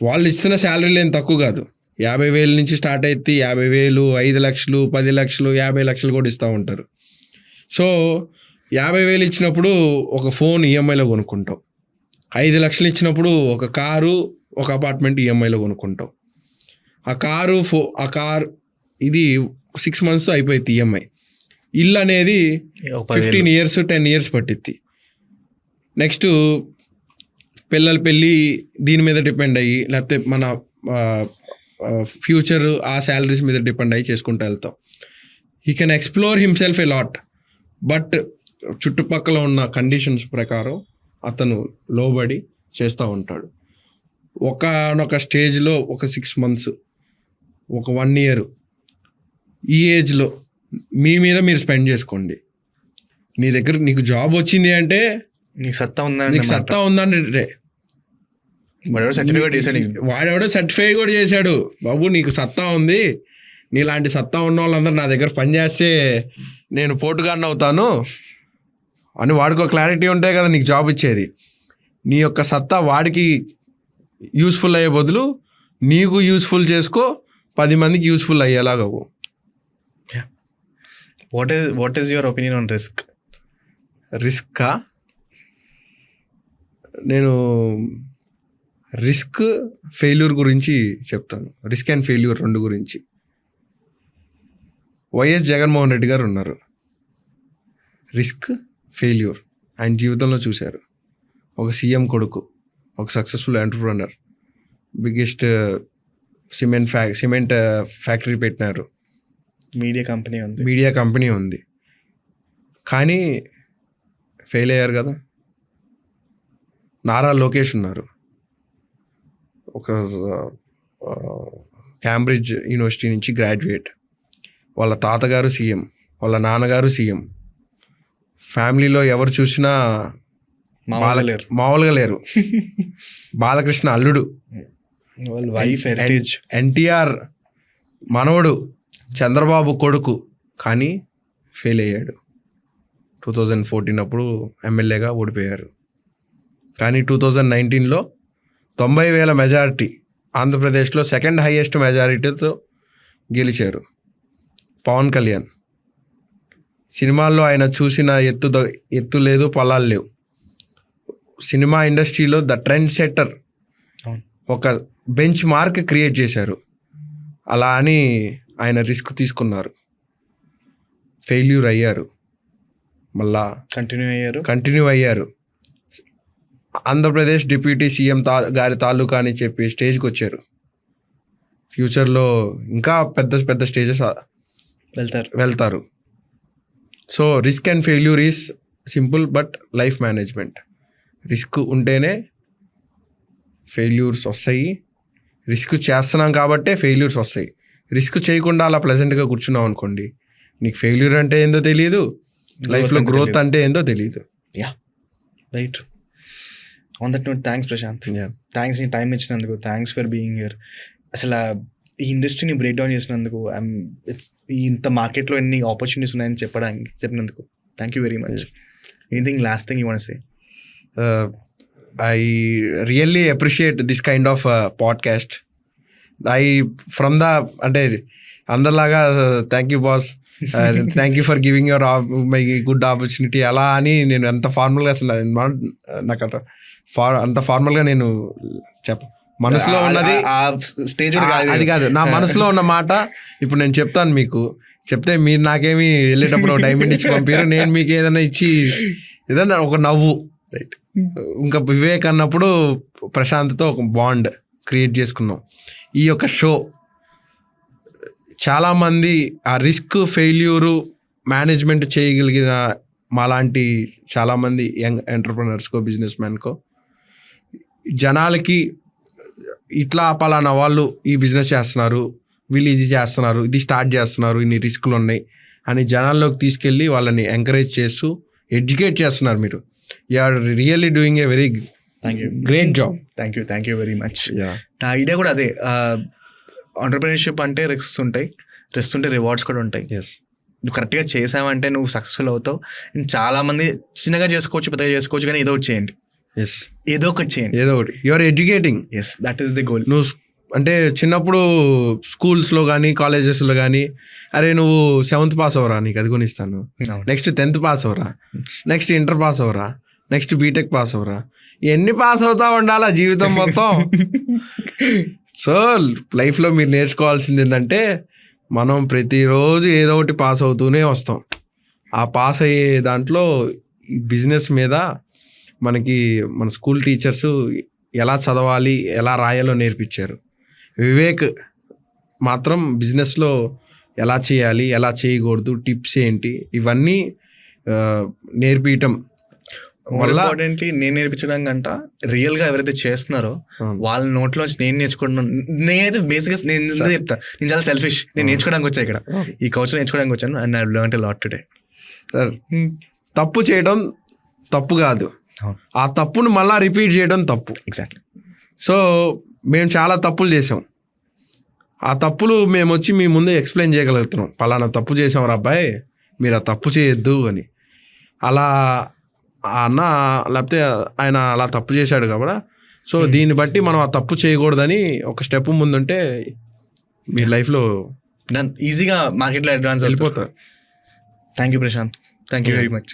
వాళ్ళు ఇచ్చిన శాలరీలు ఏం తక్కువ కాదు, 50,000 నుంచి స్టార్ట్ అయితే 50,000, 5 లక్షలు, 10 లక్షలు, 50 లక్షలు కూడా ఇస్తూ ఉంటారు. సో 50,000 ఇచ్చినప్పుడు ఒక ఫోన్ ఈఎంఐలో కొనుక్కుంటావు, 5 లక్షలు ఇచ్చినప్పుడు ఒక కారు, ఒక అపార్ట్మెంట్ ఈఎంఐలో కొనుక్కుంటావు. ఆ కారు ఇది 6 months అయిపోయింది ఈఎంఐ. ఇల్లు అనేది 15 years 10 years పట్టిద్ది. నెక్స్ట్ పిల్లల పెళ్ళి దీని మీద డిపెండ్ అయ్యి, లేకపోతే మన ఫ్యూచర్ ఆ శాలరీస్ మీద డిపెండ్ అయ్యి చేసుకుంటూ వెళ్తాం. He can explore himself a lot, but చుట్టుపక్కల ఉన్న కండిషన్స్ ప్రకారం అతను లోబడి చేస్తూ ఉంటాడు. ఒకనొక స్టేజ్లో ఒక 6 months, ఒక 1 year ఈ ఏజ్లో మీ మీద మీరు స్పెండ్ చేసుకోండి. నీ దగ్గర నీకు జాబ్ వచ్చింది అంటే నీకు సత్తా ఉందంటే వాడెవడో సర్టిఫై కూడా చేశాడు, బాబు నీకు సత్తా ఉంది, నీలాంటి సత్తా ఉన్న వాళ్ళందరూ నా దగ్గర పనిచేస్తే నేను పోటుగాడిని అవుతాను అని వాడికి ఒక క్లారిటీ ఉంటే కదా నీకు జాబ్ ఇచ్చేది. నీ యొక్క సత్తా వాడికి యూస్ఫుల్ అయ్యే బదులు నీకు యూస్ఫుల్ చేసుకో, 10 మందికి యూస్ఫుల్ అయ్యేలాగా. What is your opinion on రిస్కా? నేను రిస్క్ ఫెయిల్యూర్ గురించి చెప్తాను, రిస్క్ అండ్ ఫెయిల్యూర్ 2 గురించి. వైఎస్ జగన్మోహన్ రెడ్డి గారు ఉన్నారు, రిస్క్ ఫెయిల్యూర్ ఆయన జీవితంలో చూశారు. ఒక సీఎం కొడుకు, ఒక successful entrepreneur, biggest cement factory పెట్టినారు, మీడియా కంపెనీ ఉంది, కానీ ఫెయిల్ అయ్యారు కదా. నారా లోకేష్ ఉన్నారు, ఒక క్యాంబ్రిడ్జ్ యూనివర్సిటీ నుంచి గ్రాడ్యుయేట్, వాళ్ళ తాతగారు సీఎం, వాళ్ళ నాన్నగారు సీఎం. ఫ్యామిలీలో ఎవరు చూసినా మామూలుగా లేరు. బాలకృష్ణ అల్లుడు, ఎన్టీఆర్ మనవడు, చంద్రబాబు కొడుకు, కానీ ఫెయిల్ అయ్యాడు. 2014 అప్పుడు ఎమ్మెల్యేగా ఓడిపోయారు. కానీ 2019లో 90,000 మెజారిటీ, ఆంధ్రప్రదేశ్లో 2nd highest మెజారిటీతో గెలిచారు. పవన్ కళ్యాణ్ సినిమాల్లో ఆయన చూసిన ఎత్తు లేదు, పొలాలు లేవు. సినిమా ఇండస్ట్రీలో ద ట్రెండ్ సెట్టర్, ఒక బెంచ్ మార్క్ క్రియేట్ చేశారు. అలా అని ఆయన రిస్క్ తీసుకున్నారు, ఫెయిల్యూర్ అయ్యారు, మళ్ళా కంటిన్యూ అయ్యారు. ఆంధ్రప్రదేశ్ డిప్యూటీ సీఎం గారి తాలూకా అని చెప్పి స్టేజ్కి వచ్చారు. ఫ్యూచర్లో ఇంకా పెద్ద స్టేజెస్ వెళ్తారు. So risk and failure is simple but life management. Risk ఉంటేనే ఫెయిల్యూర్స్ వస్తాయి. రిస్క్ చేస్తున్నాం కాబట్టే ఫెయిల్యూర్స్ వస్తాయి. రిస్క్ చేయకుండా అలా ప్లెజెంట్గా కూర్చున్నాం అనుకోండి, నీకు ఫెయిల్యూర్ అంటే ఏందో తెలియదు, లైఫ్లో గ్రోత్ అంటే ఏందో తెలియదు. Yeah right. On that note thanks Prashant. Thanks నీ టైం ఇచ్చినందుకు. Thanks for being here. అసలు ఈ ఇండస్ట్రీని బ్రేక్ డౌన్ చేసినందుకు, ఇంత మార్కెట్లో ఎన్ని ఆపర్చునిటీస్ ఉన్నాయని చెప్పినందుకు thank you very much. Anything last thing you want say? I really appreciate this kind of podcast. అంటే అందరిలాగా thank you boss, thank you for giving your my good opportunity అలా అని నేను ఎంత ఫార్మల్గా అసలు నాకు అంత ఫార్మల్గా నేను మనసులో ఉన్నది స్టేజ్ అది కాదు. నా మనసులో ఉన్న మాట ఇప్పుడు నేను చెప్తాను మీకు. చెప్తే మీరు నాకేమి వెళ్ళేటప్పుడు డైమండ్ ఇచ్చి పంపారు, నేను మీకు ఏదైనా ఇచ్చి ఏదైనా ఒక నవ్వు. రైట్. ఇంకా వివేక్ అన్నప్పుడు ప్రశాంత్తో ఒక బాండ్ క్రియేట్ చేసుకున్నాం. ఈ యొక్క షో చాలామంది ఆ రిస్క్ ఫెయిల్యూరు మేనేజ్మెంట్ చేయగలిగిన మాలాంటి చాలామంది యంగ్ ఎంటర్ప్రినర్స్కో బిజినెస్ మ్యాన్కో జనాలకి ఇట్లా పలానా వాళ్ళు ఈ బిజినెస్ చేస్తున్నారు, వీళ్ళు ఇది చేస్తున్నారు, ఇది స్టార్ట్ చేస్తున్నారు, ఇన్ని రిస్కులు ఉన్నాయి అని జనాల్లోకి తీసుకెళ్ళి వాళ్ళని ఎంకరేజ్ చేస్తూ ఎడ్యుకేట్ చేస్తున్నారు. మీరు you are really doing a very great job. Thank you very much. నా ఐడియా కూడా అదే, ఎంటర్‌ప్రెన్యూర్‌షిప్ అంటే రిస్క్స్ ఉంటాయి, రివార్డ్స్ కూడా ఉంటాయి. నువ్వు కరెక్ట్గా చేసావంటే నువ్వు సక్సెస్ఫుల్ అవుతావు. చాలామంది చిన్నగా చేసుకోవచ్చు, పెద్దగా చేసుకోవచ్చు, కానీ ఏదో ఒకటి చేయండి. ఏదో ఒకటి చేయండి, ఏదో ఒకటి. You are educating. That is the goal. నువ్వు అంటే చిన్నప్పుడు స్కూల్స్లో కానీ కాలేజెస్లో కానీ, అరే నువ్వు 7th పాస్ అవరా, నీకు అది కొనిస్తాను, నెక్స్ట్ 10th పాస్ అవరా, నెక్స్ట్ ఇంటర్ పాస్ అవరా, నెక్స్ట్ బీటెక్ పాస్ అవరా, ఎన్ని పాస్ అవుతా ఉండాలా జీవితం మొత్తం. సో లైఫ్లో మీరు నేర్చుకోవాల్సింది ఏంటంటే, మనం ప్రతిరోజు ఏదో ఒకటి పాస్ అవుతూనే వస్తాం. ఆ పాస్ అయ్యే దాంట్లో ఈ బిజినెస్ మీద మనకి మన స్కూల్ టీచర్స్ ఎలా చదవాలి, ఎలా రాయాలో నేర్పించారు. వివేక్ మాత్రం బిజినెస్లో ఎలా చేయాలి, ఎలా చేయకూడదు, టిప్స్ ఏంటి, ఇవన్నీ నేర్పించటం వల్ల నేను నేర్పించడం కంట రియల్గా ఎవరైతే చేస్తున్నారో వాళ్ళ నోట్లోంచి నేను నేర్చుకుంటున్నాను. నేనైతే బేసిక్గా నేను చెప్తా, నేను చాలా సెల్ఫిష్. నేను నేర్చుకోవడానికి వచ్చా ఇక్కడ, ఈ కౌచ్లో నేర్చుకోవడానికి వచ్చాను. And I learned a lot today. Sir, తప్పు చేయడం తప్పు కాదు, ఆ తప్పును మళ్ళీ రిపీట్ చేయడం తప్పు. ఎగ్జాక్ట్లీ. సో మేము చాలా తప్పులు చేసాం. ఆ తప్పులు మేము వచ్చి మీ ముందే ఎక్స్ప్లెయిన్ చేయగలుగుతున్నాం. పలానా తప్పు చేసాం రా అబ్బాయి, మీరు ఆ తప్పు చేయొద్దు అని. అలా అన్న లేకపోతే ఆయన అలా తప్పు చేశాడు కాబట్టి, సో దీన్ని బట్టి మనం ఆ తప్పు చేయకూడదని ఒక స్టెప్ ముందుంటే మీ లైఫ్లో ఈజీగా మార్కెట్లో అడ్వాన్స్ వెళ్ళిపోతారు. Thank you Prashant. Thank you very much.